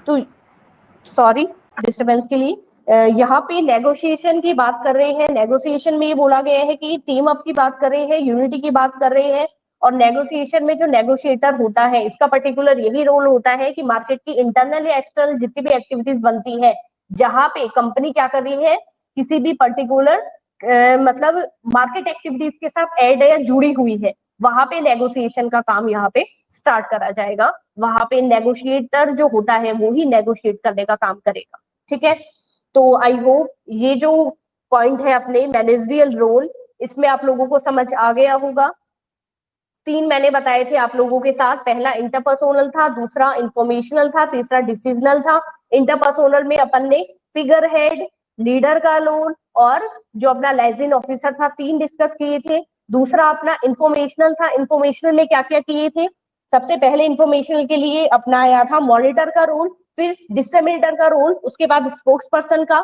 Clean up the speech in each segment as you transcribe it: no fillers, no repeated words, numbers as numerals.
तो sorry disturbance के लिए। यहाँ पे नेगोशिएशन की बात कर रहे हैं। नेगोशिएशन में ये बोला गया है कि टीम अप की बात कर रहे हैं, यूनिटी की बात कर रहे हैं। और नेगोशिएशन में जो नेगोशिएटर होता है, इसका पर्टिकुलर यही रोल होता है कि मार्केट की इंटरनल या एक्सटर्नल जितनी भी एक्टिविटीज बनती है, जहां पे कंपनी क्या कर रही है, किसी भी पर्टिकुलर मतलब मार्केट एक्टिविटीज के साथ एड या जुड़ी हुई है, वहां पे नेगोशिएशन का काम यहाँ पे स्टार्ट करा जाएगा। वहां पे नेगोशिएटर जो होता है वो ही नेगोशिएट करने का काम करेगा। ठीक है, तो आई होप ये जो पॉइंट है अपने मैनेजरियल रोल, इसमें आप लोगों को समझ आ गया होगा। 3 मैंने बताए थे आप लोगों के साथ। पहला इंटरपर्सोनल था, दूसरा इंफॉर्मेशनल था, तीसरा डिसीजनल था। इंटरपर्सोनल में अपन ने फिगर हेड, लीडर का रोल और जो अपना लाइजेंस ऑफिसर था, 3 डिस्कस किए थे। दूसरा अपना इंफॉर्मेशनल था। इंफॉर्मेशनल में क्या क्या किए थे? सबसे पहले इंफॉर्मेशनल के लिए अपनाया था मॉनिटर का रोल, फिर डिसमिनेटर का रोल, उसके बाद स्पोक्स पर्सन का।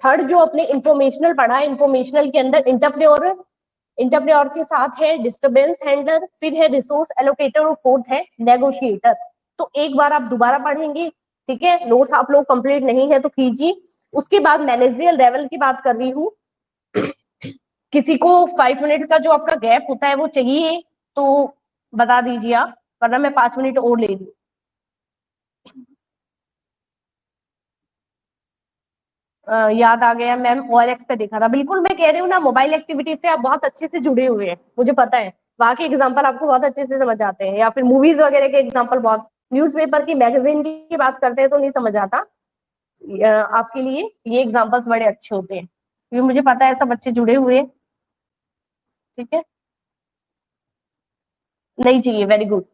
थर्ड जो अपने इंफॉर्मेशनल पढ़ा, इंफॉर्मेशनल के अंदर इंटरप्रेन्योर के साथ है डिस्टर्बेंस हैंडलर, फिर है रिसोर्स एलोकेटर और फोर्थ है नेगोशिएटर। तो एक बार आप दोबारा पढ़ेंगे, ठीक है, नोट्स आप लोग कंप्लीट नहीं है तो कीजिए। उसके बाद मैनेजरियल लेवल की बात कर रही हूँ। किसी को 5 मिनट का जो आपका गैप होता है वो चाहिए तो बता दीजिए आप, वरना मैं 5 मिनट और ले लूँ। याद आ गया मैम, OLX पे देखा था। बिल्कुल मैं कह रही हूँ ना, मोबाइल एक्टिविटी से आप बहुत अच्छे से जुड़े हुए हैं, मुझे पता है। वहां के एग्जाम्पल आपको बहुत अच्छे से समझ आते हैं, या फिर मूवीज वगैरह के एग्जाम्पल बहुत, न्यूज़पेपर की, मैगजीन की बात करते हैं तो नहीं समझ आता। आपके लिए ये एग्जाम्पल्स बड़े अच्छे होते हैं, क्योंकि मुझे पता है सब बच्चे जुड़े हुए हैं। ठीक है, नहीं चाहिए, वेरी गुड।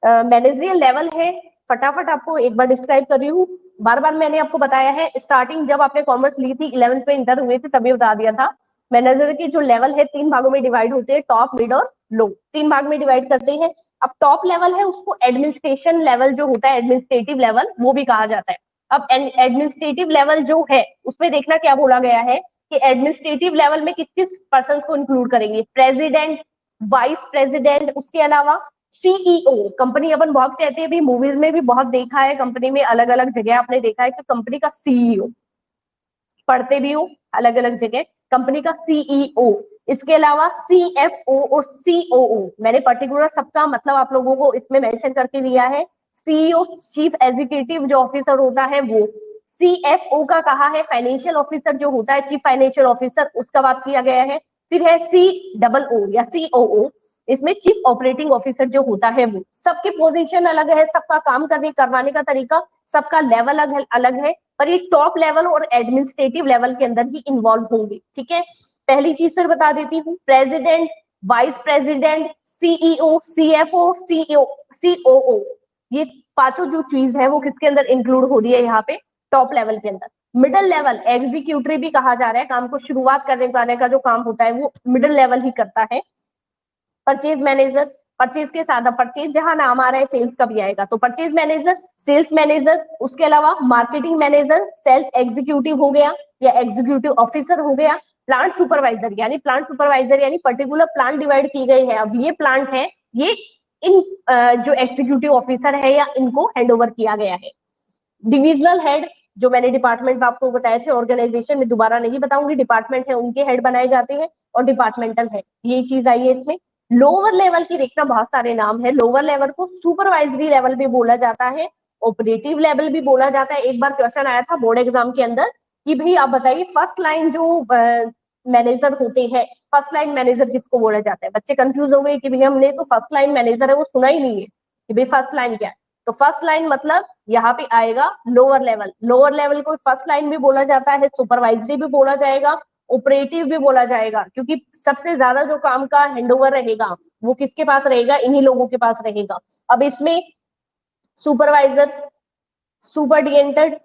मैनेजरियल लेवल है, फटाफट आपको एक बार डिस्क्राइब कर रही हूँ। बार बार मैंने आपको बताया है, स्टार्टिंग जब आपने कॉमर्स ली थी, 11th में इंटर हुए थे तभी बता दिया था। मैनेजर की जो लेवल है 3 भागों में डिवाइड होते हैं, टॉप, मिड और लो, 3 भाग में डिवाइड करते हैं। अब टॉप लेवल है, उसको एडमिनिस्ट्रेशन लेवल जो होता है, एडमिनिस्ट्रेटिव लेवल वो भी कहा जाता है। अब एडमिनिस्ट्रेटिव लेवल जो है उसमें देखना क्या बोला गया है कि एडमिनिस्ट्रेटिव लेवल में किस किस पर्सन को इंक्लूड करेंगे, प्रेसिडेंट, वाइस प्रेसिडेंट, उसके अलावा सीईओ। कंपनी अपन बहुत कहते हैं, भी मूवीज में भी बहुत देखा है, कंपनी में अलग अलग जगह आपने देखा है कि कंपनी का सीईओ, पढ़ते भी हो अलग अलग जगह, कंपनी का सीईओ। इसके अलावा सीएफओ और सीओओ, मैंने पर्टिकुलर सबका मतलब आप लोगों को इसमें मेंशन करके दिया है। सीईओ चीफ एग्जीक्यूटिव जो ऑफिसर होता है वो। सीएफओ का कहा है फाइनेंशियल ऑफिसर जो होता है, चीफ फाइनेंशियल ऑफिसर, उसका बात किया गया है। फिर है COO या COO, इसमें चीफ ऑपरेटिंग ऑफिसर जो होता है वो। सबके पोजीशन अलग है, सबका काम करवाने का तरीका, सबका लेवल अलग है, पर ये टॉप लेवल और एडमिनिस्ट्रेटिव लेवल के अंदर ही इन्वॉल्व होंगे। ठीक है, पहली चीज फिर बता देती हूँ, president, vice president, CEO, CFO, COO, ये पांचों जो चीज है वो किसके अंदर इंक्लूड हो रही है यहाँ पे, टॉप लेवल के अंदर। मिडिल लेवल एग्जीक्यूटिव भी कहा जा रहा है, काम को शुरुआत करने का जो काम होता है वो मिडिल लेवल ही करता है। परचेज मैनेजर, परचेज के साथ परचेज जहां नाम आ रहा है सेल्स का भी आएगा, तो परचेज मैनेजर, सेल्स मैनेजर, उसके अलावा मार्केटिंग मैनेजर, सेल्स एग्जीक्यूटिव हो गया या एग्जीक्यूटिव ऑफिसर हो गया, प्लांट सुपरवाइजर, यानी प्लांट सुपरवाइजर यानी पर्टिकुलर प्लांट डिवाइड की गई है, अब ये प्लांट है, ये इन जो एग्जीक्यूटिव ऑफिसर है या इनको हैंडओवर किया गया है। डिविजनल हेड, जो मैंने डिपार्टमेंट आपको बताए थे, ऑर्गेनाइजेशन में दोबारा नहीं बताऊंगी, डिपार्टमेंट है उनके हेड बनाए जाते हैं, और डिपार्टमेंटल है, ये चीज आई है इसमें। लोअर लेवल की देखना, बहुत सारे नाम है। लोअर लेवल को सुपरवाइजरी लेवल भी बोला जाता है, ऑपरेटिव लेवल भी बोला जाता है। एक बार क्वेश्चन आया था बोर्ड एग्जाम के अंदर कि भाई आप बताइए फर्स्ट लाइन जो मैनेजर होते हैं, फर्स्ट लाइन मैनेजर किसको बोला जाता है? बच्चे कंफ्यूज हो गए कि भाई हमने तो फर्स्ट लाइन मैनेजर है वो सुना ही नहीं है कि भाई फर्स्ट लाइन क्या है। तो फर्स्ट लाइन मतलब यहाँ पे आएगा लोअर लेवल। लोअर लेवल को फर्स्ट लाइन भी बोला जाता है, सुपरवाइजरी भी बोला जाएगा, ऑपरेटिव भी बोला जाएगा, क्योंकि सबसे ज्यादा जो काम का हैंडओवर रहेगा वो किसके पास रहेगा, इन्हीं लोगों के पास रहेगा। अब इसमें supervisor, superintendent,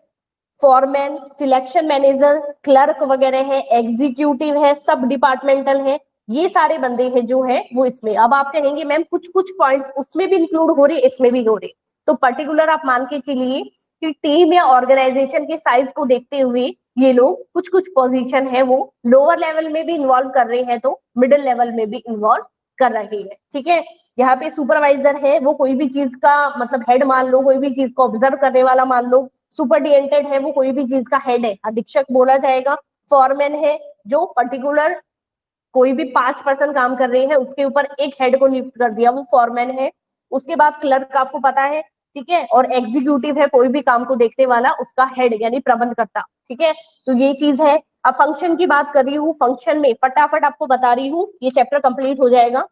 foreman, selection manager, clerk वगैरह है, एग्जीक्यूटिव है, सब डिपार्टमेंटल है, ये सारे बंदे हैं जो है वो इसमें। अब आप कहेंगे मैम कुछ कुछ पॉइंट्स उसमें भी इंक्लूड हो रहे, इसमें भी हो रहे, तो पर्टिकुलर आप मान के चलिए कि टीम या ऑर्गेनाइजेशन के साइज को देखते हुए ये लोग कुछ कुछ पोजीशन है वो लोअर लेवल में भी इन्वॉल्व कर रहे हैं, तो मिडिल लेवल में भी इन्वॉल्व कर रहे हैं। ठीक है, यहाँ पे सुपरवाइजर है, वो कोई भी चीज का मतलब हेड मान लो, कोई भी चीज को ऑब्जर्व करने वाला मान लो, सुपरडिएंटेड है, वो कोई भी चीज का हेड है, अधीक्षक बोला जाएगा। फॉरमैन है जो पर्टिकुलर कोई भी 5 पर्सन काम कर रहे हैं उसके ऊपर एक हेड को नियुक्त कर दिया, वो फॉरमैन है। उसके बाद क्लर्क आपको पता है, ठीक है। और एग्जीक्यूटिव है कोई भी काम को देखने वाला, उसका हेड यानी प्रबंधकर्ता, ठीक है। तो ये चीज है। अब फंक्शन की बात कर रही हूँ, फंक्शन में फटाफट आपको बता रही हूँ, ये चैप्टर कंप्लीट हो जाएगा।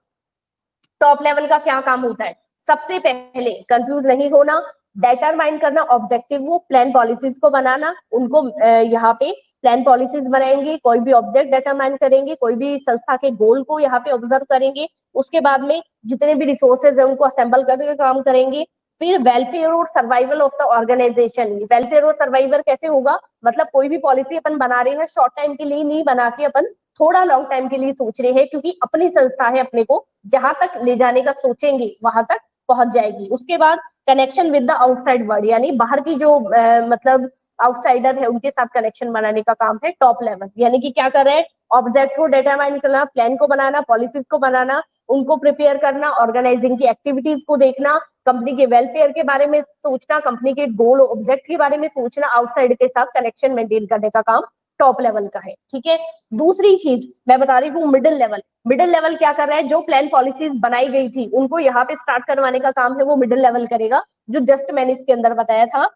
टॉप लेवल का क्या काम होता है? सबसे पहले कंफ्यूज नहीं होना, डिटरमाइन करना ऑब्जेक्टिव, वो प्लान पॉलिसीज को बनाना, उनको यहाँ पे प्लान पॉलिसीज बनाएंगे, कोई भी ऑब्जेक्ट डिटरमाइन करेंगे, कोई भी संस्था के गोल को यहाँ पे ऑब्जर्व करेंगे। उसके बाद में जितने भी रिसोर्सेज है उनको असेंबल करके काम करेंगे। फिर वेलफेयर और survival of the organisation. Welfare और सर्वाइवल कैसे होगा? मतलब कोई भी पॉलिसी अपन बना रहे हैं शॉर्ट टाइम के लिए नहीं बना के अपन थोड़ा लॉन्ग टाइम के लिए सोच रहे हैं, क्योंकि अपनी संस्था है, अपने को जहां तक ले जाने का सोचेंगे वहां तक पहुंच जाएगी। उसके बाद connection with the outside world, यानी बाहर की जो मतलब आउटसाइडर है उनके साथ कनेक्शन बनाने का काम है टॉप लेवल। यानी कि क्या कर रहे हैं? ऑब्जेक्ट को डिटरमाइन करना, प्लान को बनाना, पॉलिसीज को बनाना, उनको प्रिपेयर करना, ऑर्गेनाइजिंग की एक्टिविटीज को देखना, कंपनी के वेलफेयर के बारे में सोचना, कंपनी के गोल ऑब्जेक्ट के बारे में सोचना, आउटसाइड के साथ कनेक्शन मेंटेन करने का काम टॉप लेवल का है, ठीक है। दूसरी चीज मैं बता रही हूँ मिडिल लेवल। मिडिल लेवल क्या कर रहा है? जो प्लान पॉलिसीज बनाई गई थी उनको यहाँ पे स्टार्ट करवाने का काम है वो मिडिल लेवल करेगा। जो जस्ट मैंने इसके अंदर बताया था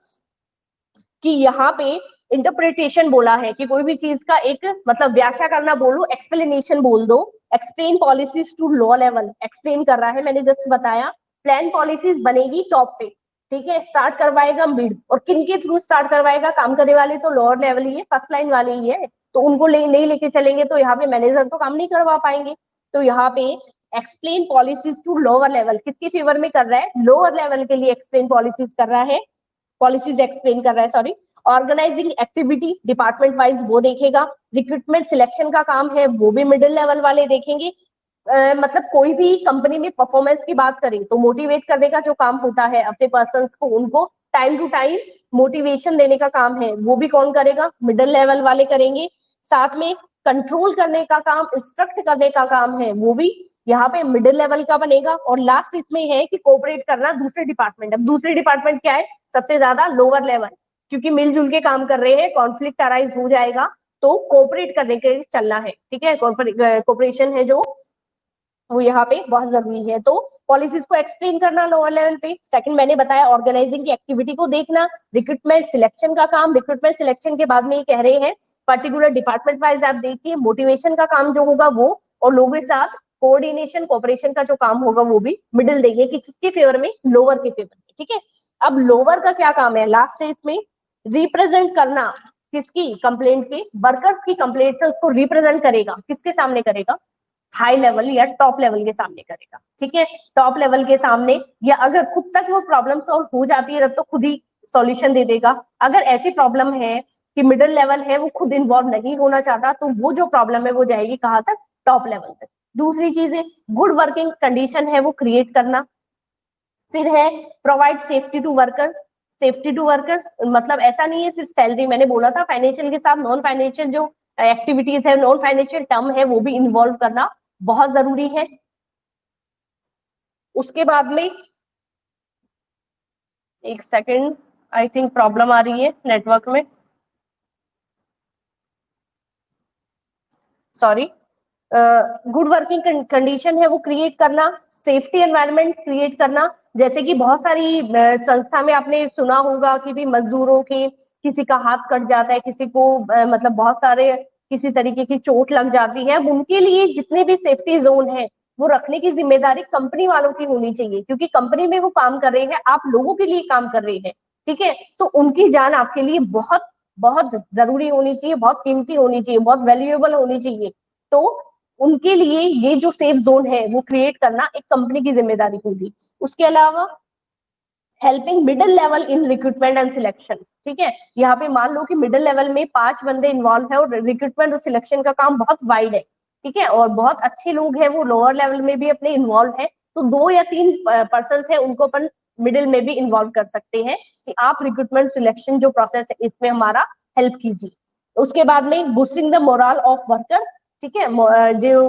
कि यहाँ पे इंटरप्रिटेशन बोला है कि कोई भी चीज का एक मतलब व्याख्या करना बोलो, एक्सप्लेनेशन बोल दो। Explain policies to low level, explain कर रहा है, मैंने जस्ट बताया। प्लान पॉलिसीज बनेगी टॉप पे, ठीक है। स्टार्ट करवाएगा मिड, और किन के थ्रू स्टार्ट करवाएगा? काम करने वाले तो लोअर लेवल ही है, फर्स्ट लाइन वाले ही है, तो उनको नहीं लेके चलेंगे तो यहाँ पे मैनेजर तो काम नहीं करवा पाएंगे। तो यहाँ पे explain policies to lower level किसके फेवर में कर रहा है? लोअर लेवल के लिए एक्सप्लेन पॉलिसीज कर रहा है, पॉलिसीज एक्सप्लेन कर रहा है, sorry. Organising activity department wise वो देखेगा। रिक्रूटमेंट सिलेक्शन का काम है वो भी मिडिल लेवल वाले देखेंगे। मतलब कोई भी कंपनी में परफॉर्मेंस की बात करें तो मोटिवेट करने का जो काम होता है अपने पर्सन को, उनको टाइम टू टाइम मोटिवेशन देने का काम है वो भी कौन करेगा? मिडिल लेवल वाले करेंगे। साथ में कंट्रोल करने का काम, इंस्ट्रक्ट करने का काम है वो भी यहाँ पे मिडिल लेवल का बनेगा। और लास्ट इसमें है कि कोऑपरेट करना दूसरे डिपार्टमेंट। अब दूसरे डिपार्टमेंट क्या है? सबसे ज्यादा लोअर लेवल, क्योंकि मिलजुल के काम कर रहे हैं, कॉन्फ्लिक्ट अराइज हो जाएगा तो कोऑपरेट करने के चलना है, ठीक है। कोऑपरेशन है जो वो यहाँ पे बहुत जरूरी है। तो पॉलिसीज को एक्सप्लेन करना लोअर लेवल पे। सेकंड मैंने बताया ऑर्गेनाइजिंग की एक्टिविटी को देखना। रिक्रूटमेंट सिलेक्शन का काम, रिक्रूटमेंट सिलेक्शन के बाद में ये कह रहे हैं पर्टिकुलर डिपार्टमेंट वाइज आप देखिए, मोटिवेशन का काम जो होगा वो, और लोगों के साथ कोऑर्डिनेशन कोऑपरेशन का जो काम होगा वो भी मिडिल देंगे कि किसके फेवर में? लोअर के फेवर में, ठीक है। अब लोअर का क्या काम है? लास्ट है इसमें रिप्रेजेंट करना किसकी? कंप्लेंट के वर्कर्स की कंप्लेंट से उसको रिप्रेजेंट करेगा। किसके सामने करेगा? हाई लेवल या टॉप लेवल के सामने करेगा, ठीक है। टॉप लेवल के सामने, या अगर खुद तक वो प्रॉब्लम सॉल्व हो जाती है तब तो खुद ही सॉल्यूशन दे देगा। अगर ऐसी प्रॉब्लम है कि मिडिल लेवल है वो खुद इन्वॉल्व नहीं होना चाहता तो वो जो प्रॉब्लम है वो जाएगी कहाँ तक? टॉप लेवल तक। दूसरी चीज है गुड वर्किंग कंडीशन है वो क्रिएट करना। फिर है provide safety to workers. Safety to workers मतलब ऐसा नहीं है सिर्फ सैलरी, मैंने बोला था फाइनेंशियल के साथ नॉन फाइनेंशियल जो एक्टिविटीज है, नॉन फाइनेंशियल टर्म है वो भी इन्वॉल्व करना बहुत जरूरी है। उसके बाद में एक सेकंड, आई थिंक प्रॉब्लम आ रही है नेटवर्क में, सॉरी। गुड वर्किंग कंडीशन है वो क्रिएट करना। सेफ्टी एनवायरनमेंट क्रिएट करना। जैसे कि बहुत सारी संस्था में आपने सुना होगा कि भी मजदूरों के किसी का हाथ कट जाता है, किसी को मतलब बहुत सारे किसी तरीके की चोट लग जाती है, उनके लिए जितने भी सेफ्टी जोन है वो रखने की जिम्मेदारी कंपनी वालों की होनी चाहिए, क्योंकि कंपनी में वो काम कर रहे हैं, आप लोगों के लिए काम कर रहे हैं, ठीक है। तो उनकी जान आपके लिए बहुत बहुत जरूरी होनी चाहिए, बहुत कीमती होनी चाहिए, बहुत वैल्यूएबल होनी चाहिए। तो उनके लिए ये जो सेफ जोन है वो क्रिएट करना एक कंपनी की जिम्मेदारी होगी। उसके अलावा helping middle level in recruitment and selection, ठीक है। यहाँ पे मान लो कि मिडिल लेवल में 5 बंदे इन्वॉल्व है और रिक्रूटमेंट और सिलेक्शन का काम बहुत वाइड है, ठीक है, और बहुत अच्छे लोग हैं वो लोअर लेवल में भी अपने इन्वॉल्व है, तो 2 या 3 पर्सन है उनको अपन मिडिल में भी इन्वॉल्व कर सकते हैं कि आप रिक्रूटमेंट सिलेक्शन जो प्रोसेस है इसमें हमारा हेल्प कीजिए। उसके बाद में boosting the moral of worker, ठीक है। जो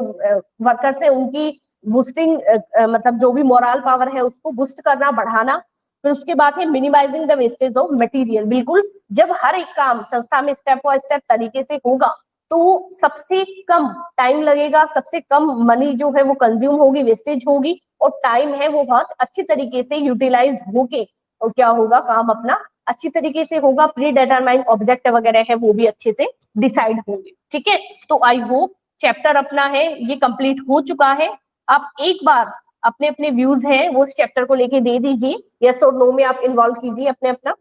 वर्कर्स है उनकी बूस्टिंग मतलब जो भी मोरल पावर है उसको बूस्ट करना, बढ़ाना। फिर उसके बाद है minimising the wastage of material. बिल्कुल, जब हर एक काम संस्था में स्टेप बाय स्टेप तरीके से होगा तो सबसे कम टाइम लगेगा, सबसे कम मनी जो है वो कंज्यूम होगी, वेस्टेज होगी, और टाइम है वो बहुत अच्छी तरीके से यूटिलाइज होके और क्या होगा, काम अपना अच्छी तरीके से होगा, प्री डिटरमाइंड ऑब्जेक्ट वगैरह है वो भी अच्छे से डिसाइड होंगे। ठीक है, तो आई होप चैप्टर अपना है ये कंप्लीट हो चुका है। आप एक बार अपने अपने व्यूज हैं वो इस चैप्टर को लेके दे दीजिए, यस और नो में आप इन्वॉल्व कीजिए अपने अपना।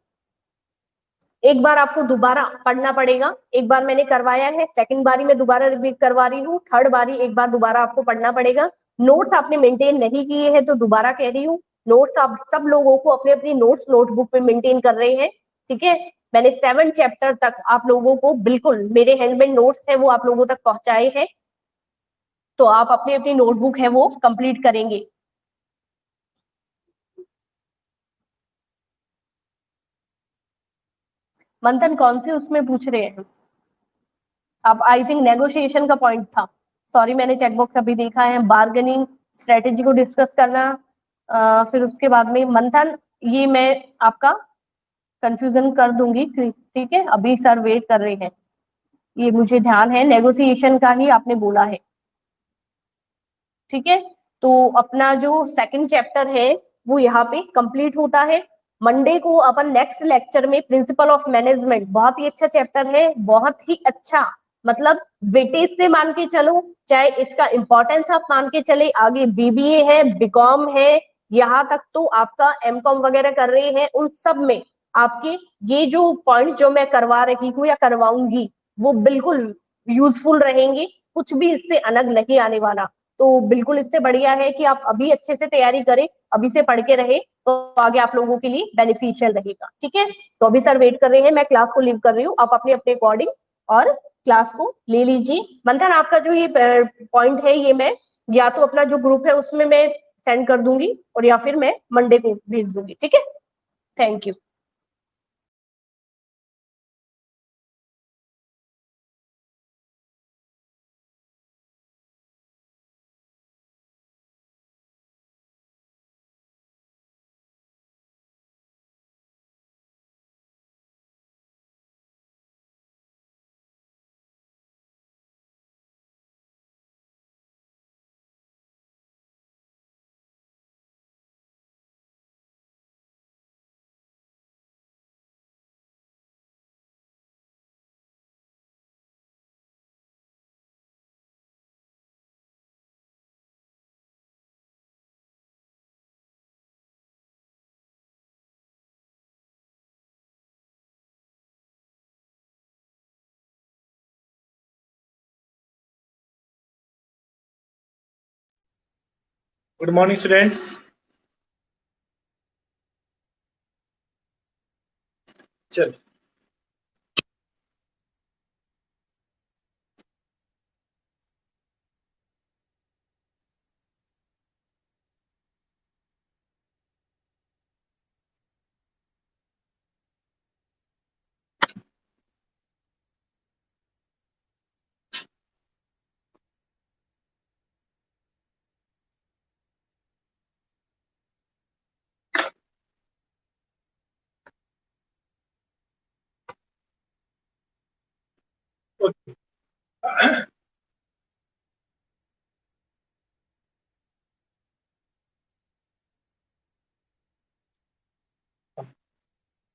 एक बार आपको दोबारा पढ़ना पड़ेगा, एक बार मैंने करवाया है, सेकंड बारी मैं दोबारा रिपीट करवा रही हूँ, थर्ड बारी एक बार दोबारा आपको पढ़ना पड़ेगा। नोट्स आपने मेंटेन नहीं किए हैं तो दोबारा कह रही हूँ, नोट्स आप सब लोगों को अपने अपनी नोट्स नोटबुक पे मेंटेन कर रहे हैं। ठीक है, मैंने 7 चैप्टर तक आप लोगों को बिल्कुल मेरे हैंडमेड नोट्स है वो आप लोगों तक पहुंचाए हैं, तो आप अपनी अपनी नोटबुक है वो कंप्लीट करेंगे। मंथन कौन से उसमें पूछ रहे हैं आप? आई थिंक नेगोशिएशन का पॉइंट था, सॉरी मैंने चेकबॉक्स अभी देखा है। बार्गेनिंग स्ट्रेटेजी को डिस्कस करना, फिर उसके बाद में मंथन ये मैं आपका कंफ्यूजन कर दूंगी, ठीक है, अभी सर वेट कर रहे हैं, ये मुझे ध्यान है, नेगोशिएशन का ही आपने बोला है। ठीक है, तो अपना जो सेकंड चैप्टर है वो यहाँ पे कंप्लीट होता है। मंडे को अपन नेक्स्ट लेक्चर में प्रिंसिपल ऑफ मैनेजमेंट, बहुत ही अच्छा चैप्टर है, बहुत ही अच्छा, मतलब वेटेज से मान के चलो, चाहे इसका इंपॉर्टेंस आप मान के चले, आगे बीबीए है, बीकॉम है, यहाँ तक तो आपका एमकॉम वगैरह कर रहे हैं, उन सब में आपके ये जो पॉइंट जो मैं करवा रही हूँ या करवाऊंगी वो बिल्कुल यूजफुल रहेंगे, कुछ भी इससे अलग नहीं आने वाला। तो बिल्कुल इससे बढ़िया है कि आप अभी अच्छे से तैयारी करें, अभी से पढ़ के रहे तो आगे आप लोगों के लिए बेनिफिशियल रहेगा। ठीक है, तो अभी सर वेट कर रहे हैं, मैं क्लास को लीव कर रही हूँ, आप अपने अपने अकॉर्डिंग और क्लास को ले लीजिए। मंथन आपका जो ये पॉइंट है ये मैं या तो अपना जो ग्रुप है उसमें मैं सेंड कर दूंगी और या फिर मैं मंडे को भेज दूंगी। ठीक है, thank you. Good morning students. चल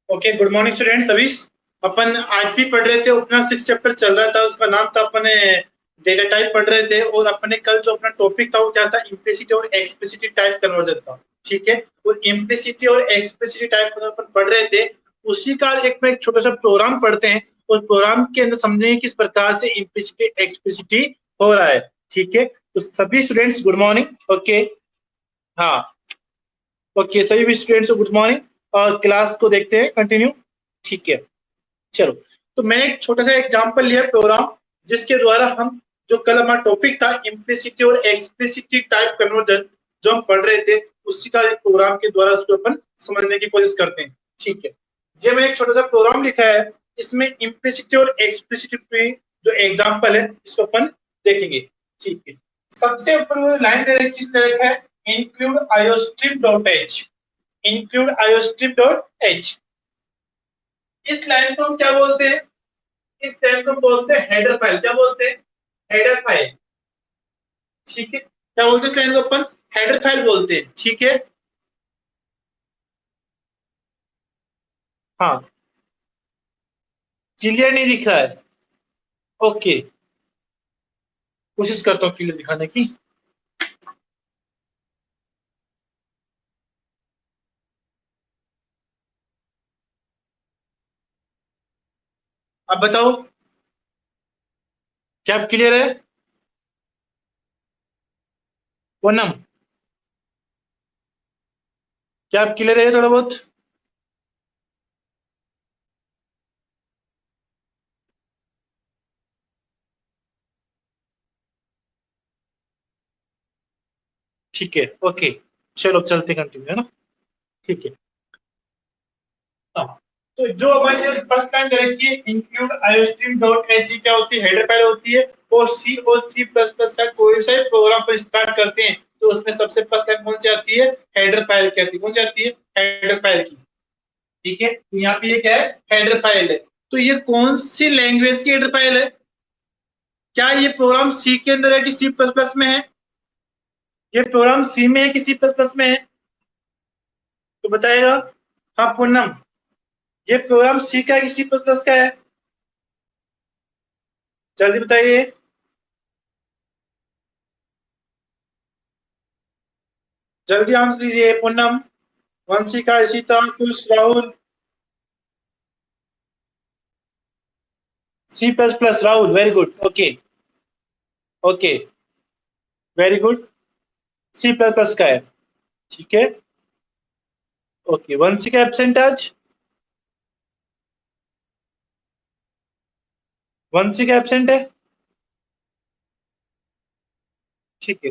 ओके, गुड मॉर्निंग स्टूडेंट्स। सभी अपन आज भी पढ़ रहे थे, अपना 6 चैप्टर चल रहा था, उसका नाम था अपने डेटा टाइप पढ़ रहे थे, और अपने कल जो अपना टॉपिक था वो क्या था, इम्प्लिसिटी और एक्सप्लिसिटी टाइप कन्वर्जन था। ठीक है, और इम्प्लिसिटी और एक्सप्लिसिटी टाइप अपन पढ़ रहे थे, उसी का एक छोटा सा प्रोग्राम पढ़ते हैं, उस प्रोग्राम के अंदर समझेंगे किस प्रकार से इम्प्लिसिटी एक्सप्लिसिटी हो रहा है। ठीक है, तो सभी स्टूडेंट्स गुड मॉर्निंग। ओके, हाँ, ओके, सभी भी स्टूडेंट्स को गुड मॉर्निंग, और क्लास को देखते हैं कंटिन्यू। ठीक है, चलो, तो मैंने एक छोटा सा एग्जांपल लिया प्रोग्राम, जिसके द्वारा हम जो कल हमारा टॉपिक था इम्प्लिसिटी और एक्सप्लिसिटी टाइप कन्वर्जन जो हम पढ़ रहे थे, उसी का एक प्रोग्राम के द्वारा उसको अपन समझने की कोशिश करते हैं। ठीक है, ये मैंने एक छोटा सा प्रोग्राम लिखा है, इसमें इम्प्लिसिटी और एक्सप्लिसिटी जो एग्जाम्पल है इसको अपन देखेंगे। ठीक है, सबसे ऊपर लाइन दे रखी है, include iostream dot H. Include iostream dot H. इस लाइन को हम क्या बोलते हैं? इस लाइन को हम बोलते हैं हेडर फाइल। क्या बोलते हैं? Header file. ठीक है, क्या बोलते हैं इस लाइन को? अपन हेडर फाइल बोलते हैं। ठीक है, हाँ, क्लियर नहीं दिख रहा है? ओके, कोशिश करता हूँ क्लियर दिखाने की। अब बताओ, क्या अब क्लियर है? पूनम, क्या अब क्लियर है थोड़ा बहुत? ठीक है, ओके, चलो चलते कंटिन्यू, है ना? ठीक है, हाँ, तो जो हमारी फर्स्ट लाइन दे रखी है इंक्लूड आयोस्ट्रीम डॉट एच, क्या होती है? हेडर फाइल होती है। और सी प्लस प्लस का कोई सा प्रोग्राम पर स्टार्ट करते हैं तो उसमें सबसे फर्स्ट लाइन कौन सी आती है? हेडर फाइल की आती है। कौन सी आती है? हेडर फाइल की। ठीक है, तो यहाँ पे ये क्या है? हेडर फाइल है। तो ये कौन सी लैंग्वेज की हेडर फाइल है? क्या ये प्रोग्राम सी के अंदर है कि सी प्लस प्लस में है? ये प्रोग्राम सी में है कि सी प्लस प्लस में है? तो बताएगा। हाँ पूनम, ये प्रोग्राम सी का है कि सी प्लस प्लस का है? जल्दी बताइए। जल्दी आंसर दीजिए Poonam, Vanshika, Ishita, Kush, Rahul. C plus plus, Rahul, very good, okay, okay, very good, C plus plus का है। ठीक है, ओके, वंशिका एब्सेंट आज? वंशिका एब्सेंट है? ठीक है,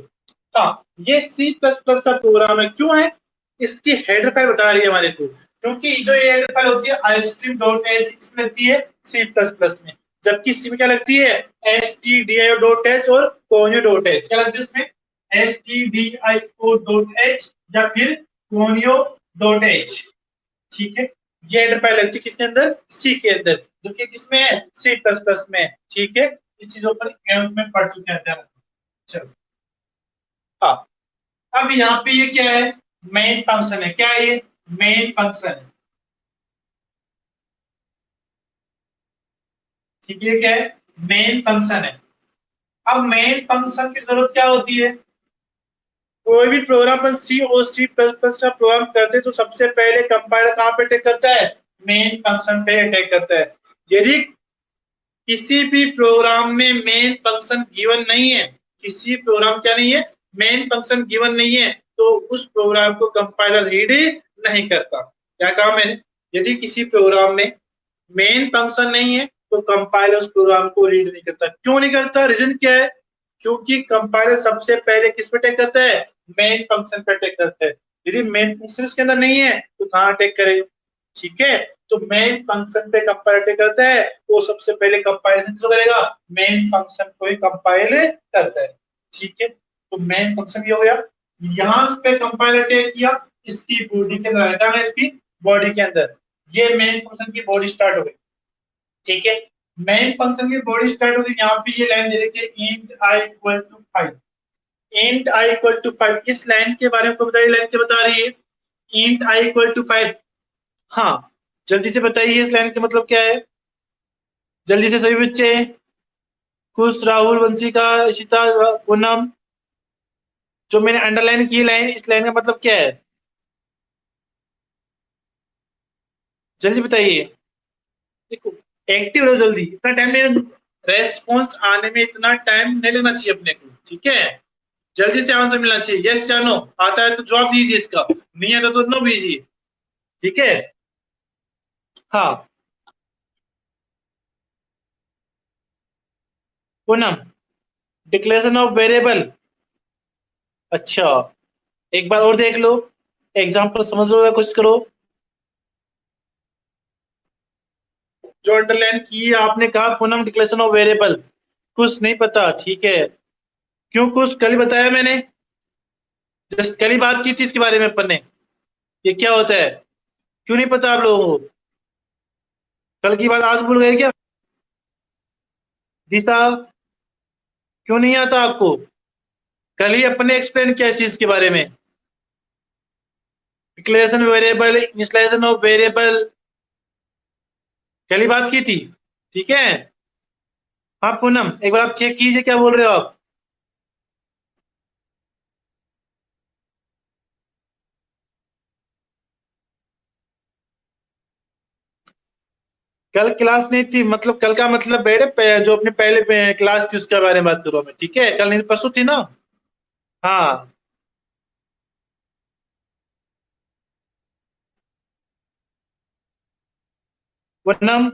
हाँ, ये सी प्लस प्लस का प्रोग्राम है। क्यों है? इसकी हेडर फाइल बता रही है हमारे को, क्योंकि जो ये हेडर फाइल होती है आईस्ट्रीम डॉट एच, इसमें लगती है सी प्लस प्लस में, जबकि सी में क्या लगती है? S T D I O dot H और कोनियो डॉट एच। क्या लगती है इसमें? S T D I O dot H या फिर कोनियो डॉट एच। ठीक है, ये हेडर फाइल लगती है किसके अंदर? सी के अंदर, जो कि किसमें है? सी प्लस प्लस में। ठीक है, इस चीजों पर में पढ़ चुके हैं। चलो, हाँ, अब यहाँ पे ये क्या है? मेन फंक्शन है। क्या है ये? मेन फंक्शन है। ठीक है, क्या है? मेन फंक्शन है। अब मेन फंक्शन की जरूरत क्या होती है? कोई भी प्रोग्राम अपन सी और सी प्लस प्लस का प्रोग्राम करते हैं तो सबसे पहले कंपाइलर कहाँ पे अटैक करता है? मेन फंक्शन पे अटैक करता है। यदि किसी भी प्रोग्राम में मेन फंक्शन गिवन नहीं है, किसी प्रोग्राम क्या नहीं है? मेन फंक्शन गिवन नहीं है, तो उस प्रोग्राम को कंपाइलर रीड नहीं करता। क्या कहा मैंने? यदि किसी प्रोग्राम में मेन फंक्शन नहीं है तो कंपाइलर उस प्रोग्राम को रीड नहीं करता। क्यों नहीं करता? रीजन क्या है? क्योंकि कंपाइलर सबसे पहले किस पे अटैक करता है? मेन फंक्शन पे अटैक करता है। यदि मेन फंक्शन उसके अंदर नहीं है तो कहाँ अटैक करेगा? ठीक है, तो मेन फंक्शन पे कंपाइल अटैक करता है, वो सबसे पहले कंपाइलेशन किसको करेगा? मेन फंक्शन को ही कंपाइल करता है। ठीक है, तो मेन फंक्शन ये हो गया। यहां पे कंपाइल अटैक किया, इसकी बॉडी के अंदर हटाना, इसकी बॉडी के अंदर ये मेन फंक्शन की बॉडी स्टार्ट हो गई। ठीक है, मेन फंक्शन की बॉडी स्टार्ट होती है। यहाँ पे ये लाइन दे रखी है int I equal to 5। Int I equal to 5, इस लाइन के बारे में बताइए। लाइन क्या बता रही है? Int I equal to 5। हाँ, जल्दी से बताइए इस लाइन का मतलब क्या है? जल्दी से सभी बच्चे, कुश, राहुल, वंशिका, इशिता, पूनम, जो मैंने अंडरलाइन की लाइन, इस लाइन का मतलब क्या है? जल्दी बताइए। देखो, एक्टिव रहो जल्दी, इतना टाइम नहीं, रेस्पॉन्स आने में इतना टाइम नहीं लेना चाहिए अपने को। ठीक है, जल्दी से आंसर मिलना चाहिए। यस या नो? आता है तो जवाब दीजिए इसका, नहीं आता तो नो दीजिए। ठीक है, हाँ पूनम, डिक्लेरेशन ऑफ वेरिएबल। अच्छा, एक बार और देख लो, एग्जाम्पल समझ लो, कोशिश करो। जो अंडरलाइन की है, आपने कहा पूनम डिक्लेरेशन ऑफ वेरिएबल, कुछ नहीं पता। ठीक है, क्यों? कुछ कल ही बताया मैंने, जस्ट कल ही बात की थी इसके बारे में अपन ने। ये क्या होता है? क्यों नहीं पता आप लोगों को? कल की बात आज भूल गए क्या? दिशा, क्यों नहीं आता आपको? कल ही अपने एक्सप्लेन किया इस चीज के बारे में। Declaration variable, initialization of variable, कल ही बात की थी। ठीक है। हाँ पूनम, एक बार आप चेक कीजिए क्या बोल रहे हो आप। कल क्लास नहीं थी, मतलब कल का मतलब जो अपने पहले क्लास थी उसके बारे में बात करो मैं, ठीक है? कल नहीं, परसों थी ना। हाँ। पूनम,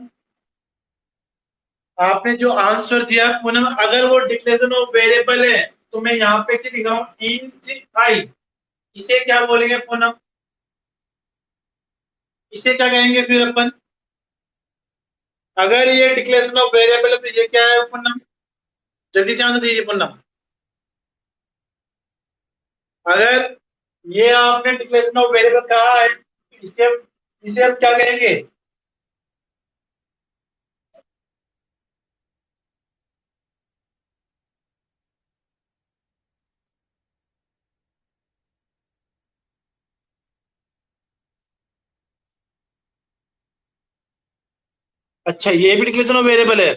आपने जो आंसर दिया पूनम, अगर वो डिक्लेरेशन ऑफ वेरिएबल है तो मैं यहाँ पे लिख रहा हूँ इंट आई। इसे क्या बोलेंगे पूनम? इसे क्या कहेंगे फिर अपन? अगर ये डिक्लेरेशन ऑफ वेरिएबल है तो ये क्या है पूनम? जल्दी से आंसर दीजिए पूनम। अगर ये आपने डिक्लेरेशन ऑफ वेरिएबल कहा है, इसे इसे हम क्या कहेंगे? अच्छा, ये भी डिक्लेरेशन ऑफ वेरिएबल है?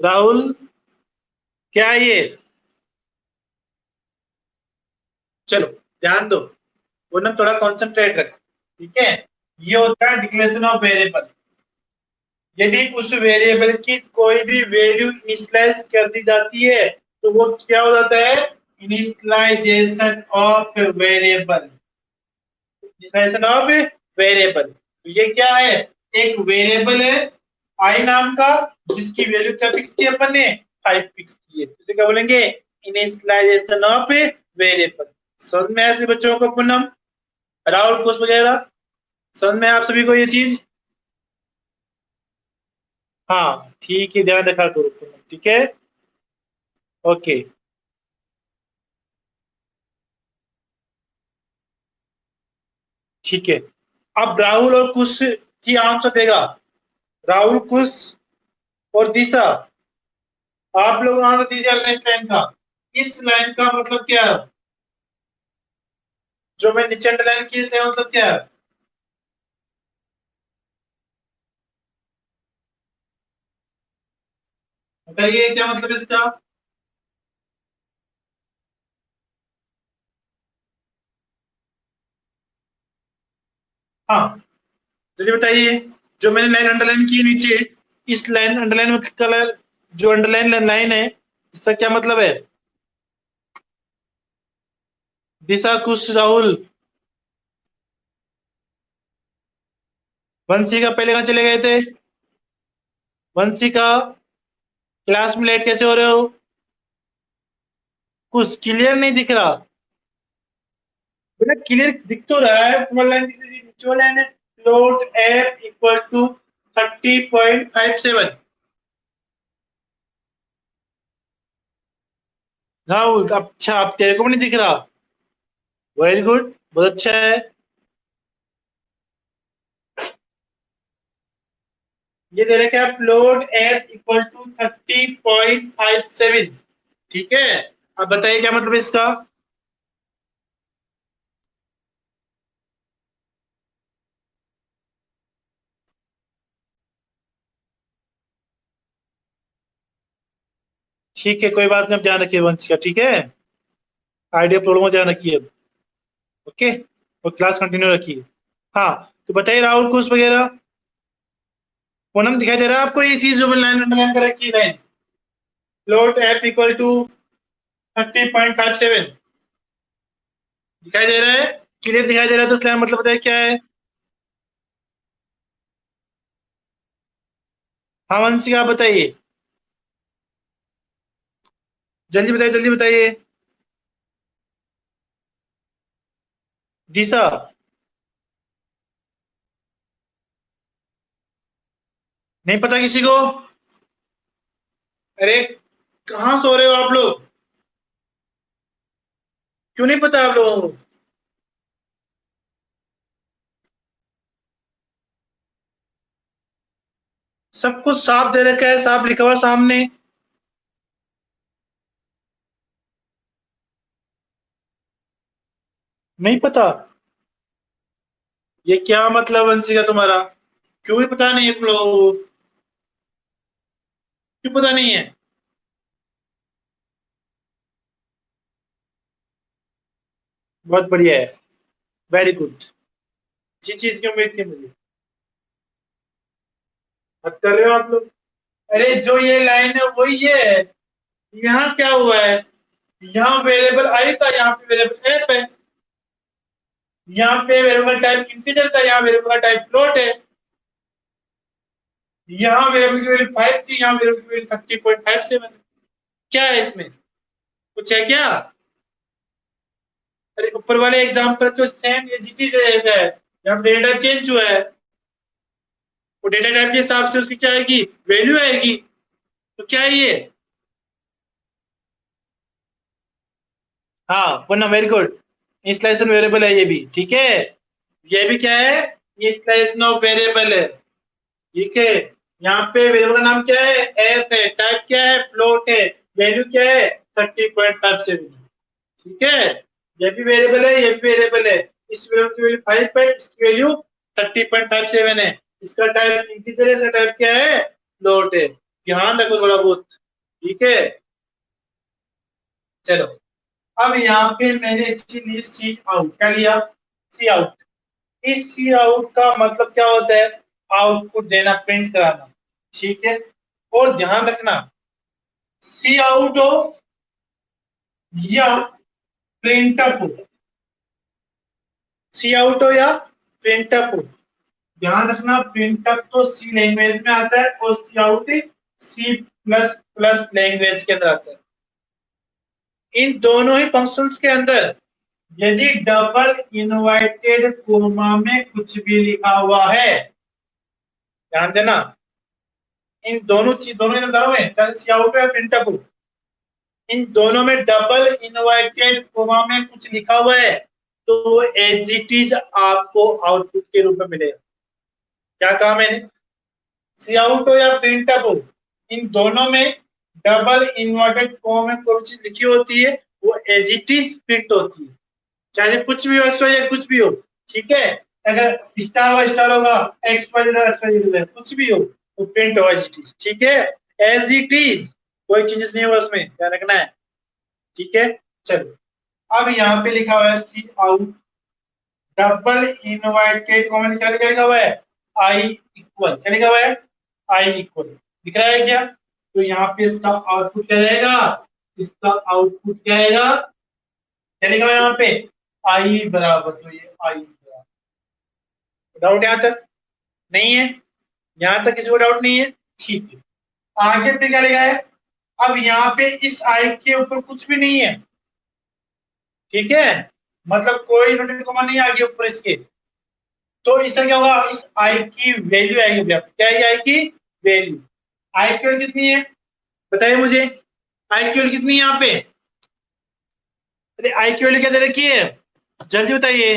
राहुल, क्या है ये? चलो ध्यान दो, पूनम थोड़ा कॉन्सेंट्रेट रख, ठीक है? ये होता है डिक्लेरेशन ऑफ वेरिएबल। यदि उस वेरिएबल की कोई भी वैल्यू इनिशियलाइज कर दी जाती है तो वो क्या हो जाता है? Initialization of variable. Initialization of variable, तो ये क्या है? एक वेरिएबल है आई नाम का, जिसकी वैल्यू क्या फिक्स की अपन ने? 5 फिक्स की है। इसे क्या बोलेंगे? Initialization of variable. समझ में ऐसे बच्चों को पूनम, राहुल, कुछ वगैरह समझ में आप सभी को ये चीज? हाँ ठीक है, ध्यान रखा करो पूनम, ठीक है? ओके। ठीक है। अब राहुल और कुश की आंसर देगा। राहुल, कुश और दिशा, आप लोग आंसर दीजिए नेक्स्ट लाइन का। इस लाइन का मतलब क्या है? जो मैं नीचे अंडरलाइन की, इस लाइन मतलब क्या है? बताइए क्या मतलब इसका? हाँ चलिए बताइए। जो मैंने लाइन अंडरलाइन की है नीचे, इस लाइन अंडरलाइन में कलर, जो अंडरलाइन लाइन है, इसका क्या मतलब है? दिशा, कुश, राहुल। वंशिका पहले कहाँ चले गए थे? वंशिका, क्लास में लेट कैसे हो रहे हो? कुछ क्लियर नहीं दिख रहा? बेटा क्लियर दिख तो रहा है, ऊपर लाइन दिख रही है, नीचे वाला लाइन है। Float F equal to 30.57। Rahul, अच्छा अब तेरे को भी नहीं दिख रहा? वेरी गुड, बहुत अच्छा है। ये दे रखा है फ्लोट एफ इक्वल टू 30.57। ठीक है। अब बताइए क्या मतलब है इसका? ठीक है, कोई बात नहीं, अब ध्यान रखिए वंश का, ठीक है? आइडिया प्रॉब्लम को ध्यान रखिए अब। ओके, और क्लास कंटिन्यू रखिए। हाँ, तो बताइए राहुल, कुछ वगैरह। पूनम, दिखाई दे रहा है आपको ये चीज जो लाइन अंडरलाइन कर रखी है? Line float F equal to 30.57 दिखाई दे रहा है? क्लियर दिखाई दे रहा है तो इसका मतलब बताइए क्या है? हाँ वंशिका, आप बताइए, जल्दी बताइए, जल्दी बताइए। दिशा, नहीं पता किसी को? अरे कहाँ सो रहे हो आप लोग? क्यों नहीं पता आप लोगों को? सब कुछ साफ दे रखा है, साफ लिखा हुआ सामने। नहीं पता? ये क्या मतलब वंशिका तुम्हारा? क्यों ही पता नहीं है तुम लोगों को? क्यों पता नहीं है? बहुत बढ़िया है, वेरी गुड। जी चीज की उम्मीद थी मुझे। बात कर रहे हो आप लोग? अरे जो ये लाइन है वही है। यहाँ क्या हुआ है? यहाँ वेरिएबल आई था, यहाँ पे वेरिएबल एफ है। यहाँ पे वेरिएबल टाइप इंटीजर था, यहाँ वेरिएबल का टाइप फ्लोट है। यहाँ वेरिएबल की वैल्यू 5 थी, यहाँ वेरिएबल की वैल्यू 30.57। क्या है इसमें? कुछ है क्या? अरे ऊपर वाले एग्जाम्पल तो सेम एजीटी रहेगा है। यहाँ डेटा चेंज हुआ है, वो डेटा टाइप के हिसाब से उसकी क्या आएगी, वैल्यू आएगी। तो क्या है ये? हाँ पुनः वेरी गुड। इंस्टॉलेशन वेरिएबल है ये भी, ठीक है। ये भी क्या है? इंस्टॉलेशन ऑफ वेरिएबल है, ठीक है। यहाँ पे वेरिएबल का नाम क्या है? एफ है। टाइप क्या है? फ्लोट है। वैल्यू क्या है? 30.57। ठीक है। ये भी वेरिएबल है, ये भी वेरिएबल है। इस वेरिएबल की वैल्यू 5 है, इसकी वैल्यू 30.57 है। इसका टाइप इंटीजर है, इसका टाइप क्या है? फ्लोट है। ध्यान रखो थोड़ा बहुत, ठीक है। चलो, अब यहाँ पे मैंने एक चीज ली, सी आउट। क्या लिया? सी आउट। इस सी आउट का मतलब क्या होता है? आउटपुट देना, प्रिंट कराना, ठीक है। और ध्यान रखना, सी आउट हो या प्रिंटअप हो, सी आउट हो या प्रिंटअप हो, ध्यान रखना प्रिंटअप तो सी लैंग्वेज में आता है और cout C plus plus language के अंदर आता है। इन दोनों ही फंक्शंस के अंदर यदि डबल इनवर्टेड कोमा में कुछ भी लिखा हुआ है, ध्यान देना, इन दोनों चीज, दोनों चाहे सी आउट या प्रिंटअप हो, इन दोनों में डबल इनवर्टेड कोमा में कुछ लिखा हुआ है तो एज इट इज आपको आउटपुट के रूप में मिलेगा। क्या कहा मैंने? सी आउट हो या प्रिंटअप हो, इन दोनों में डबल इन्वर्टेड कोमा में कोई चीज लिखी होती है, वो एज इट इज प्रिंट होती है, चाहे कुछ भी हो, एक्स वाई या कुछ भी हो, ठीक है। अगर स्टार होगा, एक्स वाई कुछ भी हो तो प्रिंट होगा एज इट इज, ठीक है। एज इट इज, कोई चेंजेस नहीं होगा उसमें, ध्यान रखना है, ठीक है। चलो, अब यहाँ पे लिखा हुआ है सी आउट डबल इनवर्टेड कॉमा में क्या लिखा हुआ है? I equal. क्या लिखा हुआ है? I equal. दिख रहा है क्या? तो यहाँ पे इसका आउटपुट क्या रहेगा? इसका आउटपुट क्या आएगा? क्या लिखा हुआ है यहाँ पे? आई बराबर, तो ये आई बराबर। डाउट यहाँ तक? नहीं है? यहाँ तक किसी को डाउट नहीं है? ठीक है। आगे पे क्या लिखा है? अब यहाँ पे इस आई के ऊपर कुछ भी नहीं है, ठीक है, मतलब कोई इन्वर्टेड कॉमा नहीं आगे ऊपर इसके। तो इससे क्या होगा? इस आई की वैल्यू आएगी भैया। क्या है आई की वैल्यू? आई की वैल्यू कितनी है बताइए मुझे? आई की वैल्यू कितनी है यहाँ पे? अरे आई की वैल्यू क्या दे रखी है? जल्दी बताइए।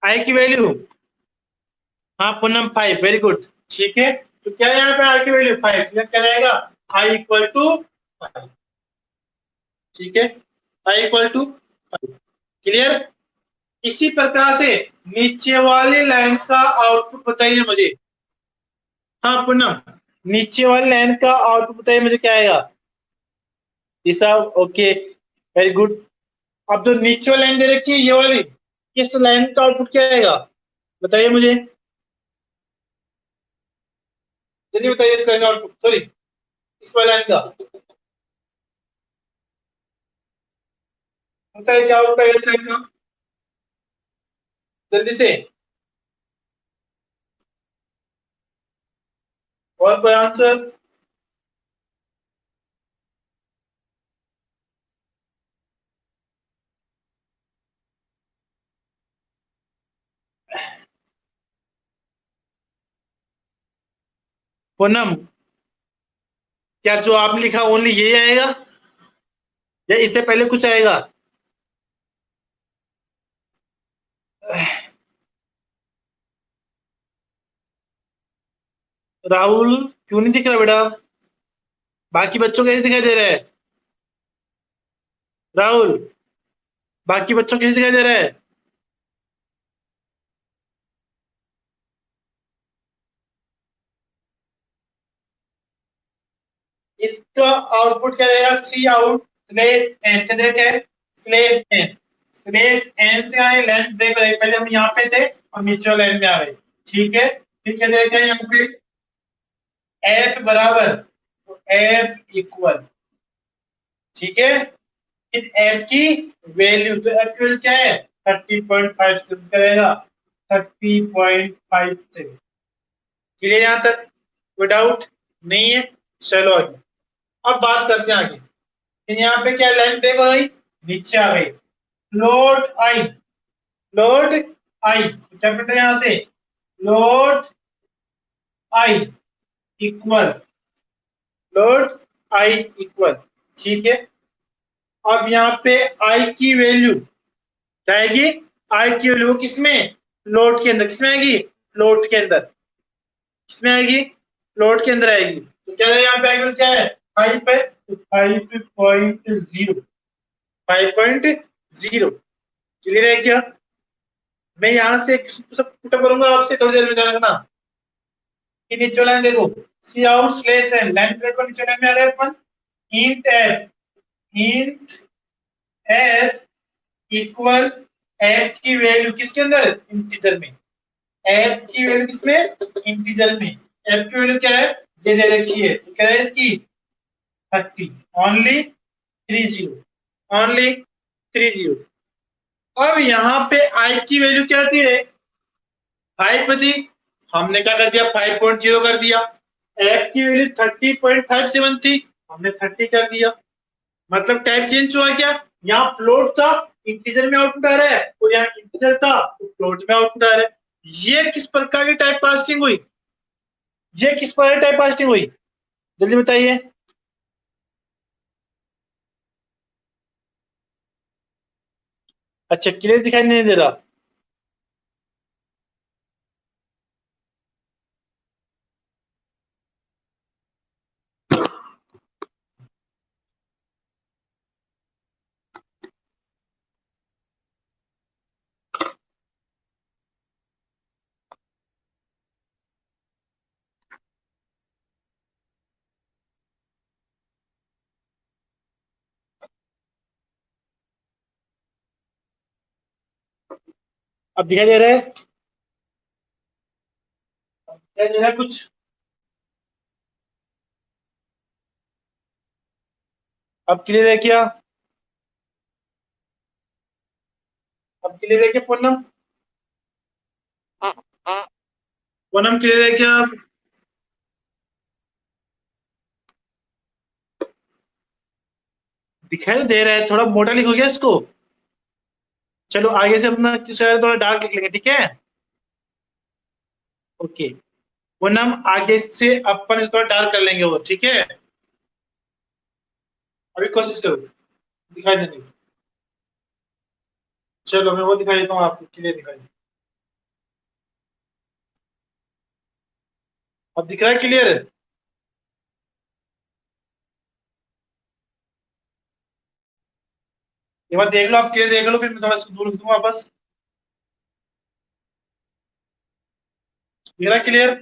आई की वैल्यू, हाँ पूनम 5, वेरी गुड, ठीक है। तो क्या है यहाँ पे? आई की वैल्यू 5, क्या रहेगा? आई इक्वल टू 5, ठीक है। आई इक्वल टू 5, क्लियर। इसी प्रकार से नीचे वाली लाइन का आउटपुट बताइए मुझे। हाँ पूनम, नीचे वाली लाइन का आउटपुट बताइए मुझे, क्या आएगा? दिशा, ओके, वेरी गुड। अब जो नीचे वाली लाइन दे रखी है ये वाली, इस लाइन का आउटपुट क्या आएगा बताइए मुझे, जल्दी बताइए। इस लाइन का आउटपुट, सॉरी इस वाली लाइन का बताइए, क्या आउटपुट आएगा इस लाइन का, जल्दी से। और कोई आंसर? पूनम, क्या जो आपने लिखा ओनली यही आएगा? या इससे पहले कुछ आएगा? राहुल क्यों नहीं दिख रहा बेटा? बाकी बच्चों कैसे दिखाई दे रहा है? राहुल, बाकी बच्चों कैसे दिखाई दे रहा है? इसका आउटपुट क्या रहेगा? सी आउट स्लेश एन क्या देखे? Slash N. स्लेश एन से आए लेंथ ब्रेक हो जाएगी। पहले हम यहाँ पे थे और नीचे लाइन में आ गए। ठीक है, फिर क्या देखे यहाँ पे? एफ बराबर, तो एफ इक्वल, ठीक है, फिर एफ की वैल्यू, तो एफ की वैल्यू क्या है? 30.57 करेगा, 30.57। क्लियर यहां तक? कोई डाउट नहीं है? चलो आगे, अब बात करते हैं आगे। फिर यहाँ पे क्या लाइन ब्रेक हो गई, नीचे आ गई। लोड आई, लोड आई क्या कहते हैं यहां से? Load I equal, load I equal, ठीक है। अब यहाँ पे आई की वैल्यू क्या आएगी? आई की वैल्यू किसमें? लोड के अंदर। किसमें आएगी? लोड के अंदर। किसमें आएगी? लोड के अंदर आएगी। तो क्या है यहाँ पे आएगी? क्या है? 5 है, तो 5.0, 5.0। क्लियर है क्या? मैं यहाँ से सब पुट करूंगा आपसे, थोड़ी देर में ध्यान रखना कि नीचे लाइन देखो, cout slash n, line break को नीचे लाइन में आ रहे हैं अपन। Int F, int F equal, F की वैल्यू किसके अंदर? इंटीजर में। एफ की वैल्यू किसमें? इंटीजर में। एफ की वैल्यू क्या है? ये दे रखी है, तो क्या है इसकी? 30, ओनली 30, ओनली 30। अब यहाँ पे आई की वैल्यू क्या थी? 5 थी, हमने क्या कर दिया? 5.0 कर दिया। एफ की वैल्यू 30.57 थी, हमने 30 कर दिया। मतलब टाइप चेंज हुआ क्या? यहाँ फ्लोट था, इंटीजर में आउटपुट आ रहा है, और यहाँ इंटीजर था तो फ्लोट में आउटपुट आ रहा है। ये किस प्रकार की टाइप कास्टिंग हुई? ये किस प्रकार की टाइप कास्टिंग हुई? जल्दी बताइए। अच्छा, क्लियर दिखाई नहीं दे रहा? अब दिखाई दे रहा है? दिखाई दे रहा है कुछ? अब क्लियर है क्या? अब क्लियर है क्या पूनम? पूनम क्लियर है क्या? दिखाई तो दे रहा है, थोड़ा मोटा लिखो क्या इसको? चलो आगे से अपना थोड़ा डार्क लिख लेंगे, ठीक है? ओके, पूनम आगे से अपन इसको थोड़ा डार्क कर लेंगे वो, ठीक है? अभी कोशिश करो दिखाई देने की। चलो मैं वो दिखाई देता हूँ आपको, क्लियर दिखाई दे। अब दिख रहा है क्लियर? एक बार देख लो, आप क्लियर देख लो, फिर मैं थोड़ा सा दूर दूंगा बस। दिख रहा है क्लियर?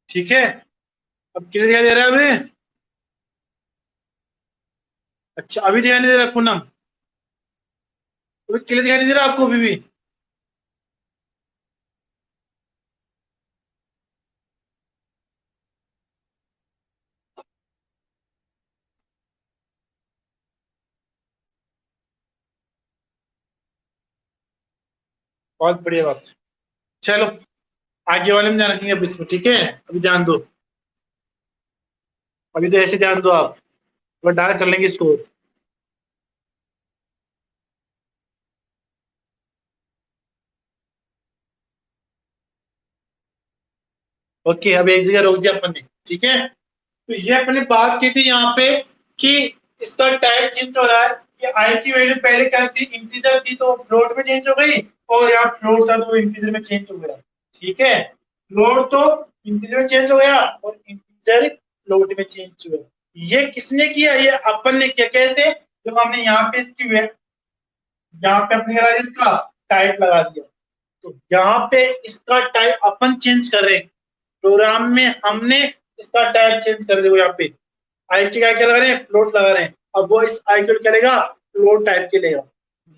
ठीक है, अब क्लियर दिखाई दे रहा है अभी? अच्छा, अभी दिखाई नहीं दे रहा पूनम? अभी क्लियर दिखाई नहीं दे रहा आपको अभी भी? बहुत बढ़िया बात। चलो आगे वाले में ध्यान रखेंगे अब इसमें, ठीक है? अभी ध्यान दो, अभी तो ऐसे ध्यान दो आप, थोड़ा डार्क कर लेंगे इसको। ओके, अब एक जगह रोक दिया अपन ने, ठीक है। तो ये अपने बात की थी यहाँ पे कि इसका टाइप चेंज हो रहा है कि आई की वैल्यू पहले क्या थी, इंटीजर थी तो फ्लोट में चेंज हो गई, और यहाँ फ्लोट था तो वो इंटीजर में चेंज हो गया, ठीक है। फ्लोट तो इंटीजर में चेंज हो गया और इंटीजर फ्लोट में चेंज हो गया। ये किसने किया, ये अपन ने किया। कैसे, जब हमने यहाँ पे इसकी यहाँ पे अपने इसका टाइप लगा दिया, तो यहाँ पे इसका टाइप अपन चेंज कर रहे हैं प्रोग्राम में, हमने इसका टाइप चेंज कर दिया। यहाँ पे आई के क्या लगा रहे हैं, फ्लोट लगा रहे हैं, अब वो इस आई को क्या लेगा, फ्लोट टाइप के लेगा।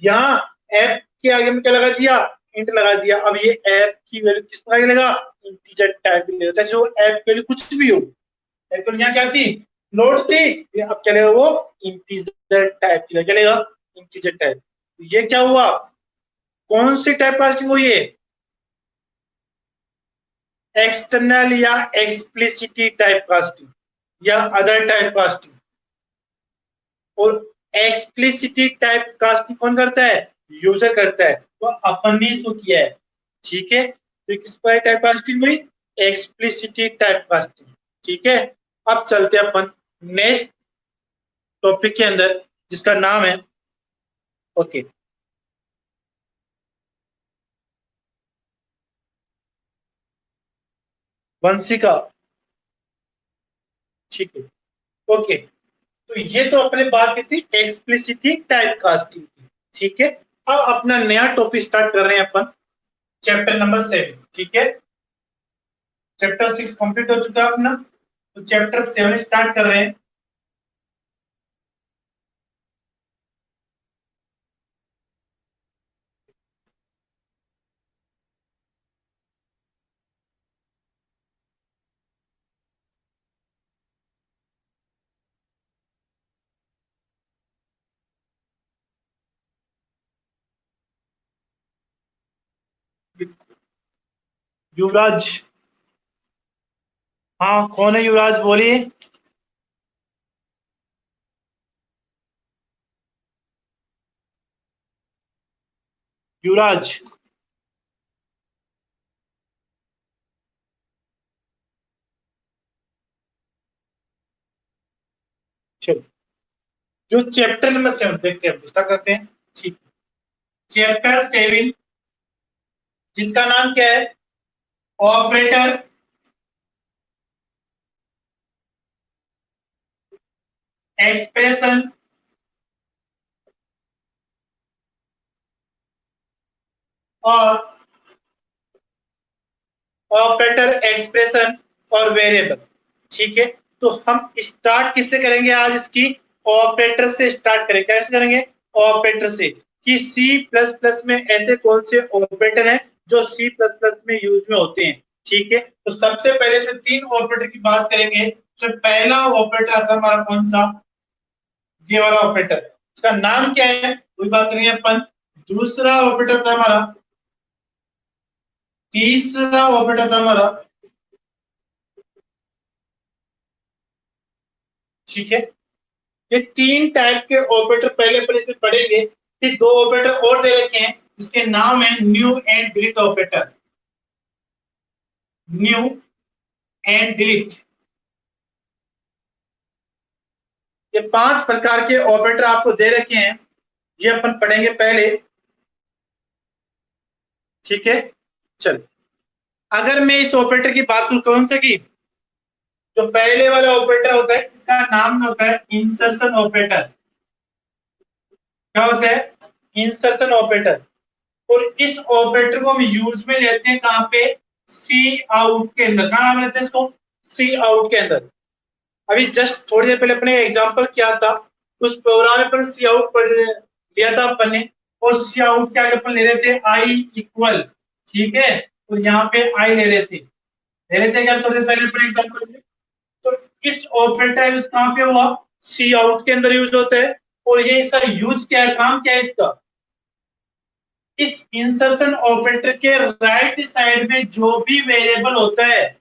यहाँ ऐप के आगे में क्या लगा दिया, इंट लगा दिया। अब ये ऐप की वैल्यू किस तरह लेगा, इंटीजर टाइप की लेगा, चाहे वो ऐप की वैल्यू कुछ भी हो। तो यहाँ क्या थी, फ्लोट थी, अब क्या लेगा वो इंटीजर टाइप की क्या लेगा, इंटीजर टाइप। ये क्या हुआ, कौन सी टाइप कास्टिंग हुई है, एक्सटर्नल या एक्सप्लिसिटी टाइप कास्टिंग या अदर टाइप कास्टिंग। और एक्सप्लिसिटी टाइप कास्टिंग कौन करता है, यूजर करता है, तो अपन ने इसको किया है, ठीक है। तो किस पर टाइप कास्टिंग हुई, एक्सप्लिसिटी टाइप कास्टिंग, ठीक है। अब चलते हैं अपन नेक्स्ट टॉपिक के अंदर, जिसका नाम है ओके वंशिका, ठीक है। ओके, तो ये तो अपने बात की थी एक्सप्लिसिटी टाइप कास्टिंग की, ठीक है। अब अपना नया टॉपिक स्टार्ट कर रहे हैं अपन, चैप्टर नंबर 7, ठीक है। चैप्टर 6 कंप्लीट हो चुका है अपना, तो चैप्टर 7 स्टार्ट कर रहे हैं। युवराज, हाँ कौन है युवराज, बोलिए। युवराज, चलो, जो चैप्टर नंबर 7 देखते हैं, स्टार्ट करते हैं, ठीक। चैप्टर 7 जिसका नाम क्या है, ऑपरेटर एक्सप्रेशन और ऑपरेटर एक्सप्रेशन और वेरिएबल, ठीक है। तो हम स्टार्ट किससे करेंगे आज, इसकी ऑपरेटर से स्टार्ट करेंगे। कैसे करेंगे, ऑपरेटर से, कि सी प्लस प्लस में ऐसे कौन से ऑपरेटर हैं जो सी प्लस प्लस में यूज में होते हैं, ठीक है। तो सबसे पहले इसमें 3 ऑपरेटर की बात करेंगे। तो पहला ऑपरेटर आता है हमारा कौन सा, ये वाला ऑपरेटर, इसका नाम क्या है, वही बात करेंगे अपन। दूसरा ऑपरेटर था हमारा, तीसरा ऑपरेटर था हमारा, ठीक है। ये 3 टाइप के ऑपरेटर पहले अपन इसमें पढ़ेंगे। फिर 2 ऑपरेटर और दे रखे हैं, इसके नाम है new and delete operator, new and delete. ये 5 प्रकार के ऑपरेटर आपको दे रखे हैं, ये अपन पढ़ेंगे पहले, ठीक है। चल, अगर मैं इस ऑपरेटर की बात करूं, कौन से की, जो पहले वाला ऑपरेटर होता है इसका नाम होता है इंसर्शन ऑपरेटर। क्या होता है, इंसर्शन ऑपरेटर। और इस ऑपरेटर को हम यूज में लेते हैं कहां पे, सी आउट के अंदर। कहां नाम लेते हैं इसको, सी आउट के अंदर। अभी जस्ट थोड़ी देर पहले अपने एग्जांपल किया था, उस प्रोग्राम में अपन सी आउट पढ़ लिया था अपन ने, और सी आउट के आगे अपन ले रहे थे आई इक्वल, ठीक है। और यहाँ पे आई ले रहे थे क्या, थोड़ी देर पहले अपने एग्जांपल में। तो इस ऑपरेटर यूज कहां पे हुआ, सी आउट के अंदर यूज होता है। और ये इसका यूज क्या है, काम क्या है इसका, इस इंसर्शन ऑपरेटर के राइट साइड में जो भी वेरिएबल होता है,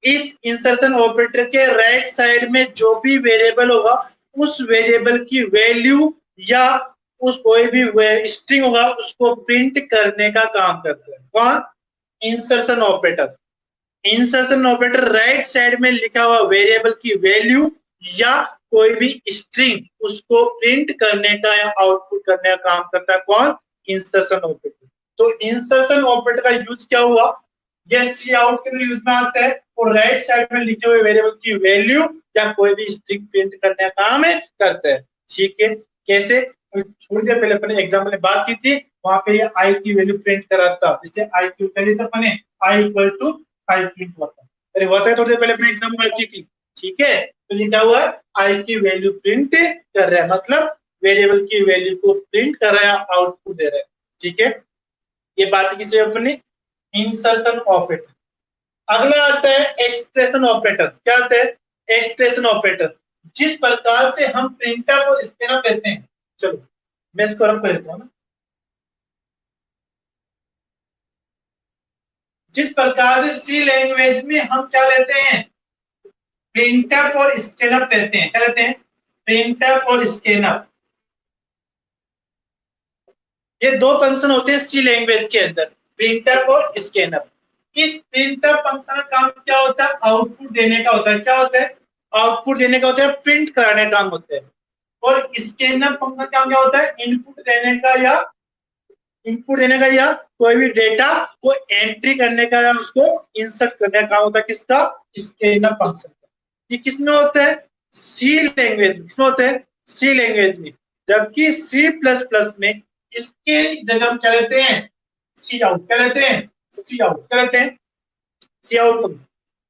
इस इंसर्शन ऑपरेटर के राइट साइड में जो भी वेरिएबल होगा, उस वेरिएबल की वैल्यू या उस कोई भी स्ट्रिंग होगा उसको प्रिंट करने का काम करता है। कौन, insertion operator. Insertion operator right side में लिखा हुआ वेरिएबल की वैल्यू या कोई भी स्ट्रिंग उसको प्रिंट करने का या आउटपुट करने का काम करता है कौन? Insertion operator. तो इंसर्शन ऑपरेटर का यूज क्या हुआ? ये सी आउट के लिए यूज में आता है और राइट साइड में लिखे हुए वेरिएबल की वैल्यू या कोई भी स्ट्रिंग प्रिंट करने का काम है करता है। ठीक है, कैसे? थोड़ी देर पहले अपने एग्जाम्पल में बात की थी, वहां पे ये आई की वैल्यू प्रिंट करा था, जिससे आई क्यू कह दिया था अपने आई इक्वल टू आई प्रिंट हुआ था। अरे हुआ था थोड़ी देर पहले अपने एग्जाम में बात की थी। ठीक है, तो ये क्या हुआ? आई की वैल्यू प्रिंट कर रहा है, मतलब वेरिएबल की वैल्यू को प्रिंट कर रहा है, आउटपुट दे रहा है। ठीक है, ये बात किसी अपनी इंसर्शन ऑपरेटर। अगला आता है एक्सप्रेशन ऑपरेटर। क्या आता है? Expression operator. जिस प्रकार से हम प्रिंटअप और स्कैनअप लेते हैं, चलो मैं इसको रब कर देता हूं ना। जिस प्रकार से सी लैंग्वेज में हम क्या लेते हैं? प्रिंटअप और स्कैनअप लेते हैं। क्या लेते हैं? प्रिंटअप और स्कैनअप। ये दो फंक्शन होते हैं सी लैंग्वेज के अंदर, प्रिंटअप और स्कैनअप। इस प्रिंटअप फंक्शन का काम क्या होता है? आउटपुट देने का होता है। क्या होता है? आउटपुट देने का होता है, प्रिंट कराने का काम होता है। और स्कैनअप फंक्शन का काम क्या होता है? इनपुट देने का या कोई भी डेटा को एंट्री करने का या उसको इंसर्ट करने का काम होता है। किसका? स्कैनअप फंक्शन का। ये किसमें होता है? सी लैंग्वेज में। किसमें होता है? सी लैंग्वेज में। जबकि सी प्लस प्लस में इसके जगह हम क्या लेते हैं? सी आउट। क्या लेते हैं? सी आउट। क्या लेते हैं? सी आउट।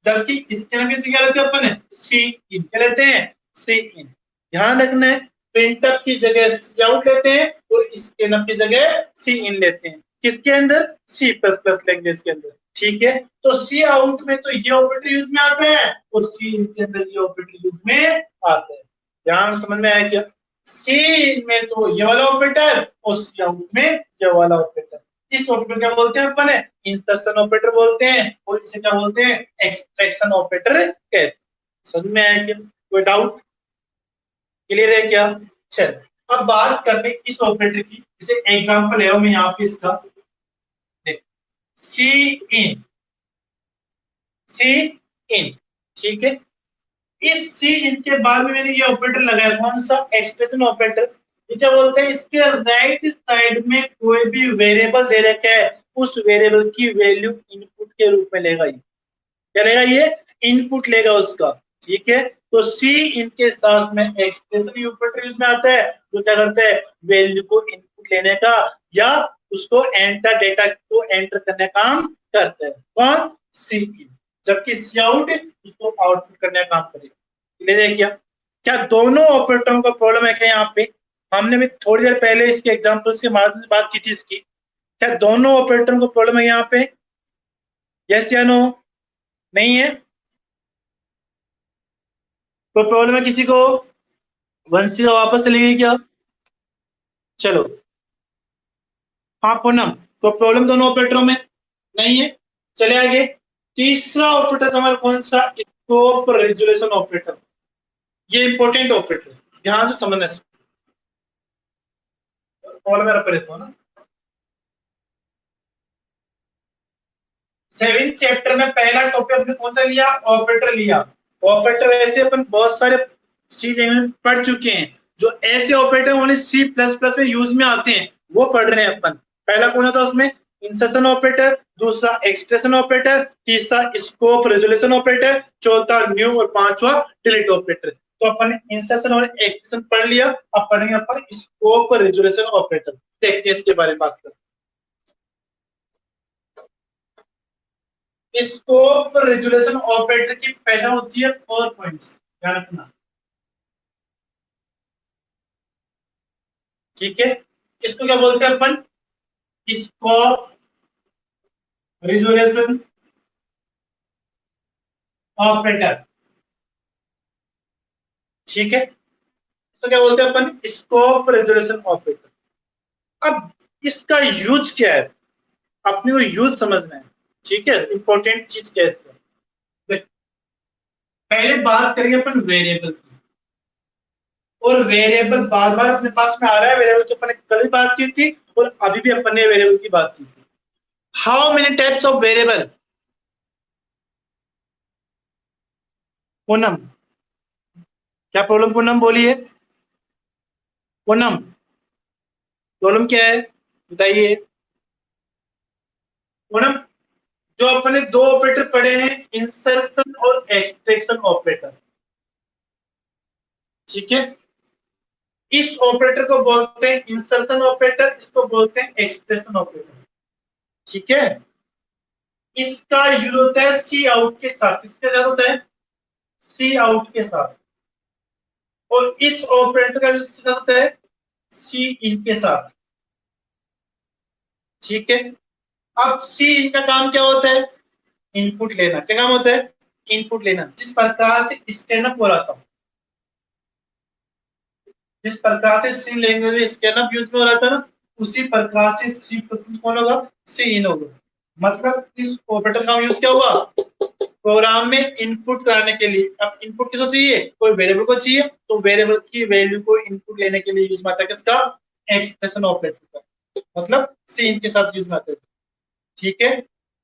जबकि इसके अंदर क्या लेते हैं अपन? सी इन। क्या लेते हैं? सी इन। ध्यान रखना है, प्रिंटअप की जगह सी आउट लेते हैं और स्कैनअप की जगह सी इन लेते हैं। किसके अंदर? सी प्लस प्लस लैंग्वेज के अंदर। ठीक है, तो सी आउट में तो ये ऑपरेटर यूज में आता है और सी इन के अंदर ये ऑपरेटर यूज में आता है। ध्यान समझ में आया क्या? सी इन में तो ये वाला ऑपरेटर और सी आउट में ये वाला ऑपरेटर। इस ऑपरेटर क्या बोलते हैं अपन? इंसर्शन ऑपरेटर बोलते हैं और इसे क्या बोलते हैं? एक्सट्रैक्शन ऑपरेटर कहते हैं। समझ में आया क्या? कोई डाउट? क्लियर है क्या? चल अब बात करते हैं इस ऑपरेटर की। जैसे एग्जांपल है मैं यहाँ पे इसका देख, सी इन। ठीक है, इस सी इन के बाद में मैंने ये ऑपरेटर लगाया, कौन सा? Expression operator. ये क्या बोलते हैं? इसके राइट साइड में कोई भी वेरिएबल दे रखा है, उस वेरिएबल की वैल्यू इनपुट के रूप में लेगा। ये क्या लेगा? ये इनपुट लेगा उसका। ठीक है, तो सी इनके साथ में एक्सप्रेशन ऑपरेटर यूज में आता है, जो क्या करता है? वैल्यू को इनपुट लेने का या उसको एंटर डेटा को एंटर करने का काम करता है। कौन? सी इन। जबकि सी आउट उसको आउटपुट करने का काम करेगा। क्लियर है क्या? क्या दोनों ऑपरेटरों का प्रॉब्लम है क्या? यहाँ पे हमने भी थोड़ी देर पहले इसके एग्जांपल्स के माध्यम से बात की थी इसकी। क्या दोनों ऑपरेटरों को प्रॉब्लम है यहाँ पे? यस या नो? नहीं है? कोई प्रॉब्लम है किसी को? वंशी का वापस चलेगी क्या? चलो, हाँ पूनम, कोई प्रॉब्लम दोनों ऑपरेटरों में? नहीं है? चले आगे। तीसरा ऑपरेटर हमारा कौन सा? Scope resolution operator. ये इंपॉर्टेंट ऑपरेटर, ध्यान से समझना। प्रॉब्लम मेरा पढ़ता हूं ना। 7th चैप्टर में पहला टॉपिक अपने कौन सा लिया? ऑपरेटर लिया। ऑपरेटर ऐसे अपन बहुत सारे चीजें पढ़ चुके हैं, जो ऐसे operator only C plus plus में यूज में आते हैं, वो पढ़ रहे हैं अपन। पहला कौन था उसमें? इंसर्शन ऑपरेटर, दूसरा एक्सप्रेशन ऑपरेटर, तीसरा स्कोप रेजोल्यूशन ऑपरेटर, चौथा न्यू और पांचवा डिलीट ऑपरेटर। तो अपन ने इंसर्शन और एक्सप्रेशन पढ़ लिया, अब पढ़ेंगे अपन स्कोप रेजोल्यूशन ऑपरेटर। देखते हैं इसके बारे में बात करें। स्कोप रेजोल्यूशन ऑपरेटर की पहचान होती है 4 पॉइंट्स, ध्यान रखना। ठीक है, इसको क्या बोलते हैं अपन? Scope resolution operator. ठीक है, तो क्या बोलते हैं अपन? Scope resolution operator. अब इसका यूज क्या है? अपने को यूज समझना है। ठीक है, इंपॉर्टेंट चीज क्या है इसका? पहले बात करेंगे अपन वेरिएबल की, और वेरिएबल बार बार अपने पास में आ रहा है। वेरिएबल की अपन ने कल ही बात की थी और अभी भी अपन ने वेरिएबल की बात की थी। How many types of variable? Poonam, क्या प्रॉब्लम? पूनम बोलिए, पूनम प्रॉब्लम क्या है बताइए। पूनम, जो अपने दो ऑपरेटर पढ़े हैं, इंसर्शन और एक्सट्रैक्शन ऑपरेटर, ठीक है, इस ऑपरेटर को बोलते हैं इंसर्शन ऑपरेटर, इसको बोलते हैं एक्सट्रैक्शन ऑपरेटर, ठीक है। इसका यूज होता है सी आउट के साथ, किसके साथ होता है? सी आउट के साथ। और इस ऑपरेटर का यूज किसके साथ होता है? सी इन के साथ, ठीक है। अब सी इन का काम क्या होता है? इनपुट लेना। क्या काम होता है? इनपुट लेना। जिस प्रकार से स्कैनअप हो रहा था, जिस प्रकार से सी लैंग्वेज में स्कैनअप यूज में हो रहा था ना, उसी प्रकार से सी कौन होगा? सी इन होगा। मतलब इस ऑपरेटर का यूज क्या हुआ? प्रोग्राम में इनपुट करने के लिए। अब इनपुट किसको चाहिए? कोई वेरिएबल को चाहिए, तो वेरिएबल की वैल्यू को इनपुट लेने के लिए यूज में आता है किसका? एक्सप्रेशन ऑपरेटर का। मतलब सी इन के साथ यूज में आता है, ठीक है।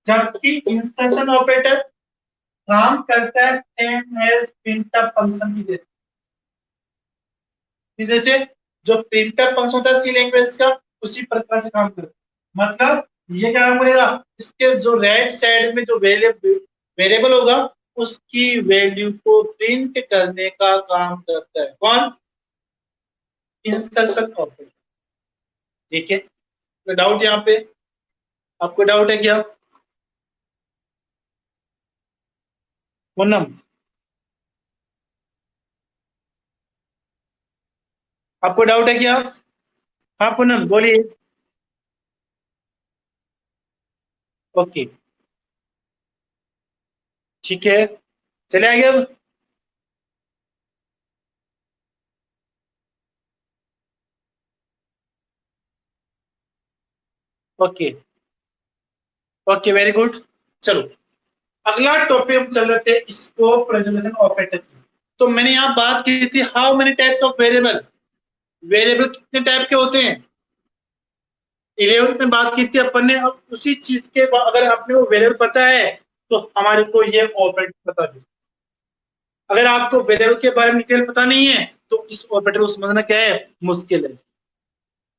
जबकि इंसर्शन ऑपरेटर काम करता है सेम एज प्रिंटफ फंक्शन की जैसे जो प्रिंटफ फंक्शन होता है सी लैंग्वेज का, उसी प्रकार से काम करता है। मतलब ये क्या काम करेगा? इसके जो राइट साइड में जो वेरिएबल होगा, उसकी वैल्यू को प्रिंट करने का काम करता है कौन? इंसर्शन ऑपरेटर, ठीक है। तो डाउट यहाँ पे? आपको डाउट है क्या? पूनम, आपको डाउट है क्या? हाँ पूनम बोलिए। ओके, ठीक है, चले आगे अब। Okay, okay, very good. चलो, अगला टॉपिक हम चल रहे थे स्कोप रेजोल्यूशन ऑपरेटर की। तो मैंने यहाँ बात की थी how many types of variable, variable कितने टाइप के होते हैं। 11th में बात की थी अपन ने। अब उसी चीज के अगर आपने वो वेरिएबल पता है, तो हमारे को ये ऑपरेटर पता है। अगर आपको वेरिएबल के बारे में डिटेल पता नहीं है, तो इस ऑपरेटर को समझना क्या है? मुश्किल है।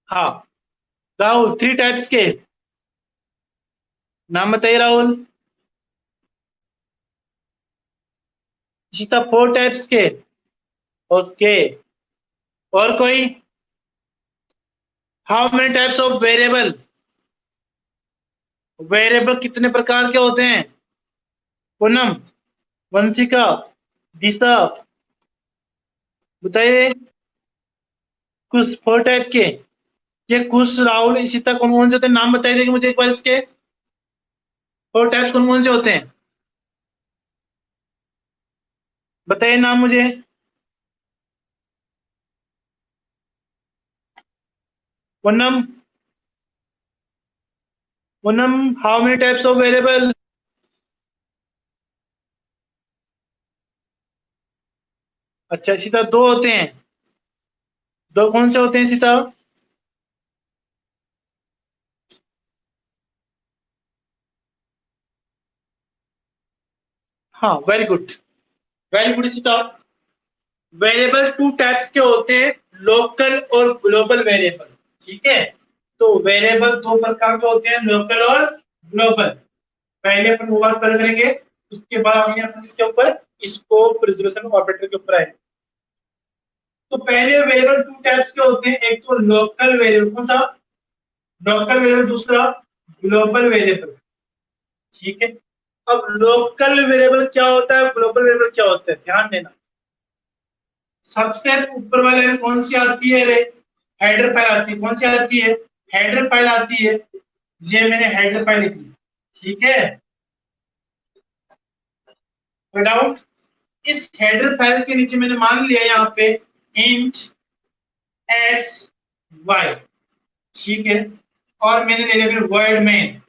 हाँ, राहुल, 3 टाइप्स के नाम बताइए राहुल। इसी तरह 4 टाइप्स के। ओके, और कोई? How many types of variable, variable कितने प्रकार के होते हैं? पूनम, वंशिका, दिशा, बताइए। कुछ 4 टाइप के। ये कुछ, राहुल, इसी तरह कौन कौन से होते हैं? नाम बताइए देंगे मुझे एक बार इसके। 4 टाइप्स कौन कौन से होते हैं? बताइए नाम मुझे। Poonam, Poonam, how many types of variable? अच्छा, इसी तरह 2 होते हैं। 2 कौन से होते हैं इसी तरह? हाँ, वेरी गुड, वेरी गुड। इसी तरह वेरिएबल 2 टाइप्स के होते हैं, लोकल और ग्लोबल वेरिएबल, ठीक है। तो वेरिएबल 2 प्रकार के होते हैं, लोकल और ग्लोबल। पहले अपन वो बात करेंगे, उसके बाद आगे अपन इसके ऊपर स्कोप रिजोल्यूशन ऑपरेटर के ऊपर आएंगे। तो पहले वेरिएबल 2 टाइप्स के होते हैं, एक तो लोकल वेरिएबल, कौन सा? लोकल वेरिएबल, दूसरा ग्लोबल वेरिएबल, ठीक है। अब लोकल वेरिएबल क्या होता है, ग्लोबल वेरिएबल क्या होता है, ध्यान देना। सबसे ऊपर वाले में कौन सी आती है रे? हेडर फाइल आती है। कौन सी आती है? हेडर फाइल आती है। ये मैंने हेडर फाइल लिखी, ठीक है। डाउट? इस हेडर फाइल के नीचे मैंने मान लिया यहाँ पे इंट एस वाई, ठीक है। और मैंने ले लिया फिर वर्ड मेन,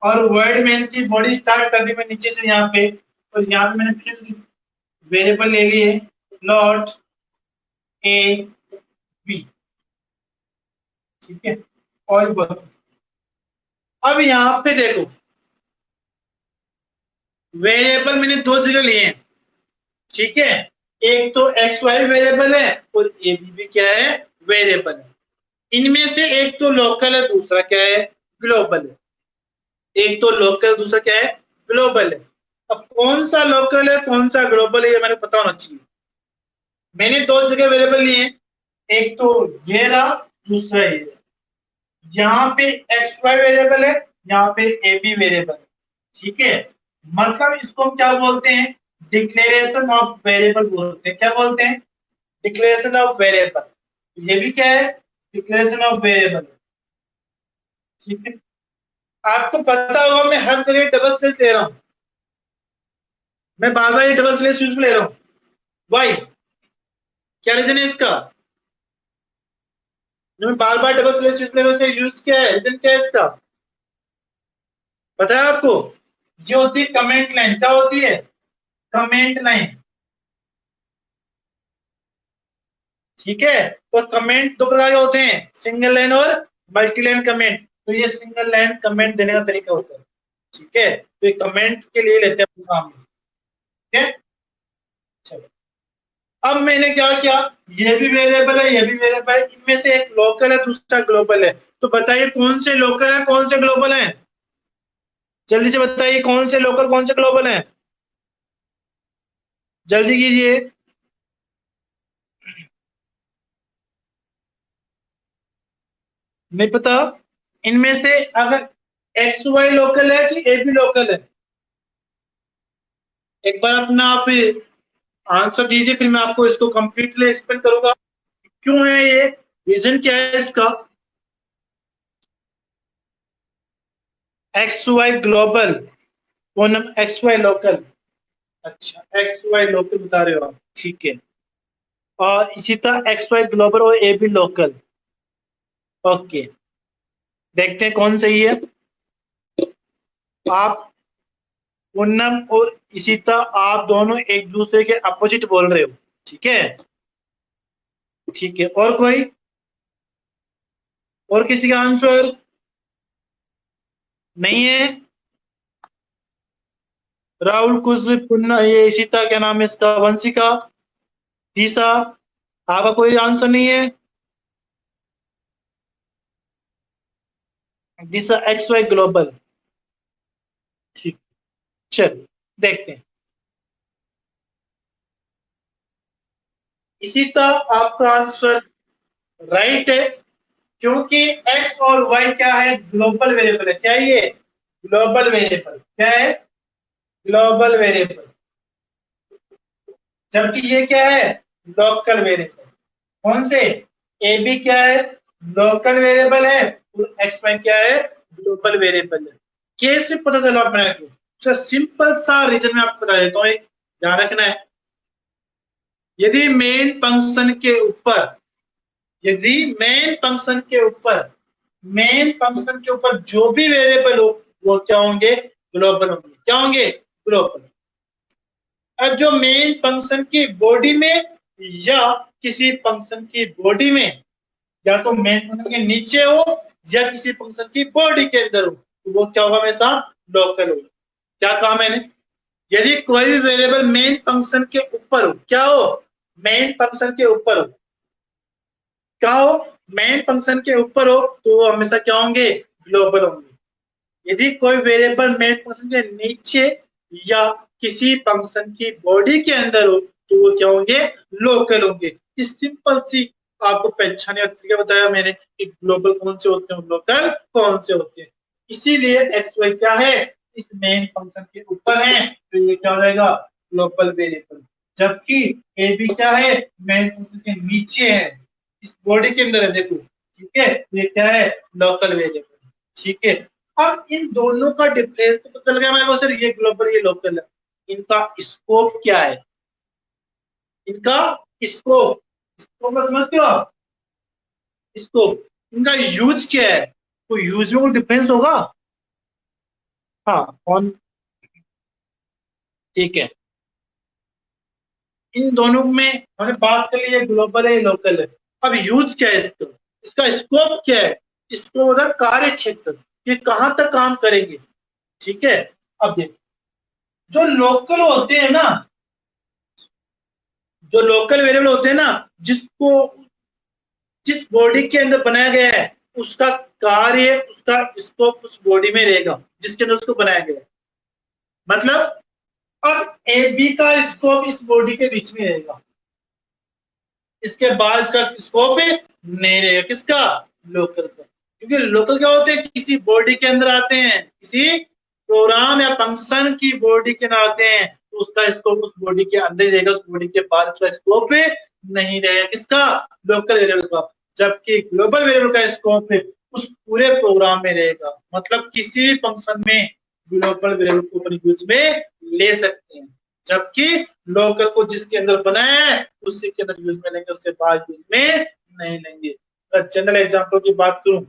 और वर्ड मेन की बॉडी स्टार्ट कर दी मैं नीचे से यहाँ पे। और यहाँ पे मैंने फिर वेरिएबल ले लिए प्लॉट ए बी, ठीक है। और अब यहाँ पे देखो, वेरिएबल मैंने दो जगह लिए हैं, ठीक है, एक तो एक्स वाई वेरिएबल है और ए बी भी क्या है, वेरिएबल है। इनमें से एक तो लोकल है, दूसरा क्या है, ग्लोबल है। एक तो लोकल, दूसरा क्या है, ग्लोबल है। अब कौन सा लोकल है, कौन सा ग्लोबल है, ये मैंने पता होना चाहिए। मैंने दो जगह वेरिएबल लिए हैं, एक तो ये रहा, दूसरा ये रहा। यहाँ पे एक्स वाई वेरिएबल है, यहाँ पे ए बी वेरिएबल है, ठीक है। मतलब इसको हम क्या बोलते हैं, डिक्लेरेशन ऑफ वेरिएबल बोलते हैं। क्या बोलते हैं, डिक्लेरेशन ऑफ वेरिएबल। ये भी क्या है, डिक्लेरेशन ऑफ वेरिएबल, ठीक है। आपको पता होगा मैं हर जगह डबल स्लैश ले रहा हूं, मैं बार बार ये डबल स्लैश यूज ले रहा हूं, वाई, क्या रीजन है इसका, जो मैं बार बार डबल स्लैश यूज ले रहा हूं, इसका यूज क्या है, रीजन क्या है इसका, पता है आपको। ये होती है कमेंट लाइन। क्या होती है, कमेंट लाइन, ठीक है। और कमेंट दो प्रकार के होते हैं, सिंगल लाइन और मल्टी लाइन कमेंट। तो ये सिंगल लाइन कमेंट देने का तरीका होता है, ठीक है। तो ये कमेंट के लिए लेते हैं काम, ठीक है। चलो, अब मैंने क्या किया, ये भी वेरिएबल है, ये भी वेरिएबल है, इनमें से एक लोकल है, दूसरा ग्लोबल है। तो बताइए कौन से लोकल है, कौन से ग्लोबल है, जल्दी से बताइए कौन से लोकल, कौन से ग्लोबल है, जल्दी कीजिए। नहीं पता, इनमें से अगर एक्स वाई लोकल है कि ए बी लोकल है, एक बार अपना आप आंसर दीजिए, फिर मैं आपको इसको कंप्लीटली एक्सप्लेन करूंगा क्यों है ये, रीजन क्या है इसका। X Y global, Poonam X Y local, अच्छा एक्स वाई लोकल बता रहे हो आप, ठीक है। और इसी तरह एक्स वाई ग्लोबल और ए बी लोकल, ओके। देखते हैं कौन सही है। आप पूनम और इसी तरह आप दोनों एक दूसरे के अपोजिट बोल रहे हो, ठीक है, ठीक है। और कोई, और किसी का आंसर नहीं है, राहुल कुछ पुन्ना, ये इशिता, क्या नाम है इसका, वंशिका, तीसा, आपका कोई आंसर नहीं है। दिशा एक्स वाई ग्लोबल, ठीक, चल देखते हैं। इसी तरह आपका आंसर राइट है, क्योंकि एक्स और वाई क्या है, ग्लोबल वेरिएबल है। क्या है ये, ग्लोबल वेरिएबल, क्या है, ग्लोबल वेरिएबल। जबकि ये क्या है, लोकल वेरिएबल। कौन से, ए बी क्या है, लोकल वेरिएबल है, और एक्स वाई क्या है, ग्लोबल वेरिएबल है। कैसे पता चला अपने को, तो सिंपल सा रीजन में आपको बता देता हूँ, एक ध्यान रखना है। यदि मेन फंक्शन के ऊपर, यदि मेन फंक्शन के ऊपर, मेन फंक्शन के ऊपर जो भी वेरिएबल हो वो क्या होंगे, ग्लोबल होंगे। क्या होंगे, ग्लोबल। अब जो मेन फंक्शन की बॉडी में या किसी फंक्शन की बॉडी में, या तो मेन फंक्शन के नीचे हो या किसी फंक्शन की बॉडी के अंदर हो, तो वो क्या होगा, हमेशा लोकल होगा। क्या कहा मैंने, यदि कोई भी वेरिएबल मेन फंक्शन के ऊपर हो, क्या हो, मेन फंक्शन के ऊपर हो, क्या हो, मेन फंक्शन के ऊपर हो, तो वो हमेशा क्या होंगे, ग्लोबल होंगे। यदि कोई वेरिएबल मेन फंक्शन के नीचे या किसी फंक्शन की बॉडी के अंदर हो, तो वो क्या होंगे, लोकल होंगे। इस सिंपल सी आपको पहचाने का तरीका बताया मैंने कि ग्लोबल कौन से होते हैं, लोकल कौन से होते हैं। इसीलिए एक्स वाई क्या है, इस मेन फंक्शन के ऊपर है, तो ये क्या हो जाएगा, ग्लोबल वेरिएबल। जबकि ए बी क्या है, मेन फंक्शन के नीचे है, इस बॉडी के अंदर है, देखो, ठीक है, ये क्या है, लोकल वेरिएबल, ठीक है। अब इन दोनों का डिफरेंस तो पता चल गया मेरे को, सर ये ग्लोबल ये लोकल है। इनका स्कोप क्या है, इनका स्कोप, स्कोप में समझते हो आप, स्कोप, इनका यूज क्या है, तो यूज में कोई डिफरेंस होगा, हाँ कौन, ठीक है। इन दोनों में हमने बात कर ली है, ग्लोबल है लोकल है। अब यूज क्या है इसका, इसका स्कोप क्या है, इसको होता है कार्य क्षेत्र, ये कहां तक काम करेंगे, ठीक है। अब देखो, जो लोकल होते हैं ना, जो लोकल वेरिएबल होते हैं ना, जिसको जिस बॉडी के अंदर बनाया गया है उसका कार्य, उसका स्कोप उस बॉडी में रहेगा जिसके अंदर उसको बनाया गया है। मतलब अब ए बी का स्कोप इस बॉडी के बीच में रहेगा, इसके बाद इसका स्कोप नहीं रहेगा। किसका? लोकल का। क्योंकि लोकल क्या होते हैं? किसी बॉडी के अंदर आते हैं, किसी प्रोग्राम या फंक्शन की बॉडी के अंदर आते हैं, तो उसका स्कोप उस बॉडी के अंदर ही रहेगा, उस बॉडी के बाद उसका स्कोप नहीं रहेगा। किसका? लोकल वेरिएबल का। जबकि ग्लोबल वेरिएबल का स्कोप उस पूरे प्रोग्राम में रहेगा। मतलब किसी भी फंक्शन में ग्लोबल वेरिएबल को अपन यूज में ले सकते हैं, जबकि लोकल को जिसके अंदर बनाया है उसी के अंदर यूज में लेंगे, उसके बाद यूज में नहीं लेंगे। जनरल एग्जांपल की बात करूं,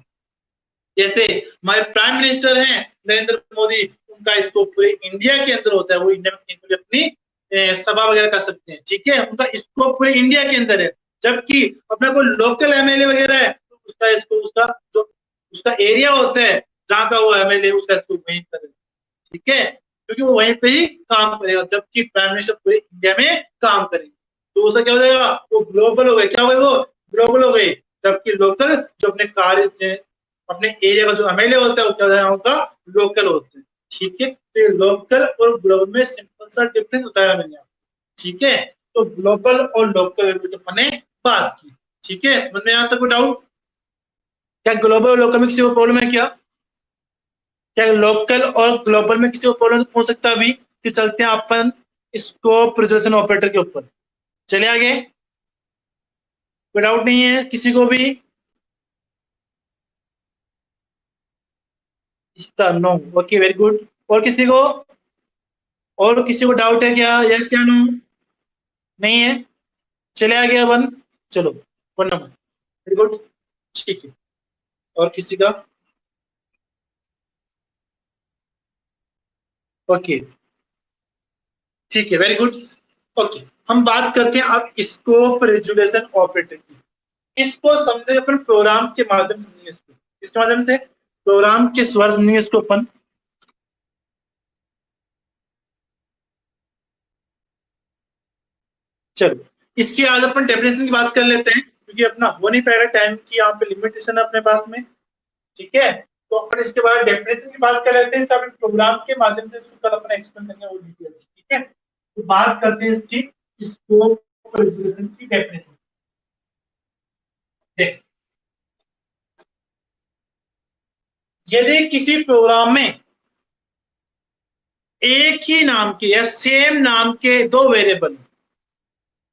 जैसे हमारे प्राइम मिनिस्टर हैं नरेंद्र मोदी, उनका स्कोप पूरे इंडिया के अंदर होता है, वो इंडिया में अपनी सभा वगैरह कर सकते हैं, ठीक है, उनका स्कोप पूरे इंडिया के अंदर है। जबकि अपना कोई लोकल एमएलए वगैरह है तो उसका स्कोप, उसका जो उसका एरिया होता है जहाँ का वो एमएलए, उसका स्कोप वहीं पर है, ठीक है, क्योंकि वो वहीं पे ही काम करेगा। जबकि प्राइम मिनिस्टर पूरे इंडिया में काम करेंगे, तो उसका क्या हो जाएगा? वो ग्लोबल हो गए। क्या हो गए? वो ग्लोबल हो गए। जबकि लोकल जो अपने कार्य, अपने एरिया का जो एमएलए होता है वो क्या होता है? लोकल होते हैं, ठीक है। तो ये लोकल और ग्लोबल में सिंपल सा डिफरेंस बताया मैंने, ठीक है। तो ग्लोबल और लोकल मैंने बात की, ठीक है। समझ में यहाँ तक कोई डाउट? क्या ग्लोबल और लोकल में किसी को प्रॉब्लम है? क्या लोकल और ग्लोबल में किसी को प्रॉब्लम पूछ सकता है? अभी कि चलते हैं अपन स्कोप रिजोल्यूशन ऑपरेटर के ऊपर। चले आगे, कोई डाउट नहीं है किसी को भी? No, okay, very good. और किसी को? और किसी को डाउट है क्या? यस या नो? नहीं है? चले आगे अपन, चलो 1 नंबर, वेरी गुड, ठीक है। और किसी का? ओके, ठीक है, वेरी गुड, ओके। हम बात करते हैं अब स्कोप रेजुलेशन ऑपरेटर की। इसको समझे अपन प्रोग्राम के माध्यम से समझेंगे। इसको इसके माध्यम से प्रोग्राम के स्वर समझेंगे इसको अपन। चलो, इसके आज अपन डेफिनेशन की बात कर लेते हैं, क्योंकि अपना हो नहीं पाएगा, टाइम की यहाँ पे लिमिटेशन है अपने पास में, ठीक है। तो अपन इसके बाद डेफिनेशन की बात कर लेते हैं, सब प्रोग्राम के माध्यम से इसको कल अपन एक्सप्लेन करेंगे वो डिटेल्स, ठीक है। तो बात करते हैं इसकी स्कोप रेजुलेशन की डेफिनेशन। देख, यदि किसी प्रोग्राम में एक ही नाम के या सेम नाम के दो वेरिएबल,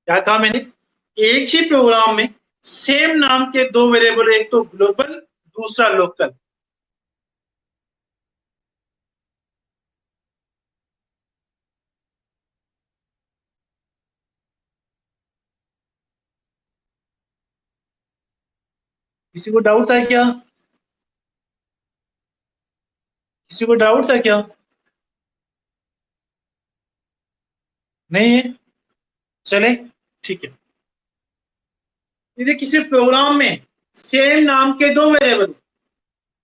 क्या कहा मैंने? एक ही प्रोग्राम में सेम नाम के दो वेरिएबल, एक तो ग्लोबल दूसरा लोकल, किसी को डाउट है क्या? किसी को डाउट है क्या? नहीं है? चले, ठीक है। यदि किसी प्रोग्राम में सेम नाम के दो वेरिएबल,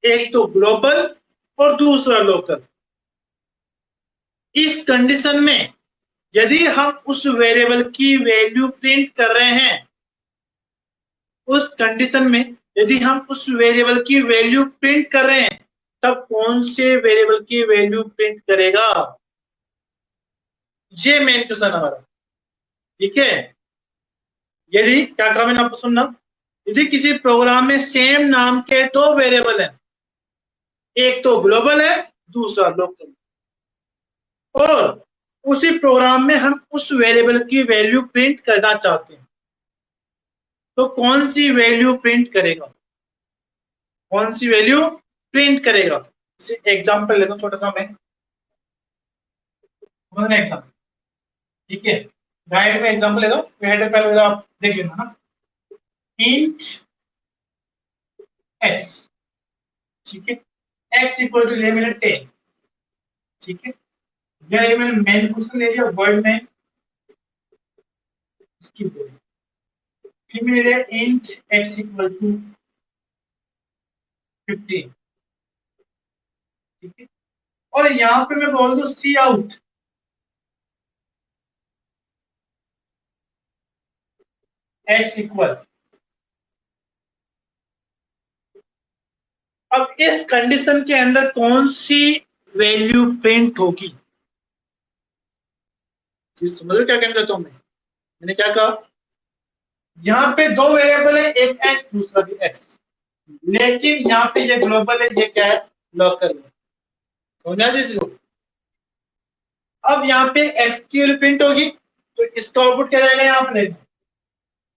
एक तो ग्लोबल और दूसरा लोकल, इस कंडीशन में यदि हम उस वेरिएबल की वैल्यू प्रिंट कर रहे हैं, उस कंडीशन में यदि हम उस वेरिएबल की वैल्यू प्रिंट कर रहे हैं, तब कौन से वेरिएबल की वैल्यू प्रिंट करेगा? ये मेन क्वेश्चन हमारा, ठीक है। यदि, क्या कहा मैंने, आपको सुनना, यदि किसी प्रोग्राम में सेम नाम के दो वेरिएबल है, एक तो ग्लोबल है दूसरा लोकल, और उसी प्रोग्राम में हम उस वेरिएबल की वैल्यू प्रिंट करना चाहते हैं, तो कौन सी वैल्यू प्रिंट करेगा? कौन सी वैल्यू प्रिंट करेगा? एग्जांपल लेता हूं छोटा सा मैं, एग्जांपल, ठीक है। गाइड में एग्जांपल लेता हूं, हेडर पहले आप देख लेना ना। इंट एक्स, ठीक है, एक्स इक्वल टू ले मैंने 10, ठीक है। ये मैंने मेन क्वेश्चन ले लिया वर्ड में, इसकी फिर मैंने लिया इंट एक्स इक्वल टू 15, ठीक है। और यहाँ पे मैं बोल दूं सी आउट, x इक्वल, अब इस कंडीशन के अंदर कौन सी वैल्यू प्रिंट होगी? समझ लो क्या कहना चाहता हूं मैंने क्या कहा, यहाँ पे दो वेरिएबल है, एक x दूसरा भी x, लेकिन यहाँ पे ये ग्लोबल है, ये क्या है, लोकल है। समझा चीज को? अब यहाँ पे x की वैल्यू प्रिंट होगी तो इसका आउटपुट क्या जाएगा, यहाँ पे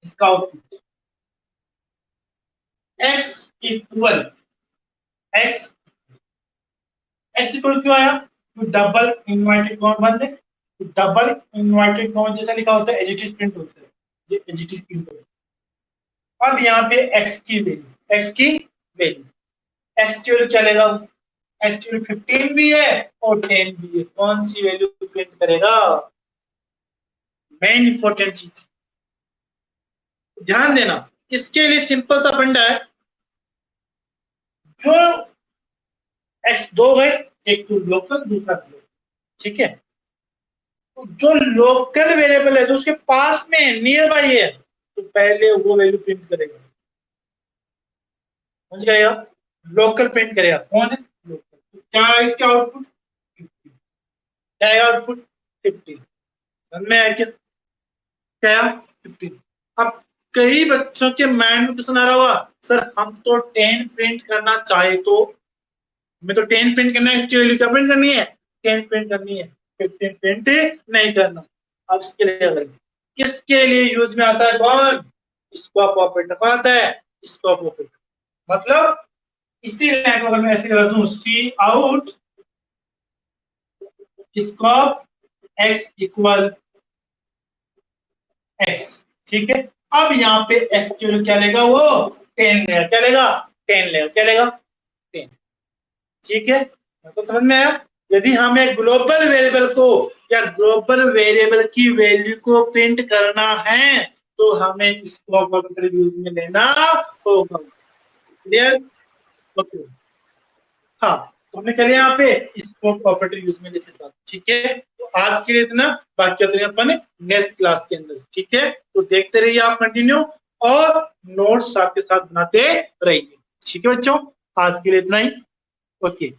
इसका output x equal, x x equal क्यों आया, तो डबल इनवर्टेड कॉमा बंद है, तो डबल इनवर्टेड कॉमा जैसा लिखा होता है एज इट इज प्रिंट होता है, ये एज इट इज प्रिंट होता है। अब यहाँ पे x की वैल्यू, x की वैल्यू, x की वैल्यू क्या लेगा, x की वैल्यू 15 भी है और 10 भी है, कौन सी वैल्यू प्रिंट करेगा, मेन इंपॉर्टेंट चीज ध्यान देना। इसके लिए सिंपल सा फंडा है, जो x दो है, एक तो लोकल दूसरा ग्लोबल, ठीक है, तो जो लोकल वेरिएबल है जो उसके पास में नियर बाई है तो पहले वो वैल्यू प्रिंट करेगा, समझ गएगा, लोकल प्रिंट करेगा, कौन है लोकल, तो क्या है इसका आउटपुट 50, क्या है आउटपुट 50, समझ में आया क्या, क्या 50। अब कई बच्चों के माइंड में क्वेश्चन आ रहा होगा, सर हम तो 10 प्रिंट करना चाहे तो, हमें तो 10 प्रिंट करना है, इसकी वैल्यू क्या प्रिंट करनी है, 10 प्रिंट करनी है, 15 प्रिंट नहीं करना। अब इसके लिए अलग, इसके लिए यूज में आता है कौन, स्कोप ऑपरेटर, कौन आता है, स्कोप ऑपरेटर। मतलब इसी लाइन को अगर मैं ऐसे कर दूं, cout scope x equal x, ठीक है, अब यहाँ पे एक्स की वैल्यू क्या लेगा, वो 10 लेगा, क्या लेगा 10 लेगा, क्या लेगा 10, ठीक है, मतलब समझ में आया। यदि हमें ग्लोबल वेरिएबल को या ग्लोबल वेरिएबल की वैल्यू को प्रिंट करना है तो हमें स्कोप ऑपरेटर यूज में लेना होगा, क्लियर, ओके, हाँ, तो हमने कर लिया यहाँ पे स्कोप ऑपरेटर यूज में लेके साथ, ठीक है, तो आज के लिए इतना, बाकी करेंगे अपन नेक्स्ट क्लास के अंदर, ठीक है, तो देखते रहिए आप कंटिन्यू और नोट्स साथ के साथ बनाते रहिए, ठीक है बच्चों, आज के लिए इतना ही, okay.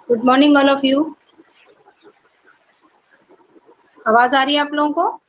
Good morning all of you. आवाज आ रही है आप लोगों को?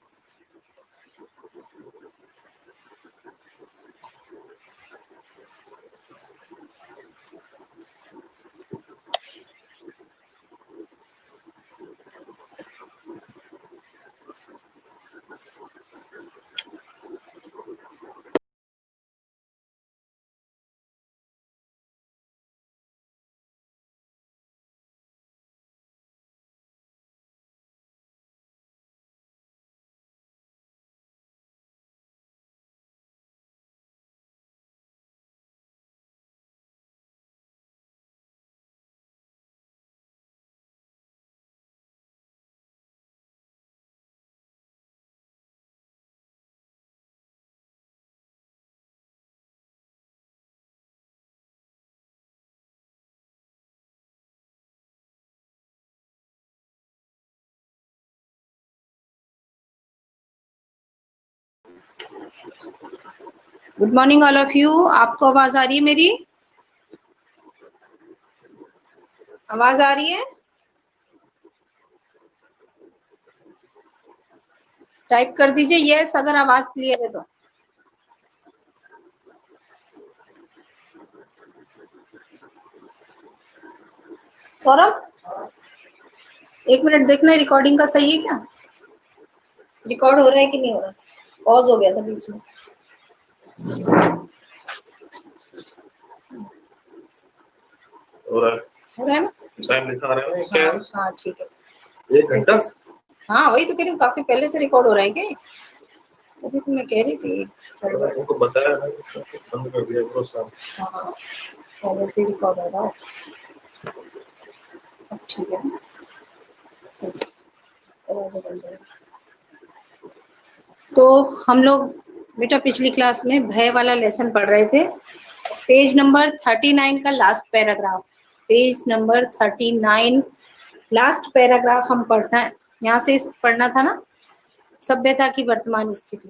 Good morning all of you. आपको आवाज आ रही है मेरी? आवाज आ रही है? टाइप कर दीजिए यस अगर आवाज क्लियर है तो। सौरभ एक मिनट देखना रिकॉर्डिंग का सही है क्या, रिकॉर्ड हो रहा है कि नहीं हो रहा। पॉज हो गया था बीच में। हो रहा है ना? टाइम लिखा रहा है क्या? हाँ ठीक है। 1 घंटा। हाँ वही तो कह रही हूँ, काफी पहले से रिकॉर्ड हो रहा है क्या? तभी तो मैं कह रही थी। उनको बताया ना, बंद कर दिया भरोसा। हाँ पहले से रिकॉर्ड हो रहा है। अब ठीक है। तो हम लोग बेटा पिछली क्लास में भय वाला लेसन पढ़ रहे थे। पेज नंबर 39 का last paragraph, page number 39 last paragraph हम पढ़ना है। यहाँ से पढ़ना था ना, सभ्यता की वर्तमान स्थिति।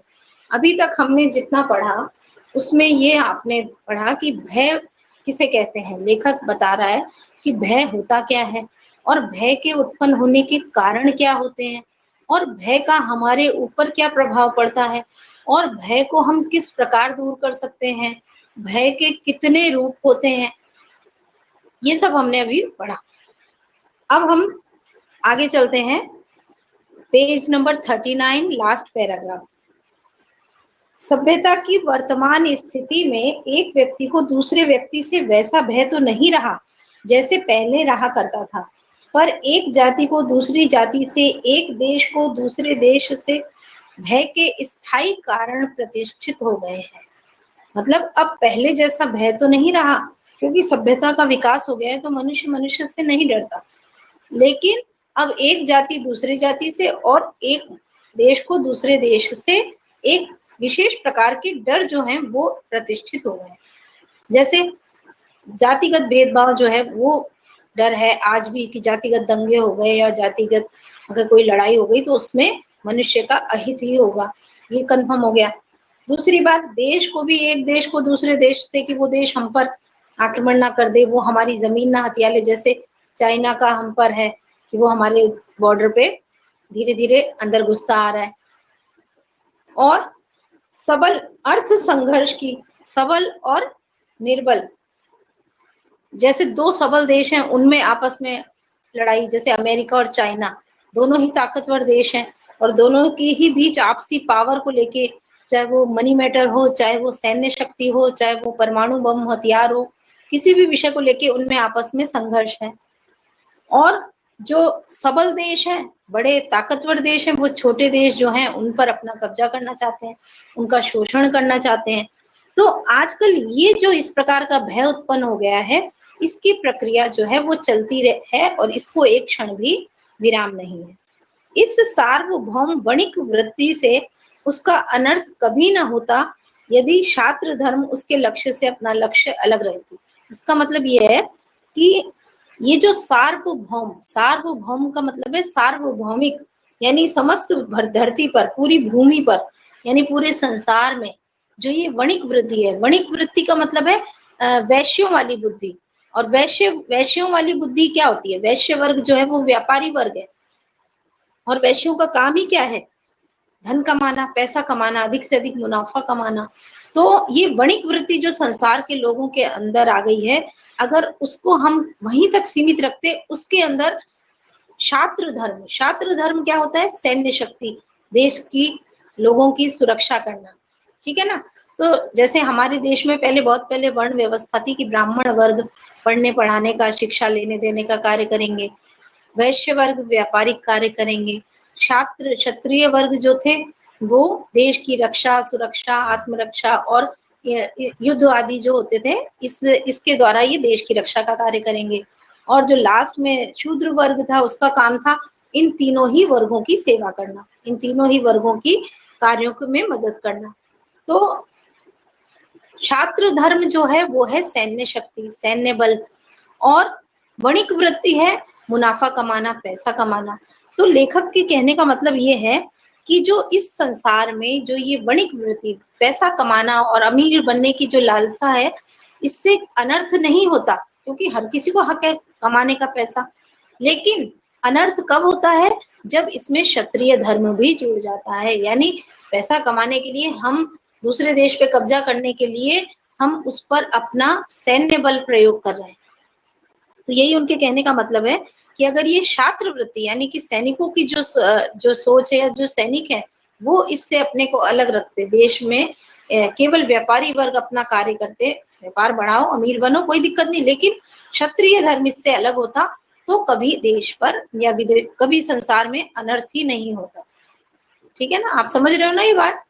अभी तक हमने जितना पढ़ा उसमें ये आपने पढ़ा कि भय किसे कहते हैं। लेखक बता रहा है कि भय होता क्या है और भय के उत्पन्न होने के कारण क्या होते हैं और भय का हमारे ऊपर क्या प्रभाव पड़ता है और भय को हम किस प्रकार दूर कर सकते हैं, भय के कितने रूप होते हैं, ये सब हमने अभी पढ़ा। अब हम आगे चलते हैं, पेज नंबर 39 लास्ट पैराग्राफ। सभ्यता की वर्तमान स्थिति में एक व्यक्ति को दूसरे व्यक्ति से वैसा भय तो नहीं रहा जैसे पहले रहा करता था, पर एक जाति को दूसरी जाति से, एक देश को दूसरे देश से भय के स्थायी कारण प्रतिष्ठित हो गए हैं। मतलब अब पहले जैसा भय तो नहीं रहा, क्योंकि सभ्यता का विकास हो गया है तो मनुष्य मनुष्य से नहीं डरता, लेकिन अब एक जाति दूसरी जाति से और एक देश को दूसरे देश से एक विशेष प्रकार की डर जो है वो प्रतिष्ठित हो गए। जैसे जातिगत भेदभाव जो है वो डर है आज भी, कि जातिगत दंगे हो गए या जातिगत अगर कोई लड़ाई हो गई तो उसमें मनुष्य का अहित ही होगा, ये कंफर्म हो गया। दूसरी बात, देश को भी एक देश को दूसरे देश से कि वो देश हम पर आक्रमण ना कर दे, वो हमारी जमीन ना हथिया ले, जैसे चाइना का हम पर है कि वो हमारे बॉर्डर पे धीरे धीरे अंदर घुसता आ रहा है। और सबल अर्थ संघर्ष की, सबल और निर्बल, जैसे दो सबल देश हैं उनमें आपस में लड़ाई, जैसे अमेरिका और चाइना दोनों ही ताकतवर देश हैं और दोनों की ही बीच आपसी पावर को लेके, चाहे वो मनी मैटर हो, चाहे वो सैन्य शक्ति हो, चाहे वो परमाणु बम हथियार हो, किसी भी विषय को लेके उनमें आपस में संघर्ष है। और जो सबल देश हैं, बड़े ताकतवर देश हैं, वो छोटे देश जो हैं उन पर अपना कब्जा करना चाहते हैं, उनका शोषण करना चाहते हैं। तो आजकल ये जो इस प्रकार का भय उत्पन्न हो गया है, इसकी प्रक्रिया जो है वो चलती है और इसको एक क्षण भी विराम नहीं है। इस सार्वभौम वणिक वृत्ति से उसका अनर्थ कभी ना होता यदि छात्र धर्म उसके लक्ष्य से अपना लक्ष्य अलग रहती। इसका मतलब ये है कि ये जो सार्वभौम, सार्वभौम का मतलब है सार्वभौमिक, यानी समस्त धरती पर, पूरी भूमि पर, यानी पूरे संसार में जो ये वणिक वृत्ति है, वणिक वृत्ति का मतलब है वैश्यों वाली बुद्धि, और वैश्यों वाली बुद्धि क्या होती है? वैश्य वर्ग जो है वो व्यापारी वर्ग है, और वैश्यों का काम ही क्या है? धन कमाना, पैसा कमाना, अधिक से अधिक मुनाफा कमाना। तो ये वणिक वृत्ति जो संसार के लोगों के अंदर आ गई है, अगर उसको हम वहीं तक सीमित रखते, उसके अंदर छात्र धर्म क्या होता है? सैन्य शक्ति, देश की लोगों की सुरक्षा करना, ठीक है ना। तो जैसे हमारे देश में बहुत पहले वर्ण व्यवस्था थी कि ब्राह्मण वर्ग पढ़ने पढ़ाने का, शिक्षा लेने देने का कार्य करेंगे, वैश्य वर्ग व्यापारिक कार्य करेंगे, छात्र क्षत्रिय वर्ग जो थे वो देश की रक्षा, सुरक्षा, आत्मरक्षा और युद्ध आदि जो होते थे इसके द्वारा ये देश की रक्षा का कार्य करेंगे। और जो लास्ट में शूद्र वर्ग था, उसका काम था इन तीनों ही वर्गों की सेवा करना, इन तीनों ही वर्गों की कार्यों में मदद करना। तो छात्र धर्म जो है वो है सैन्य शक्ति, सैन्य बल, और वणिक वृत्ति है मुनाफा कमाना, पैसा कमाना। तो लेखक के कहने का मतलब ये है कि जो इस संसार में जो ये वणिक वृत्ति, पैसा कमाना और अमीर बनने की जो लालसा है, इससे अनर्थ नहीं होता, क्योंकि हर किसी को हक है कमाने का पैसा। लेकिन अनर्थ कब होता है? जब इसमें क्षत्रिय धर्म भी जुड़ जाता है, यानी पैसा कमाने के लिए, हम दूसरे देश पे कब्जा करने के लिए हम उस पर अपना सैन्य बल प्रयोग कर रहे हैं। तो यही उनके कहने का मतलब है कि अगर ये छात्र वृत्ति यानी कि सैनिकों की जो सोच है या जो सैनिक है वो इससे अपने को अलग रखते, देश में केवल व्यापारी वर्ग अपना कार्य करते, व्यापार बढ़ाओ, अमीर बनो, कोई दिक्कत नहीं, लेकिन क्षत्रिय धर्म इससे अलग होता तो कभी देश पर या कभी संसार में अनर्थ ही नहीं होता। ठीक है ना, आप समझ रहे हो ना ये बात।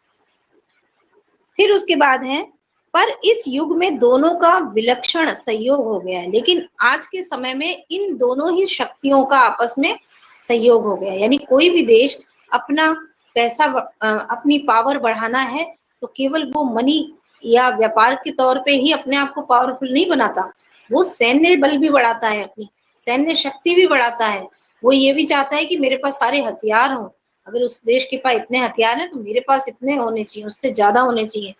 फिर उसके बाद है, पर इस युग में दोनों का विलक्षण सहयोग हो गया है, लेकिन आज के समय में इन दोनों ही शक्तियों का आपस में सहयोग हो गया है। यानी कोई भी देश अपना पैसा, अपनी पावर बढ़ाना है तो केवल वो मनी या व्यापार के तौर पे ही अपने आप को पावरफुल नहीं बनाता, वो सैन्य बल भी बढ़ाता है, अपनी सैन्य शक्ति भी बढ़ाता है। वो ये भी चाहता है कि मेरे पास सारे हथियार हों, अगर उस देश के पास इतने हथियार हैं तो मेरे पास इतने होने चाहिए, उससे ज्यादा होने चाहिए।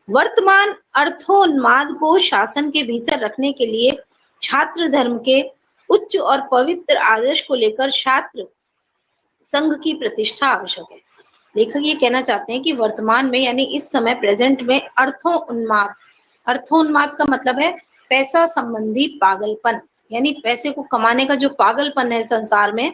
वर्तमान अर्थोन्माद को शासन के भीतर रखने के लिए छात्र धर्म के उच्च और पवित्र आदर्श को लेकर छात्र संघ की प्रतिष्ठा आवश्यक है। लेखक ये कहना चाहते हैं कि वर्तमान में यानी इस समय प्रेजेंट में अर्थोन्माद का मतलब है पैसा संबंधी पागलपन, यानी पैसे को कमाने का जो पागलपन है संसार में,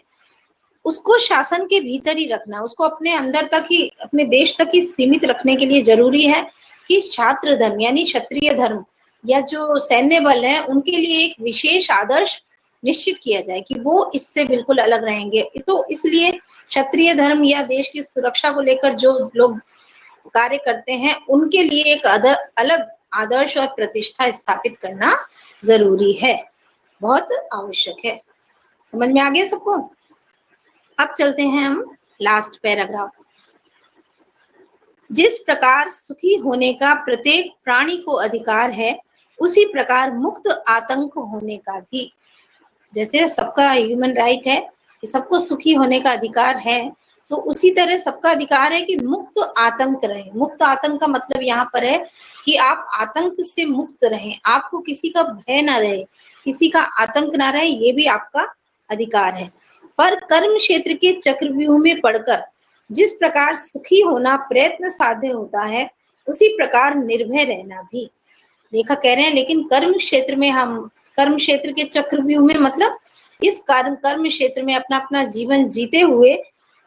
उसको शासन के भीतर ही रखना, उसको अपने अंदर तक ही, अपने देश तक ही सीमित रखने के लिए जरूरी है कि छात्र धर्म यानी क्षत्रिय धर्म या जो सैन्य बल है उनके लिए एक विशेष आदर्श निश्चित किया जाए कि वो इससे बिल्कुल अलग रहेंगे। तो इसलिए क्षत्रिय धर्म या देश की सुरक्षा को लेकर जो लोग कार्य करते हैं उनके लिए एक अलग आदर्श और प्रतिष्ठा स्थापित करना जरूरी है, बहुत आवश्यक है। समझ में आ गया सबको। अब चलते हैं हम लास्ट पैराग्राफ। जिस प्रकार सुखी होने का प्रत्येक प्राणी को अधिकार है, उसी प्रकार मुक्त आतंक होने का भी, जैसे सबका ह्यूमन राइट है कि सबको सुखी होने का अधिकार है, तो उसी तरह सबका अधिकार है कि मुक्त आतंक रहे। मुक्त आतंक का मतलब यहाँ पर है कि आप आतंक से मुक्त रहें, आपको किसी का भय ना रहे, किसी का आतंक ना रहे, ये भी आपका अधिकार है। पर कर्म क्षेत्र के चक्रव्यूह में पड़कर जिस प्रकार सुखी होना प्रयत्न साध्य होता है, उसी प्रकार निर्भय रहना भी। लेखक कह रहे हैं लेकिन कर्म क्षेत्र में, हम कर्म क्षेत्र के चक्रव्यूह में मतलब इस कर्म क्षेत्र में अपना अपना जीवन जीते हुए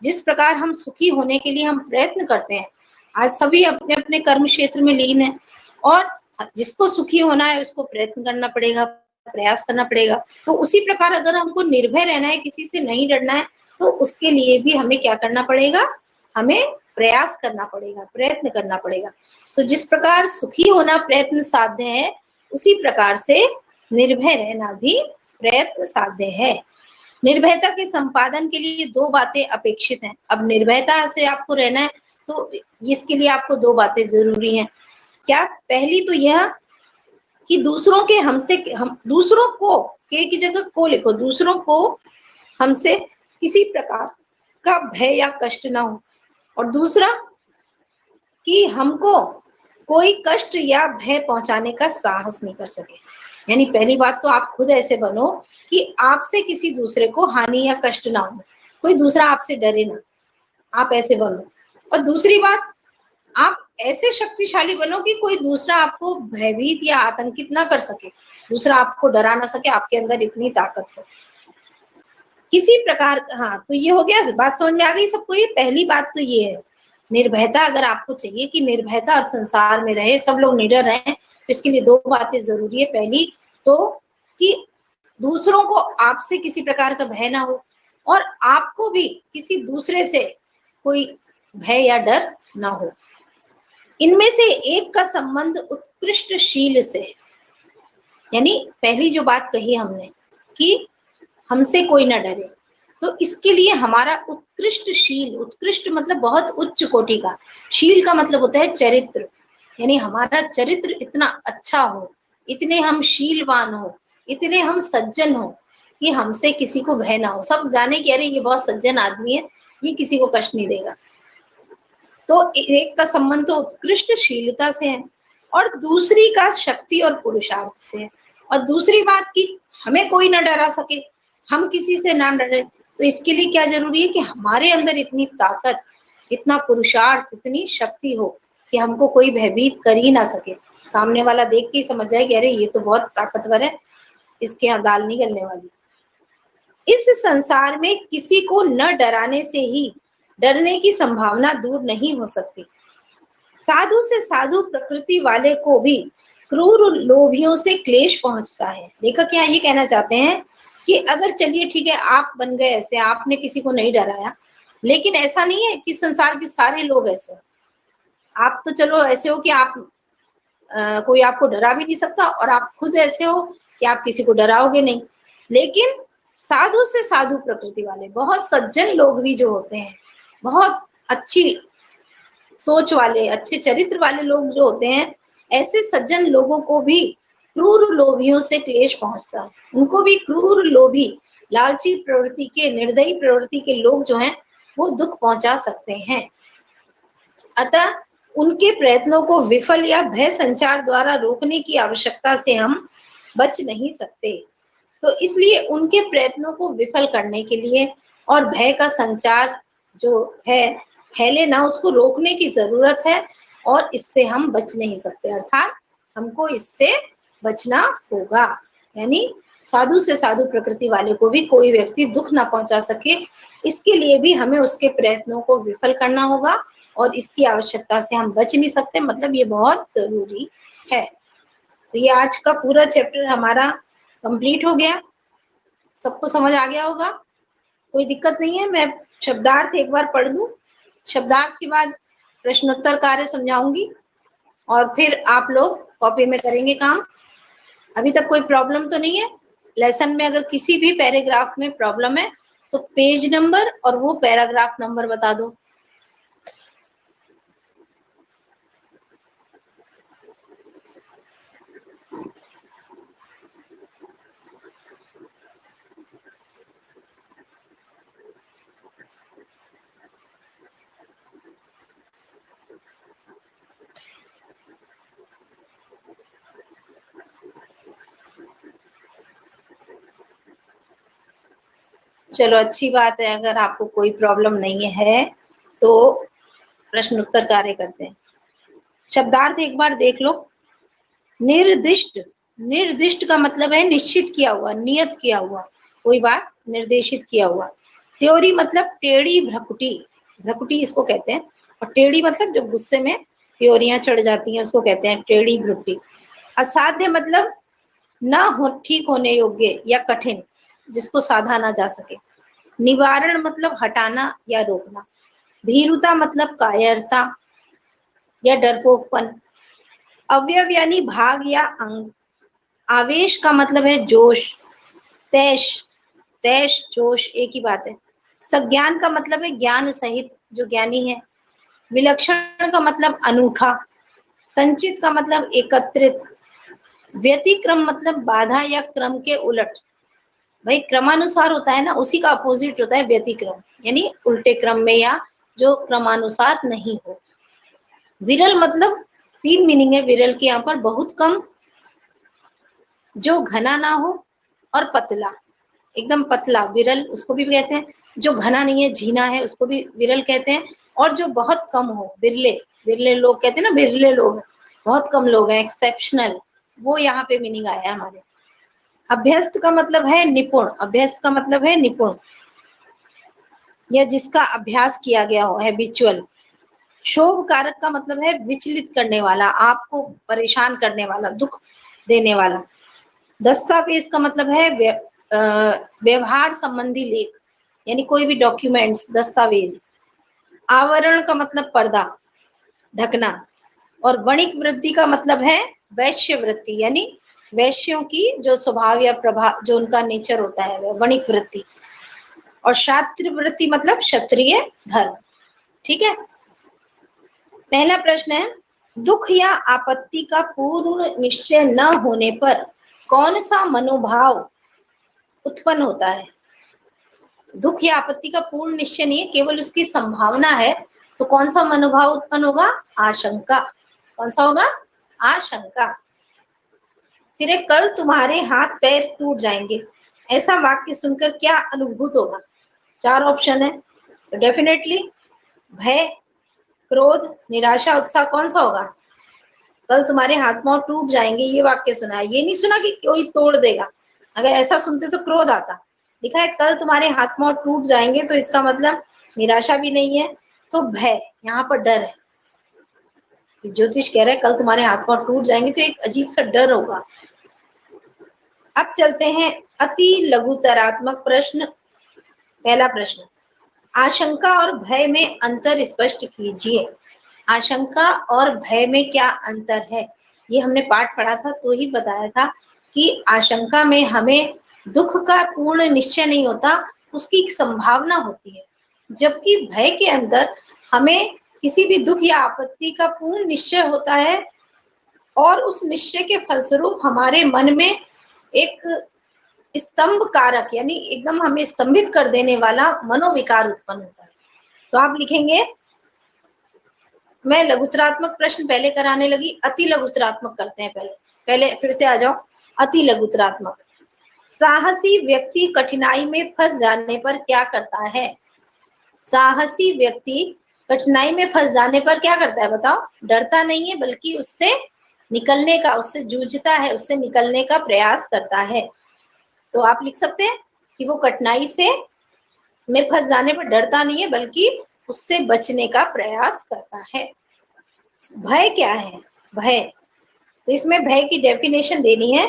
जिस प्रकार हम सुखी होने के लिए हम प्रयत्न करते हैं, आज सभी अपने अपने कर्म क्षेत्र में लीन है और जिसको सुखी होना है उसको प्रयत्न करना पड़ेगा, प्रयास करना पड़ेगा। तो उसी प्रकार अगर हमको निर्भय रहना है, किसी से नहीं डरना है, तो उसके लिए भी हमें क्या करना पड़ेगा, हमें प्रयास करना पड़ेगा, प्रयत्न करना पड़ेगा। तो जिस प्रकार सुखी होना प्रयत्न साध्य है, उसी प्रकार से निर्भय रहना भी प्रयत्न साध्य है। निर्भयता के संपादन के लिए दो बातें अपेक्षित हैं। अब निर्भयता से आपको रहना है तो इसके लिए आपको दो बातें जरूरी हैं। क्या? पहली तो यह कि दूसरों के हमसे, हम दूसरों को, के की जगह को लिखो, दूसरों को हमसे किसी प्रकार का भय या कष्ट ना हो, और दूसरा कि हमको कोई कष्ट या भय पहुंचाने का साहस नहीं कर सके। यानी पहली बात तो आप खुद ऐसे बनो कि आपसे किसी दूसरे को हानि या कष्ट ना हो, कोई दूसरा आपसे डरे ना, आप ऐसे बनो। और दूसरी बात, आप ऐसे शक्तिशाली बनो कि कोई दूसरा आपको भयभीत या आतंकित ना कर सके, दूसरा आपको डरा ना सके, आपके अंदर इतनी ताकत हो किसी प्रकार। हाँ, तो ये हो गया, बात समझ में आ गई सबको। ये पहली बात तो ये है, निर्भयता अगर आपको चाहिए कि निर्भयता संसार में रहे, सब लोग निडर रहें, तो इसके लिए दो बातें जरूरी है। पहली तो कि दूसरों को आपसे किसी प्रकार का भय ना हो, और आपको भी किसी दूसरे से कोई भय या डर ना हो। इनमें से एक का संबंध उत्कृष्ट शील से, यानी पहली जो बात कही हमने कि हमसे कोई ना डरे, तो इसके लिए हमारा उत्कृष्ट शील, उत्कृष्ट मतलब बहुत उच्च कोटि का, शील का मतलब होता है चरित्र, यानी हमारा चरित्र इतना अच्छा हो, इतने हम शीलवान हो, इतने हम सज्जन हो कि हमसे किसी को भय ना हो, सब जाने कि अरे ये बहुत सज्जन आदमी है, ये किसी को कष्ट नहीं देगा। तो एक का संबंध तो उत्कृष्ट शीलता से है, और दूसरी का शक्ति और पुरुषार्थ से है। और दूसरी बात कि हमें कोई ना डरा सके, हम किसी से ना डरे, तो इसके लिए क्या जरूरी है कि हमारे अंदर इतनी ताकत, इतना पुरुषार्थ, इतनी शक्ति हो कि हमको कोई भयभीत कर ही ना सके, सामने वाला देख के ही समझ जाए कि अरे ये तो बहुत ताकतवर है, इसके यहाँ दाल नहीं गलने वाली। इस संसार में किसी को न डराने से ही डरने की संभावना दूर नहीं हो सकती। साधु से साधु प्रकृति वाले को भी क्रूर लोभियों से क्लेश पहुंचता है। लेखक यहाँ ये कहना चाहते हैं कि अगर चलिए ठीक है, आप बन गए ऐसे, आपने किसी को नहीं डराया, लेकिन ऐसा नहीं है कि संसार के सारे लोग ऐसे हो। आप तो चलो ऐसे हो कि आप कोई आपको डरा भी नहीं सकता, और आप खुद ऐसे हो कि आप किसी को डराओगे नहीं। लेकिन साधु से साधु प्रकृति वाले, बहुत सज्जन लोग भी जो होते हैं, बहुत अच्छी सोच वाले, अच्छे चरित्र वाले लोग जो होते हैं, ऐसे सज्जन लोगों को भी क्रूर लोभियों से क्लेश पहुंचता है। उनको भी क्रूर लोभी, लालची प्रवृत्ति के, निर्दयी प्रवृत्ति के लोग जो हैं वो दुख पहुंचा सकते हैं। अतः उनके प्रयत्नों को विफल या भय संचार द्वारा रोकने की आवश्यकता से हम बच नहीं सकते। तो इसलिए उनके प्रयत्नों को विफल करने के लिए और भय का संचार जो है फैले ना, उसको रोकने की जरूरत है, और इससे हम बच नहीं सकते, अर्थात हमको इससे बचना होगा। यानी साधु से साधु प्रकृति वाले को भी कोई व्यक्ति दुख ना पहुंचा सके, इसके लिए भी हमें उसके प्रयत्नों को विफल करना होगा, और इसकी आवश्यकता से हम बच नहीं सकते, मतलब ये बहुत जरूरी है। तो ये आज का पूरा चैप्टर हमारा कंप्लीट हो गया, सबको समझ आ गया होगा, कोई दिक्कत नहीं है। मैं शब्दार्थ एक बार पढ़ दूं, शब्दार्थ के बाद प्रश्नोत्तर कार्य समझाऊंगी, और फिर आप लोग कॉपी में करेंगे काम। अभी तक कोई प्रॉब्लम तो नहीं है लेसन में? अगर किसी भी पैराग्राफ में प्रॉब्लम है तो पेज नंबर और वो पैराग्राफ नंबर बता दो। चलो अच्छी बात है, अगर आपको कोई प्रॉब्लम नहीं है तो प्रश्न उत्तर कार्य करते हैं। शब्दार्थ एक बार देख लो। निर्दिष्ट, निर्दिष्ट का मतलब है निश्चित किया हुआ, नियत किया हुआ, कोई बात निर्देशित किया हुआ। त्योरी मतलब टेढ़ी भ्रकुटी, भ्रकुटी इसको कहते हैं, और टेढ़ी मतलब जब गुस्से में त्योरियां चढ़ जाती हैं उसको कहते हैं टेढ़ी भ्रकुटी। असाध्य मतलब ना हो, ठीक होने योग्य या कठिन, जिसको साधा ना जा सके। निवारण मतलब हटाना या रोकना। भीरुता मतलब कायरता या डरपोकपन। अवयव यानी भाग या अंग। आवेश का मतलब है जोश, तैश, तैश जोश एक ही बात है। संज्ञान का मतलब है ज्ञान सहित, जो ज्ञानी है। विलक्षण का मतलब अनूठा। संचित का मतलब एकत्रित। व्यतिक्रम मतलब बाधा या क्रम के उलट। भाई क्रमानुसार होता है ना, उसी का अपोजिट होता है व्यतिक्रम, यानी उल्टे क्रम में या जो क्रमानुसार नहीं हो। विरल मतलब 3 मीनिंग है विरल की यहाँ पर, बहुत कम, जो घना ना हो और पतला, एकदम पतला, विरल उसको भी कहते हैं। जो घना नहीं है, झीना है, उसको भी विरल कहते हैं। और जो बहुत कम हो, बिरले, बिरले लोग कहते हैं ना, बिरले लोग, बहुत कम लोग हैं, एक्सेप्शनल, वो यहाँ पे मीनिंग आया है हमारे। अभ्यस्त का मतलब है निपुण, अभ्यस्त का मतलब है निपुण, या जिसका अभ्यास किया गया हो, हैबिचुअल। शोभ कारक का मतलब है विचलित करने वाला, आपको परेशान करने वाला, दुख देने वाला। दस्तावेज का मतलब है व्यवहार संबंधी लेख, यानी कोई भी डॉक्यूमेंट्स, दस्तावेज। आवरण का मतलब पर्दा, ढकना। और वणिक वृत्ति का मतलब है वैश्य वृत्ति, यानी वैश्यों की जो स्वभाव या प्रभाव, जो उनका नेचर होता है, वह वणिक वृत्ति। और क्षात्र वृत्ति मतलब क्षत्रिय धर्म। ठीक है। पहला प्रश्न है, दुख या आपत्ति का पूर्ण निश्चय न होने पर कौन सा मनोभाव उत्पन्न होता है? दुख या आपत्ति का पूर्ण निश्चय नहीं है, केवल उसकी संभावना है, तो कौन सा मनोभाव उत्पन्न होगा? आशंका। कौन सा होगा? आशंका। फिर एक, कल तुम्हारे हाथ पैर टूट जाएंगे, ऐसा वाक्य सुनकर क्या अनुभूत होगा? 4 ऑप्शन है, तो डेफिनेटली भय, क्रोध, निराशा, उत्साह, कौन सा होगा? कल तुम्हारे हाथ पांव टूट जाएंगे, ये वाक्य सुना है, ये नहीं सुना कि कोई तोड़ देगा। अगर ऐसा सुनते तो क्रोध आता। लिखा है कल तुम्हारे हाथ पांव टूट जाएंगे, तो इसका मतलब निराशा भी नहीं है, तो भय, यहाँ पर डर है। ज्योतिष कह रहा है कल तुम्हारे हाथ पांव टूट जाएंगे, तो एक अजीब सा डर होगा। अब चलते हैं अति लघुतरात्मक प्रश्न। पहला प्रश्न, आशंका और भय में अंतर स्पष्ट कीजिए। आशंका और भय में क्या अंतर है? ये हमने पाठ पढ़ा था, तो ही बताया था कि आशंका में हमें दुख का पूर्ण निश्चय नहीं होता, उसकी एक संभावना होती है, जबकि भय के अंदर हमें किसी भी दुख या आपत्ति का पूर्ण निश्चय होता है, और उस निश्चय के फलस्वरूप हमारे मन में एक स्तंभ कारक, यानी एकदम हमें स्तंभित कर देने वाला मनोविकार उत्पन्न होता है। तो आप लिखेंगे, मैं लघुतरात्मक प्रश्न पहले कराने लगी, अति लघुतरात्मक करते हैं पहले फिर से आ जाओ। अति लघुतरात्मक, साहसी व्यक्ति कठिनाई में फंस जाने पर क्या करता है? साहसी व्यक्ति कठिनाई में फंस जाने पर क्या करता है बताओ? डरता नहीं है, बल्कि उससे निकलने का, उससे जूझता है, उससे निकलने का प्रयास करता है। तो आप लिख सकते हैं कि वो कठिनाई से में फंस जाने पर डरता नहीं है, बल्कि उससे बचने का प्रयास करता है। भय क्या है? भय, तो इसमें भय की डेफिनेशन देनी है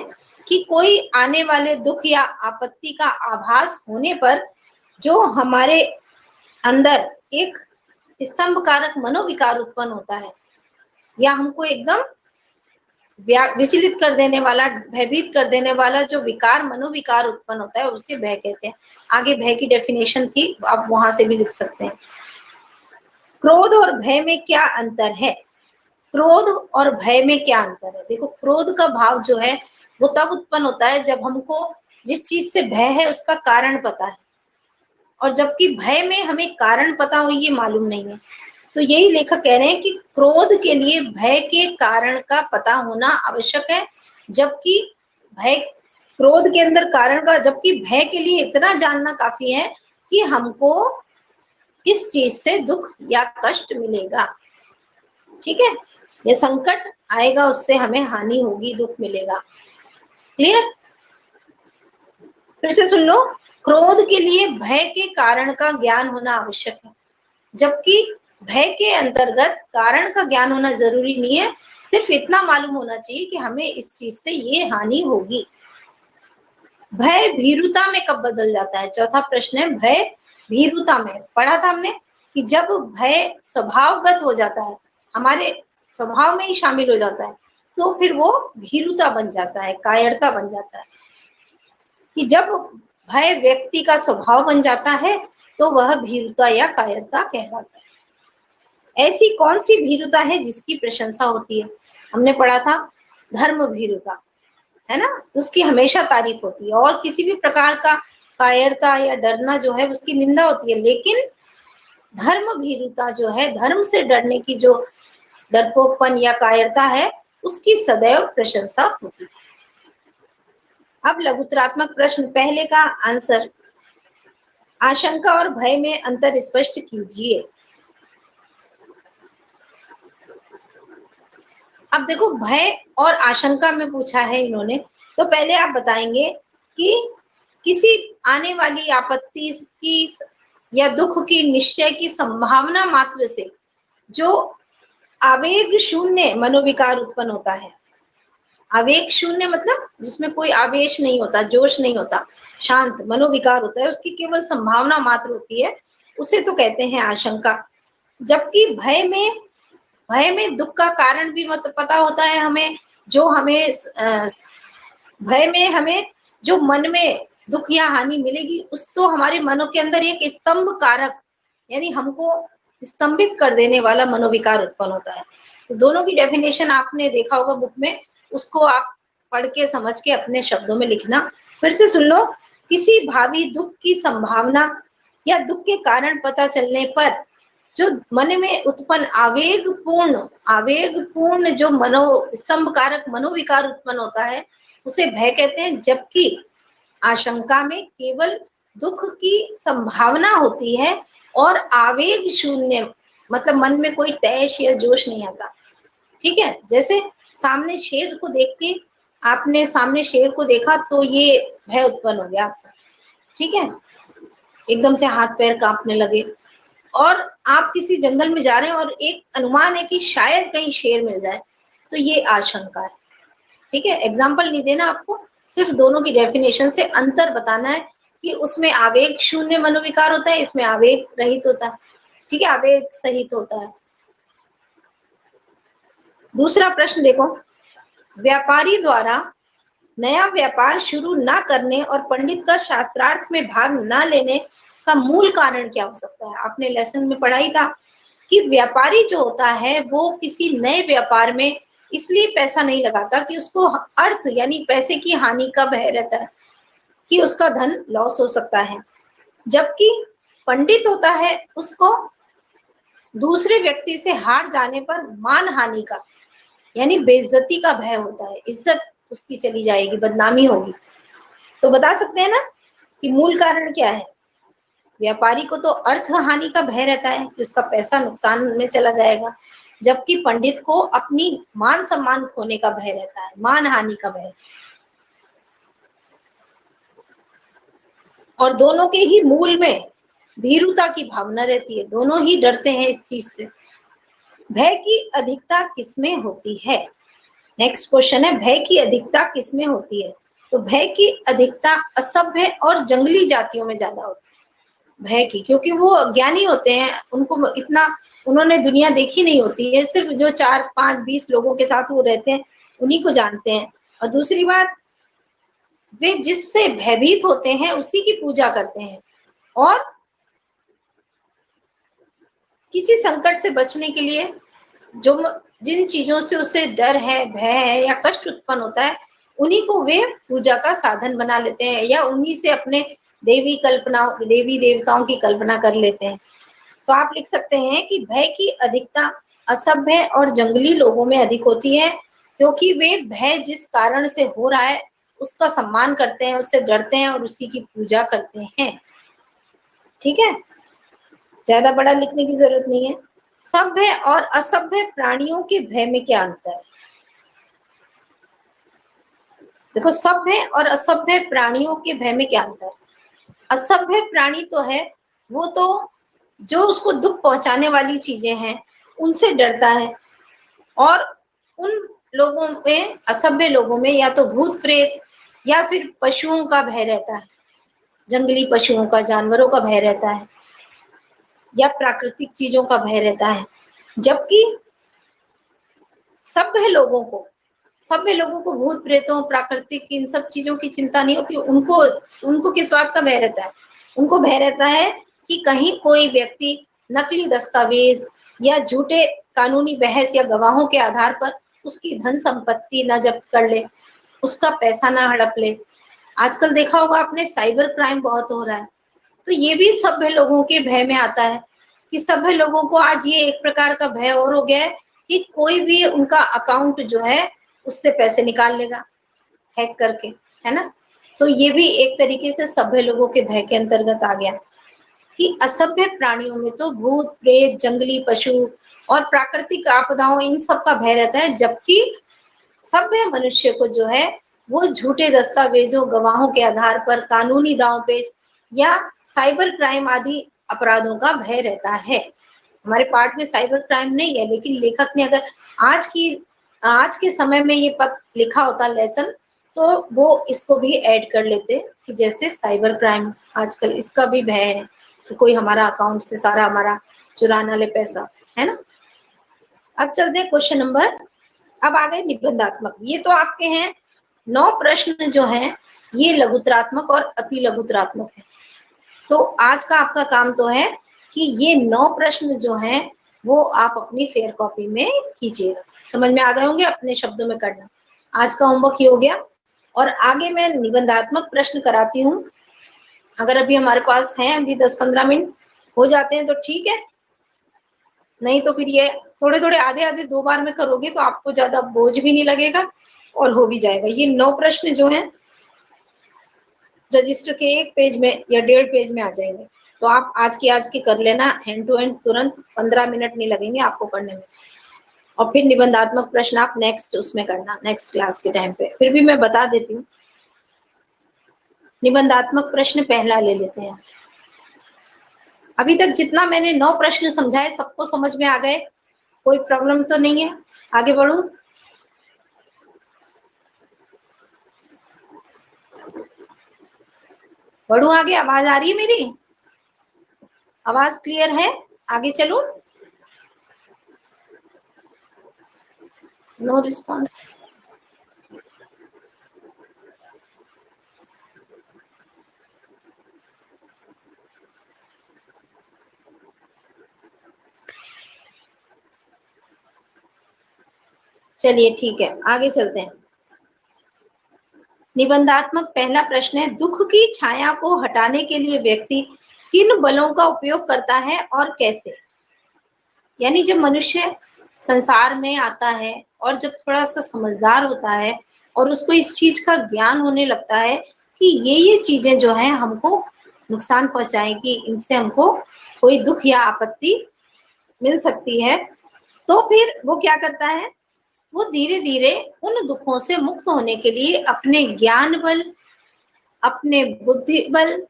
कि कोई आने वाले दुख या आपत्ति का आभास होने पर जो हमारे अंदर एक स्तंभ कारक मनोविकार उत्पन्न होता है, या हमको एकदम विचलित कर देने वाला, भयभीत कर देने वाला जो विकार, मनोविकार उत्पन्न होता है, उसे भय कहते हैं। आगे भय की डेफिनेशन थी, आप वहां से भी लिख सकते हैं। क्रोध और भय में क्या अंतर है? क्रोध और भय में क्या अंतर है? देखो, क्रोध का भाव जो है वो तब उत्पन्न होता है जब हमको जिस चीज से भय है उसका कारण पता है, और जबकि भय में हमें कारण पता हो ये मालूम नहीं है। तो यही लेखक कह रहे हैं कि क्रोध के लिए भय के कारण का पता होना आवश्यक है, जबकि भय, क्रोध के अंदर कारण का, जबकि भय के लिए इतना जानना काफी है कि हमको किस चीज से दुख या कष्ट मिलेगा। ठीक है, ये संकट आएगा, उससे हमें हानि होगी, दुख मिलेगा। क्लियर? फिर से सुन लो, क्रोध के लिए भय के कारण का ज्ञान होना आवश्यक है, जबकि भय के अंतर्गत कारण का ज्ञान होना जरूरी नहीं है, सिर्फ इतना मालूम होना चाहिए कि हमें इस चीज से ये हानि होगी। भय भीरुता में कब बदल जाता है? चौथा प्रश्न है, भय भीरुता में। पढ़ा था हमने कि जब भय स्वभावगत हो जाता है, हमारे स्वभाव में ही शामिल हो जाता है, तो फिर वो भीरुता बन जाता है, कायरता बन जाता है। कि जब भय व्यक्ति का स्वभाव बन जाता है तो वह भीरुता या कायरता कहलाता है। ऐसी कौन सी भीरुता है जिसकी प्रशंसा होती है? हमने पढ़ा था धर्म भीरुता, है ना, उसकी हमेशा तारीफ होती है, और किसी भी प्रकार का कायरता या डरना जो है उसकी निंदा होती है। लेकिन धर्म भीरुता जो है, धर्म से डरने की जो डरपोकपन या कायरता है, उसकी सदैव प्रशंसा होती है। अब लघुतरात्मक प्रश्न पहले का आंसर, आशंका और भय में अंतर स्पष्ट कीजिए। अब देखो भय और आशंका में पूछा है इन्होंने, तो पहले आप बताएंगे कि किसी आने वाली आपत्ति की या दुख की निश्चय की संभावना मात्र से जो आवेग शून्य मनोविकार उत्पन्न होता है। आवेग शून्य मतलब जिसमें कोई आवेश नहीं होता, जोश नहीं होता, शांत मनोविकार होता है, उसकी केवल संभावना मात्र होती है, उसे तो कहते हैं आशंका। जबकि भय में दुख का कारण भी मत पता होता है हमें, जो हमें भय में हमें जो मन में दुख या हानि मिलेगी उस तो हमारे मनो के अंदर एक स्तंभ कारक यानी हमको स्तंभित कर देने वाला मनोविकार उत्पन्न होता है। तो दोनों की डेफिनेशन आपने देखा होगा बुक में, उसको आप पढ़ के समझ के अपने शब्दों में लिखना। फिर से सुन लो, किसी भावी दुख की संभावना या दुख के कारण पता चलने पर जो मन में उत्पन्न आवेगपूर्ण जो स्तंभ कारक मनोविकार उत्पन्न होता है उसे भय कहते हैं। जबकि आशंका में केवल दुख की संभावना होती है और आवेग शून्य मतलब मन में कोई तैश या जोश नहीं आता। ठीक है, जैसे सामने शेर को देख के आपने सामने शेर को देखा तो ये भय उत्पन्न हो गया आपका, ठीक है, एकदम से हाथ पैर कांपने लगे। और आप किसी जंगल में जा रहे हैं और एक अनुमान है कि शायद कहीं शेर मिल जाए, तो ये आशंका है। ठीक है, एग्जाम्पल नहीं देना आपको, सिर्फ दोनों की डेफिनेशन से अंतर बताना है कि उसमें आवेग शून्य मनोविकार होता है, इसमें आवेग रहित होता है। ठीक है, आवेग सहित होता है। दूसरा प्रश्न देखो, व्यापारी द्वारा नया व्यापार शुरू ना करने और पंडित का शास्त्रार्थ में भाग ना लेने का मूल कारण क्या हो सकता है। आपने लेसन में पढ़ा ही था कि व्यापारी जो होता है वो किसी नए व्यापार में इसलिए पैसा नहीं लगाता कि उसको अर्थ यानी पैसे की हानि का भय रहता है कि उसका धन लॉस हो सकता है। जबकि पंडित होता है उसको दूसरे व्यक्ति से हार जाने पर मान हानि का यानी बेइज्जती का भय होता है, इज्जत उसकी चली जाएगी, बदनामी होगी। तो बता सकते हैं ना कि मूल कारण क्या है। व्यापारी को तो अर्थ हानि का भय रहता है कि उसका पैसा नुकसान में चला जाएगा, जबकि पंडित को अपनी मान सम्मान खोने का भय रहता है, मान हानि का भय। और दोनों के ही मूल में भीरुता की भावना रहती है, दोनों ही डरते हैं इस चीज से। भय की अधिकता किसमें होती है। नेक्स्ट क्वेश्चन है, भय की अधिकता किसमें होती है। तो भय की अधिकता असभ्य और जंगली जातियों में ज्यादा होती है भय की, क्योंकि वो अज्ञानी होते हैं, उनको इतना उन्होंने दुनिया देखी नहीं होती है, सिर्फ जो 4, 5, 20 लोगों के साथ वो रहते हैं उन्हीं को जानते हैं। और दूसरी बात, वे जिससे भयभीत होते हैं उसी की पूजा करते हैं और किसी संकट से बचने के लिए जिन चीजों से उसे डर है, भय है या कष्ट उत्पन्न होता है, उन्हीं को वे पूजा का साधन बना लेते हैं या उन्हीं से अपने देवी देवताओं की कल्पना कर लेते हैं। तो आप लिख सकते हैं कि भय की अधिकता असभ्य और जंगली लोगों में अधिक होती है, क्योंकि वे भय जिस कारण से हो रहा है उसका सम्मान करते हैं, उससे डरते हैं और उसी की पूजा करते हैं। ठीक है, ज्यादा बड़ा लिखने की जरूरत नहीं है। सभ्य और असभ्य प्राणियों के भय में क्या अंतर है। देखो, सभ्य और असभ्य प्राणियों के भय में क्या अंतर है। असभ्य प्राणी तो है वो तो जो उसको दुख पहुंचाने वाली चीजें हैं उनसे डरता है, और उन लोगों में, असभ्य लोगों में या तो भूत प्रेत या फिर पशुओं का भय रहता है, जंगली पशुओं का, जानवरों का भय रहता है या प्राकृतिक चीजों का भय रहता है। जबकि सभ्य लोगों को भूत प्रेतों, प्राकृतिक इन सब चीजों की चिंता नहीं होती। उनको किस बात का भय रहता है। उनको भय रहता है कि कहीं कोई व्यक्ति नकली दस्तावेज या झूठे कानूनी बहस या गवाहों के आधार पर उसकी धन संपत्ति न जब्त कर ले, उसका पैसा ना हड़प ले। आजकल देखा होगा आपने, साइबर क्राइम बहुत हो रहा है, तो ये भी सभ्य लोगों के भय में आता है कि सभ्य लोगों को आज ये एक प्रकार का भय और हो गया है कि कोई भी उनका अकाउंट जो है उससे पैसे निकाल लेगा हैक करके, है ना। तो ये भी एक तरीके से सभ्य लोगों के भय के अंतर्गत आ गया कि असभ्य प्राणियों में तो भूत प्रेत, जंगली पशु और प्राकृतिक आपदाओं, इन सब का भय रहता है, जबकि सभ्य मनुष्य को जो है वो झूठे दस्तावेजों, गवाहों के आधार पर कानूनी दांवपेच या साइबर क्राइम आदि अपराधों का भय रहता है। हमारे पाठ में साइबर क्राइम नहीं है, लेकिन लेखक ने अगर आज के समय में ये पद लिखा होता लेसन, तो वो इसको भी ऐड कर लेते कि जैसे साइबर क्राइम आजकल इसका भी भय है कि कोई हमारा अकाउंट से सारा हमारा चुरा ना ले पैसा, है ना। अब चलते हैं क्वेश्चन नंबर, अब आ गए निबंधात्मक। ये तो आपके हैं 9 प्रश्न जो हैं ये लघुतरात्मक और अति लघुतरात्मक है। तो आज का आपका काम तो है कि ये 9 प्रश्न जो हैं वो आप अपनी फेयर कॉपी में कीजिएगा। समझ में आ गए होंगे, अपने शब्दों में करना। आज का होमवर्क ही हो गया और आगे मैं निबंधात्मक प्रश्न कराती हूँ। अगर अभी हमारे पास है अभी 10-15 मिनट हो जाते हैं तो ठीक है, नहीं तो फिर ये थोड़े थोड़े आधे आधे 2 बार में करोगे तो आपको ज्यादा बोझ भी नहीं लगेगा और हो भी जाएगा। ये 9 प्रश्न जो हैं रजिस्टर के 1 पेज में या 1.5 पेज में आ जाएंगे। तो आप आज की कर लेना हैंड टू हैंड, तुरंत 15 मिनट नहीं लगेंगे आपको करने में। और फिर निबंधात्मक प्रश्न आप नेक्स्ट उसमें करना, नेक्स्ट क्लास के टाइम पे। फिर भी मैं बता देती हूँ। निबंधात्मक प्रश्न पहला ले लेते हैं। अभी तक जितना मैंने 9 प्रश्न समझाए सबको समझ में आ गए? कोई प्रॉब्लम तो नहीं है? आगे बढ़ूं? बढ़ूं आगे? आवाज आ रही है मेरी? आवाज क्लियर है? आगे चलूं? No response. चलिए ठीक है, आगे चलते हैं। निबंधात्मक पहला प्रश्न है, दुख की छाया को हटाने के लिए व्यक्ति किन बलों का उपयोग करता है और कैसे? यानी जब मनुष्य संसार में आता है और जब थोड़ा सा समझदार होता है और उसको इस चीज का ज्ञान होने लगता है कि ये चीजें जो हैं हमको नुकसान पहुंचाएंगी, इनसे हमको कोई दुख या आपत्ति मिल सकती है, तो फिर वो क्या करता है, वो धीरे धीरे उन दुखों से मुक्त होने के लिए अपने ज्ञान बल, अपने बुद्धि बल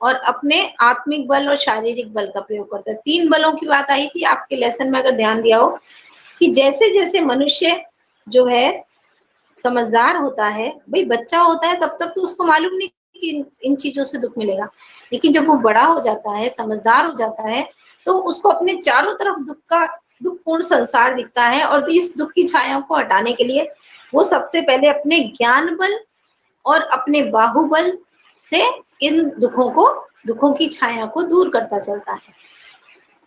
और अपने आत्मिक बल और शारीरिक बल का प्रयोग करता है। 3 बलों की बात आई थी आपके लेसन में, अगर ध्यान दिया हो, कि जैसे जैसे मनुष्य जो है समझदार होता है, भाई बच्चा होता है तब तक तो उसको मालूम नहीं कि इन चीजों से दुख मिलेगा, लेकिन जब वो बड़ा हो जाता है, समझदार हो जाता है, तो उसको अपने चारों तरफ दुखपूर्ण संसार दिखता है और इस दुख की छायाओं को हटाने के लिए वो सबसे पहले अपने ज्ञान बल और अपने बाहुबल से इन दुखों की छाया को दूर करता चलता है।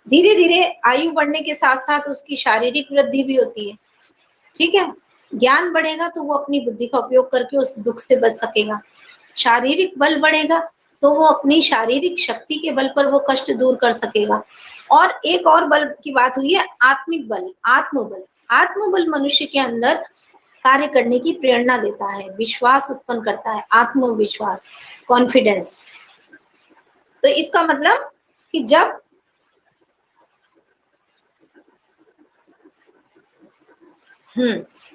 धीरे धीरे आयु बढ़ने के साथ साथ उसकी शारीरिक वृद्धि भी होती है। ठीक है, ज्ञान बढ़ेगा तो वो अपनी बुद्धि का उपयोग करके उस दुख से बच सकेगा। शारीरिक बल बढ़ेगा तो वो अपनी शारीरिक शक्ति के बल पर वो कष्ट दूर कर सकेगा। और एक और बल की बात हुई है, आत्मिक बल, आत्मबल। आत्मबल मनुष्य के अंदर कार्य करने की प्रेरणा देता है, विश्वास उत्पन्न करता है, आत्मविश्वास, कॉन्फिडेंस। तो इसका मतलब कि जब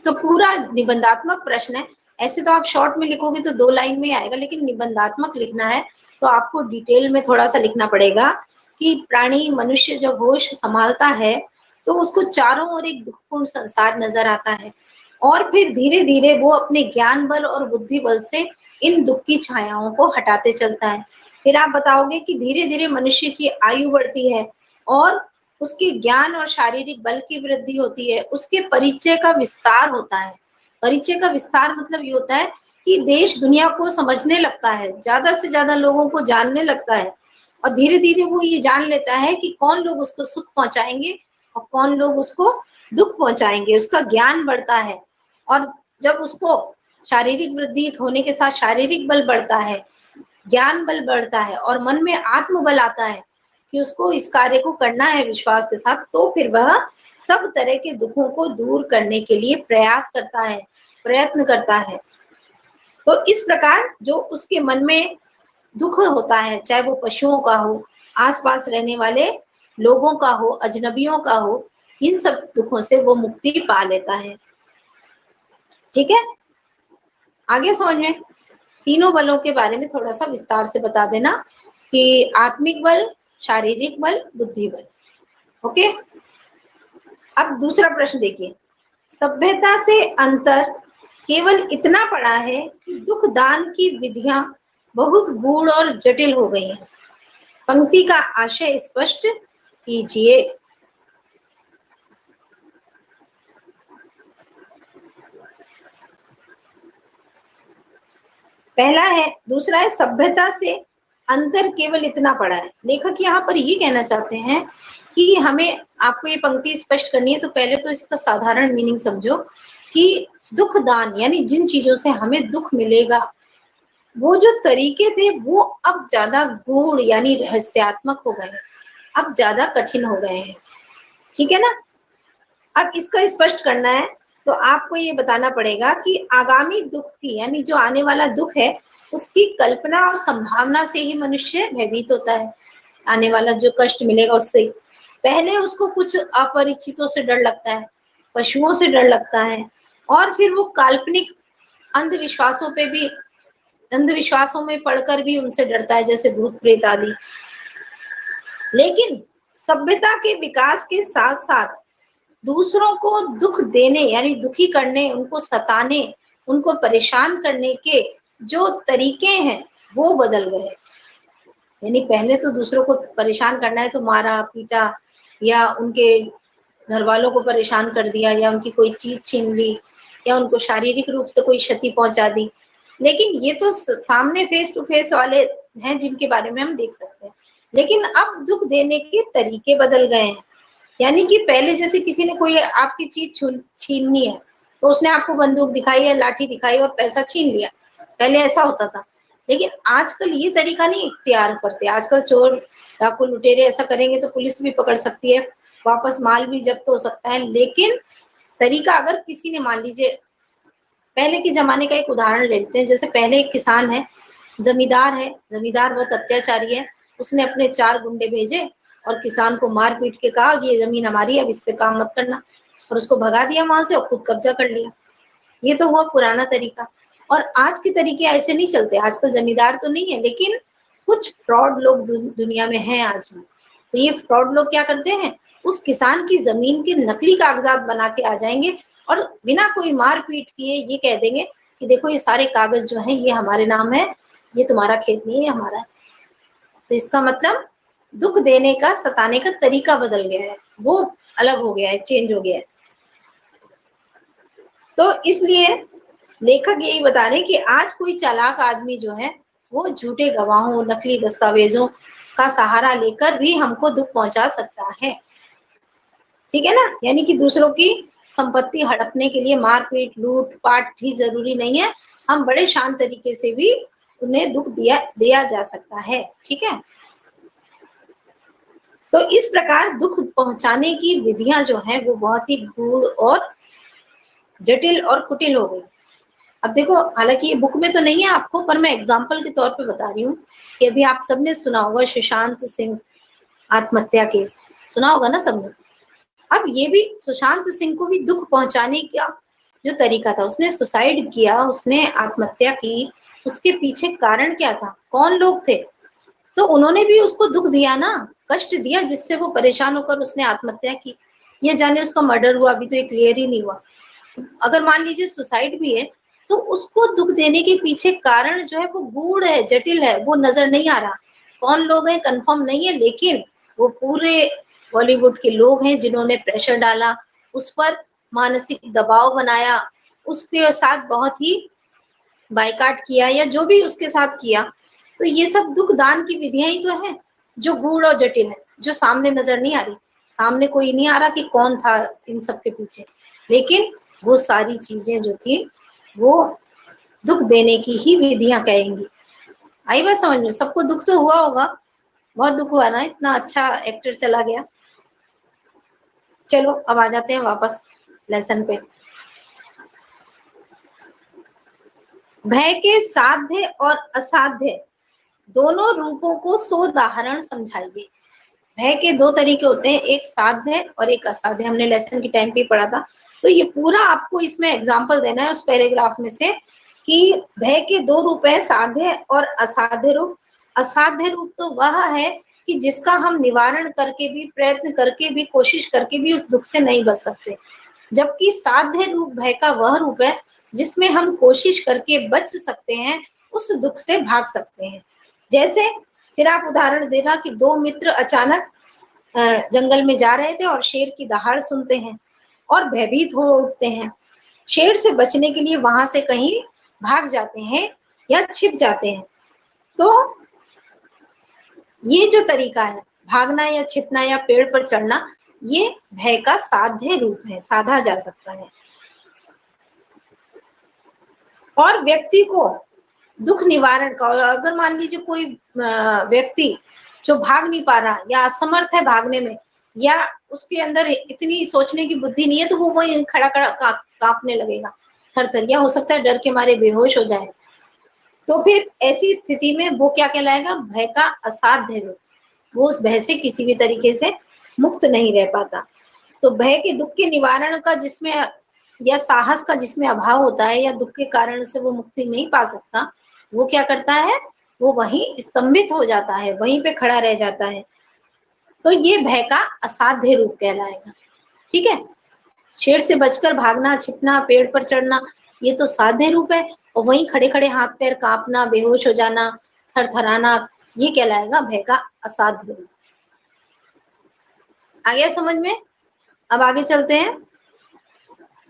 तो पूरा निबंधात्मक प्रश्न है। ऐसे तो आप शॉर्ट में लिखोगे तो 2 लाइन में आएगा, लेकिन निबंधात्मक लिखना है तो आपको डिटेल में थोड़ा सा लिखना पड़ेगा कि प्राणी मनुष्य जब होश संभालता है तो उसको चारों ओर एक दुखपूर्ण संसार नजर आता है और फिर धीरे धीरे वो अपने ज्ञान बल और बुद्धि बल से इन दुख की छायाओं को हटाते चलता है। फिर आप बताओगे कि धीरे धीरे मनुष्य की आयु बढ़ती है और उसके ज्ञान और शारीरिक बल की वृद्धि होती है, उसके परिचय का विस्तार होता है। परिचय का विस्तार मतलब ये होता है कि देश दुनिया को समझने लगता है, ज्यादा से ज्यादा लोगों को जानने लगता है और धीरे धीरे वो ये जान लेता है कि कौन लोग उसको सुख पहुंचाएंगे और कौन लोग उसको दुख पहुंचाएंगे। उसका ज्ञान बढ़ता है और जब उसको शारीरिक वृद्धि होने के साथ शारीरिक बल बढ़ता है, ज्ञान बल बढ़ता है और मन में आत्मबल आता है कि उसको इस कार्य को करना है विश्वास के साथ, तो फिर वह सब तरह के दुखों को दूर करने के लिए प्रयास करता है, प्रयत्न करता है। तो तो इस प्रकार जो उसके मन में दुख होता है, चाहे वो पशुओं का हो, आसपास रहने वाले लोगों का हो, अजनबियों का हो, इन सब दुखों से वो मुक्ति पा लेता है। ठीक है, आगे समझ में तीनों बलों के बारे में थोड़ा सा विस्तार से बता देना कि आत्मिक बल, शारीरिक बल, बुद्धि बल। ओके, अब दूसरा प्रश्न देखिए, सभ्यता से अंतर केवल इतना पड़ा है कि दुख दान की विधियां बहुत गूढ़ और जटिल हो गई हैं। पंक्ति का आशय स्पष्ट कीजिए। पहला है, दूसरा है सभ्यता से अंतर केवल इतना पड़ा है। लेखक यहाँ पर ये कहना चाहते हैं कि हमें आपको ये पंक्ति स्पष्ट करनी है, तो पहले तो इसका साधारण मीनिंग समझो कि दुख दान यानी जिन चीजों से हमें दुख मिलेगा वो जो तरीके थे वो अब ज्यादा गूढ़ यानी रहस्यात्मक हो गए हैं, अब ज्यादा कठिन हो गए हैं। ठीक है ना, अब इसका स्पष्ट करना है तो आपको ये बताना पड़ेगा कि आगामी दुख की यानी जो आने वाला दुख है उसकी कल्पना और संभावना से ही मनुष्य भयभीत होता है। आने वाला जो कष्ट मिलेगा उससे पहले उसको कुछ अपरिचितों से डर लगता है, पशुओं से डर लगता है, और फिर वो काल्पनिक अंधविश्वासों पे भी, अंधविश्वासों में पढ़कर भी उनसे डरता है, जैसे भूत प्रेत आदि। लेकिन सभ्यता के विकास के साथ साथ दूसरों को दुख देने यानी दुखी करने, उनको सताने, उनको परेशान करने के जो तरीके हैं वो बदल गए। यानी पहले तो दूसरों को परेशान करना है तो मारा पीटा या उनके घर वालों को परेशान कर दिया या उनकी कोई चीज छीन ली या उनको शारीरिक रूप से कोई क्षति पहुंचा दी। लेकिन ये तो सामने फेस टू फेस वाले हैं जिनके बारे में हम देख सकते हैं। लेकिन अब दुख देने के तरीके बदल गए हैं। यानी कि पहले जैसे किसी ने कोई आपकी चीज छीननी है तो उसने आपको बंदूक दिखाई या लाठी दिखाई और पैसा छीन लिया, पहले ऐसा होता था। लेकिन आजकल ये तरीका नहीं इख्तियार करते। आजकल चोर डाकू लुटेरे ऐसा करेंगे तो पुलिस भी पकड़ सकती है, वापस माल भी जब्त हो सकता है। लेकिन तरीका अगर किसी ने, मान लीजिए पहले के जमाने का एक उदाहरण ले लेते हैं, जैसे पहले एक किसान है, जमींदार है, जमींदार बहुत अत्याचारी है, उसने अपने 4 गुंडे भेजे और किसान को मार पीट के कहा ये जमीन हमारी है, अब इस पे काम मत करना, और उसको भगा दिया वहां से और खुद कब्जा कर लिया। ये तो हुआ पुराना तरीका। और आज के तरीके ऐसे नहीं चलते। आजकल जमींदार तो नहीं है लेकिन कुछ फ्रॉड लोग दुनिया में हैं आज में। तो ये फ्रॉड लोग क्या करते हैं, उस किसान की जमीन के नकली कागजात बना के आ जाएंगे और बिना कोई मार पीट किए ये कह देंगे कि देखो ये सारे कागज जो हैं ये हमारे नाम है, ये तुम्हारा खेत नहीं है, हमारा है। तो इसका मतलब दुख देने का, सताने का तरीका बदल गया है, वो अलग हो गया है, चेंज हो गया है। तो इसलिए लेखक यही बता रहे हैं कि आज कोई चालाक आदमी जो है वो झूठे गवाहों, नकली दस्तावेजों का सहारा लेकर भी हमको दुख पहुंचा सकता है। ठीक है ना, यानी कि दूसरों की संपत्ति हड़पने के लिए मारपीट, लूट पाट ही जरूरी नहीं है, हम बड़े शांत तरीके से भी उन्हें दुख दिया जा सकता है। ठीक है, तो इस प्रकार दुख पहुंचाने की विधियां जो है वो बहुत ही गूढ़ और जटिल और कुटिल हो गई। अब देखो, हालांकि ये बुक में तो नहीं है आपको, पर मैं एग्जाम्पल के तौर पे बता रही हूँ कि अभी आप सबने सुना होगा सुशांत सिंह आत्महत्या केस, सुना होगा ना सबने। अब ये भी सुशांत सिंह को भी दुख पहुंचाने का जो तरीका था, उसने सुसाइड किया, उसने आत्महत्या की, उसके पीछे कारण क्या था, कौन लोग थे, तो उन्होंने भी उसको दुख दिया ना, कष्ट दिया, जिससे वो परेशान होकर उसने आत्महत्या की। ये जाने उसका मर्डर हुआ, अभी तो ये क्लियर ही नहीं हुआ। तो अगर मान लीजिए सुसाइड भी है तो उसको दुख देने के पीछे कारण जो है वो गूढ़ है, जटिल है, वो नजर नहीं आ रहा। कौन लोग हैं कंफर्म नहीं है, लेकिन वो पूरे बॉलीवुड के लोग हैं जिन्होंने प्रेशर डाला, उस पर मानसिक दबाव बनाया, उसके साथ बहुत ही बाइकाट किया या जो भी उसके साथ किया। तो ये सब दुख दान की विधियां ही तो है जो गूढ़ और जटिल है, जो सामने नजर नहीं आ रही। सामने कोई नहीं आ रहा कि कौन था इन सब के पीछे, लेकिन वो सारी चीजें जो थी वो दुख देने की ही विधियां कहेंगी। आई बात समझ में? सबको दुख तो हुआ होगा, बहुत दुख हुआ ना, इतना अच्छा एक्टर चला गया। चलो अब आ जाते हैं वापस लेसन पे। भय के साध्य और असाध्य दोनों रूपों को सोदाहरण समझाइए। भय के दो तरीके होते हैं, एक साध्य और एक असाध्य। हमने लेसन के टाइम पे पढ़ा था। तो ये पूरा आपको इसमें एग्जाम्पल देना है उस पैराग्राफ में से कि भय के दो रूप है, साध्य और असाध्य रूप। असाध्य रूप तो वह है कि जिसका हम निवारण करके भी, प्रयत्न करके भी, कोशिश करके भी उस दुख से नहीं बच सकते, जबकि साध्य रूप भय का वह रूप है जिसमें हम कोशिश करके बच सकते हैं, उस दुख से भाग सकते हैं। जैसे फिर आप उदाहरण देना कि दो मित्र अचानक जंगल में जा रहे थे और शेर की दहाड़ सुनते हैं और भयभीत हो उठते हैं। शेर से बचने के लिए वहां से कहीं भाग जाते हैं या छिप जाते हैं। तो ये जो तरीका है, भागना या छिपना या पेड़ पर चढ़ना, ये भय का साध्य रूप है, साधा जा सकता है। और व्यक्ति को दुख निवारण का, और अगर मान लीजिए कोई व्यक्ति जो भाग नहीं पा रहा या असमर्थ है भागने में, या उसके अंदर इतनी सोचने की बुद्धि नहीं है, तो वो वही खड़ा खड़ा कांपने लगेगा, थरथर, या हो सकता है डर के मारे बेहोश हो जाए। तो फिर ऐसी स्थिति में वो क्या कहलाएगा? भय का असाध्य रूप। वो उस भय से किसी भी तरीके से मुक्त नहीं रह पाता। तो भय के दुख के निवारण का जिसमें, या साहस का जिसमें अभाव होता है, या दुख के कारण से वो मुक्ति नहीं पा सकता, वो क्या करता है? वो वहीं स्तंभित हो जाता है, वहीं पे खड़ा रह जाता है। तो ये भय का असाध्य रूप कहलाएगा। ठीक है, शेर से बचकर भागना, छिपना, पेड़ पर चढ़ना, ये तो साध्य रूप है। और वहीं खड़े खड़े हाथ पैर कांपना, बेहोश हो जाना, थरथराना, ये कहलाएगा भय का असाध्य रूप। आ गया समझ में? अब आगे चलते हैं।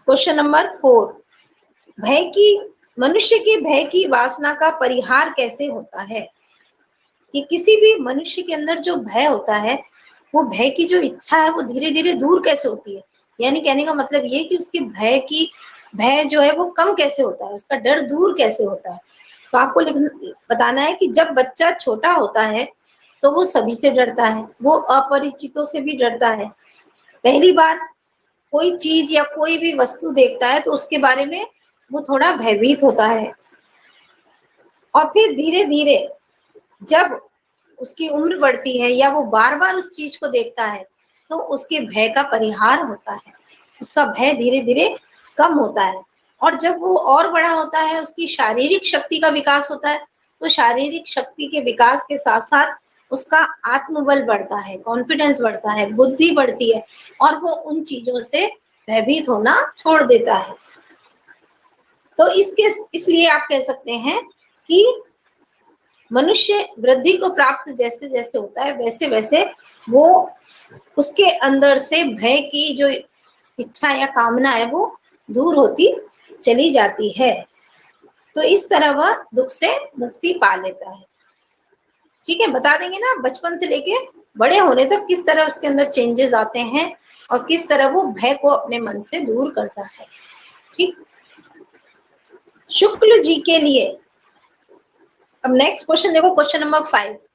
क्वेश्चन नंबर 4, भय की, मनुष्य के भय की वासना का परिहार कैसे होता है? कि किसी भी मनुष्य के अंदर जो भय होता है, वो भय की जो इच्छा है वो धीरे धीरे दूर कैसे होती है? यानी कहने का मतलब ये कि उसकी भय जो है वो कम कैसे होता है, उसका डर दूर कैसे होता है। तो आपको बताना है कि जब बच्चा छोटा होता है तो वो सभी से डरता है, वो अपरिचितों से भी डरता है। पहली बार कोई चीज या कोई भी वस्तु देखता है तो उसके बारे में वो थोड़ा भयभीत होता है। और फिर धीरे धीरे जब उसकी उम्र बढ़ती है या वो बार बार उस चीज को देखता है तो उसके भय का परिहार होता है, उसका भय धीरे धीरे कम होता है। और जब वो और बड़ा होता है, उसकी शारीरिक शक्ति का विकास होता है, तो शारीरिक शक्ति के विकास के साथ साथ उसका आत्मबल बढ़ता है, कॉन्फिडेंस बढ़ता है, बुद्धि बढ़ती है, और वो उन चीजों से भयभीत होना छोड़ देता है। तो इसलिए आप कह सकते हैं कि मनुष्य वृद्धि को प्राप्त जैसे जैसे होता है, वैसे वैसे वो उसके अंदर से भय की जो इच्छा या कामना है वो दूर होती चली जाती है। तो इस तरह वह दुख से मुक्ति पा लेता है। ठीक है, बता देंगे ना बचपन से लेके बड़े होने तक किस तरह उसके अंदर चेंजेस आते हैं और किस तरह वो भय को अपने मन से दूर करता है। ठीक, शुक्ल जी के लिए अब नेक्स्ट क्वेश्चन देखो, क्वेश्चन नंबर 5।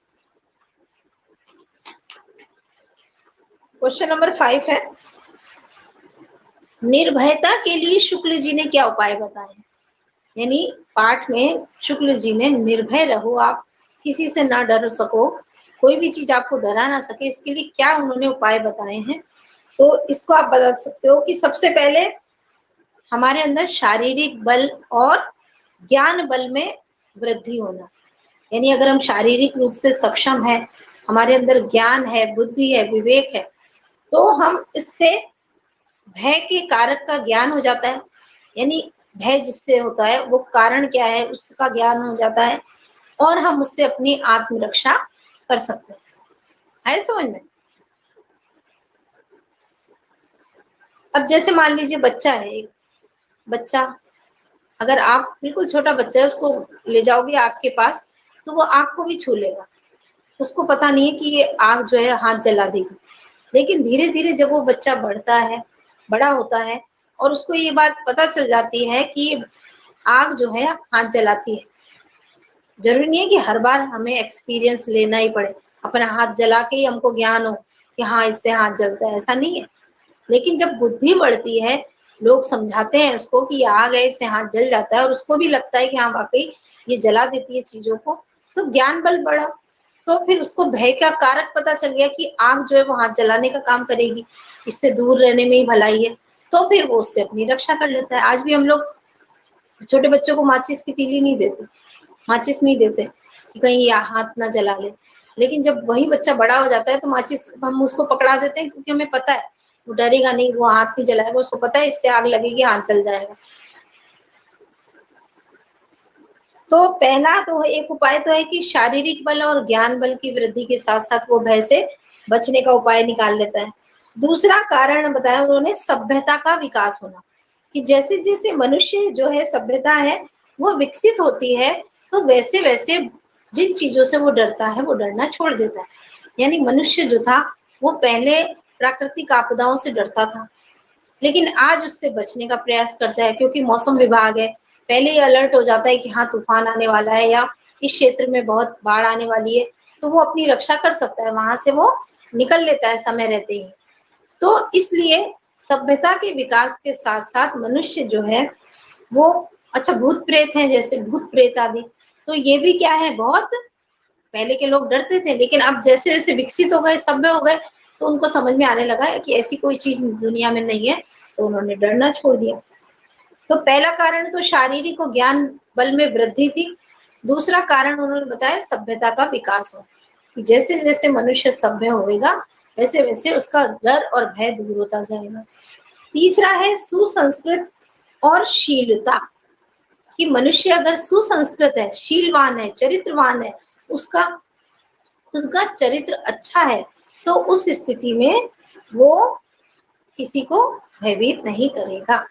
क्वेश्चन नंबर 5 है, निर्भयता के लिए शुक्ल जी ने क्या उपाय बताए? यानी पाठ में शुक्ल जी ने निर्भय रहो, आप किसी से ना डर सको, कोई भी चीज आपको डरा ना सके, इसके लिए क्या उन्होंने उपाय बताए हैं। तो इसको आप बता सकते हो कि सबसे पहले हमारे अंदर शारीरिक बल और ज्ञान बल में वृद्धि होना। यानी अगर हम शारीरिक रूप से सक्षम है, हमारे अंदर ज्ञान है, बुद्धि है, विवेक है, तो हम इससे भय के कारक का ज्ञान हो जाता है। यानी भय जिससे होता है वो कारण क्या है उसका ज्ञान हो जाता है, और हम उससे अपनी आत्मरक्षा कर सकते हैं। है समझ में? अब जैसे मान लीजिए बच्चा है, एक बच्चा, अगर आप बिल्कुल छोटा बच्चा है उसको ले जाओगे आपके पास तो वो आग को भी छू लेगा, उसको पता नहीं है कि ये आग जो है हाथ जला देगी। लेकिन धीरे धीरे जब वो बच्चा बढ़ता है, बड़ा होता है, और उसको ये बात पता चल जाती है कि आग जो है हाथ जलाती है, जरूरी नहीं है कि हर बार हमें एक्सपीरियंस लेना ही पड़े, अपना हाथ जला के ही हमको ज्ञान हो कि हाँ इससे हाथ जलता है, ऐसा नहीं है। लेकिन जब बुद्धि बढ़ती है लोग समझाते हैं उसको कि आग है, इससे हाथ जल जाता है, और उसको भी लगता है कि हाँ वाकई ये जला देती है चीजों को, तो ज्ञान बल बढ़ा। तो फिर उसको भय का कारक पता चल गया कि आग जो है वो हाथ जलाने का काम करेगी, इससे दूर रहने में ही भलाई है, तो फिर वो उससे अपनी रक्षा कर लेता है। आज भी हम लोग छोटे बच्चों को माचिस की तीली नहीं देते, माचिस नहीं देते कि कहीं ये हाथ ना जला ले, लेकिन जब वही बच्चा बड़ा हो जाता है तो माचिस हम उसको पकड़ा देते हैं, क्योंकि हमें पता है वो डरेगा नहीं, वो हाथ नहीं जलाएगा, उसको पता है इससे आग लगेगी, हाथ जल जाएगा। तो पहला तो एक उपाय तो है कि शारीरिक बल और ज्ञान बल की वृद्धि के साथ साथ वो भय से बचने का उपाय निकाल लेता है। दूसरा कारण बताया उन्होंने, सभ्यता का विकास होना, कि जैसे जैसे मनुष्य जो है, सभ्यता है वो विकसित होती है, तो वैसे वैसे जिन चीजों से वो डरता है वो डरना छोड़ देता है। यानी मनुष्य जो था वो पहले प्राकृतिक आपदाओं से डरता था, लेकिन आज उससे बचने का प्रयास करता है, क्योंकि मौसम विभाग है, पहले ही अलर्ट हो जाता है कि हाँ तूफान आने वाला है या इस क्षेत्र में बहुत बाढ़ आने वाली है, तो वो अपनी रक्षा कर सकता है, वहां से वो निकल लेता है समय रहते ही। तो इसलिए सभ्यता के विकास के साथ साथ मनुष्य जो है वो, अच्छा भूत प्रेत हैं जैसे भूत प्रेत आदि, तो ये भी क्या है, बहुत पहले के लोग डरते थे, लेकिन अब जैसे जैसे विकसित हो गए, सभ्य हो गए, तो उनको समझ में आने लगा है कि ऐसी कोई चीज दुनिया में नहीं है, तो उन्होंने डरना छोड़ दिया। तो पहला कारण तो शारीरिक और ज्ञान बल में वृद्धि थी। दूसरा कारण उन्होंने बताया सभ्यता का विकास हो, कि जैसे जैसे मनुष्य सभ्य होएगा वैसे वैसे उसका डर और भय दूर होता जाएगा। तीसरा है सुसंस्कृत और शीलता, कि मनुष्य अगर सुसंस्कृत है, शीलवान है, चरित्रवान है, उसका खुद का चरित्र अच्छा है, तो उस स्थिति में वो किसी को भयभीत नहीं करेगा।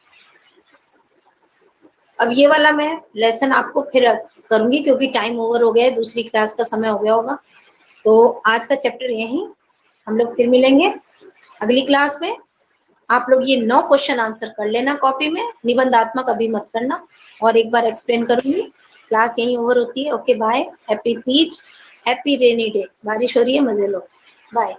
अब ये वाला मैं लेसन आपको फिर करूंगी, क्योंकि टाइम ओवर हो गया है, दूसरी क्लास का समय हो गया होगा। तो आज का चैप्टर यहीं, हम लोग फिर मिलेंगे अगली क्लास में। आप लोग ये 9 क्वेश्चन आंसर कर लेना कॉपी में, निबंधात्मक अभी मत करना, और एक बार एक्सप्लेन करूंगी। क्लास यहीं ओवर होती है। Okay bye, happy Teej, happy rainy day, बारिश हो रही है, मजे लो, बाय।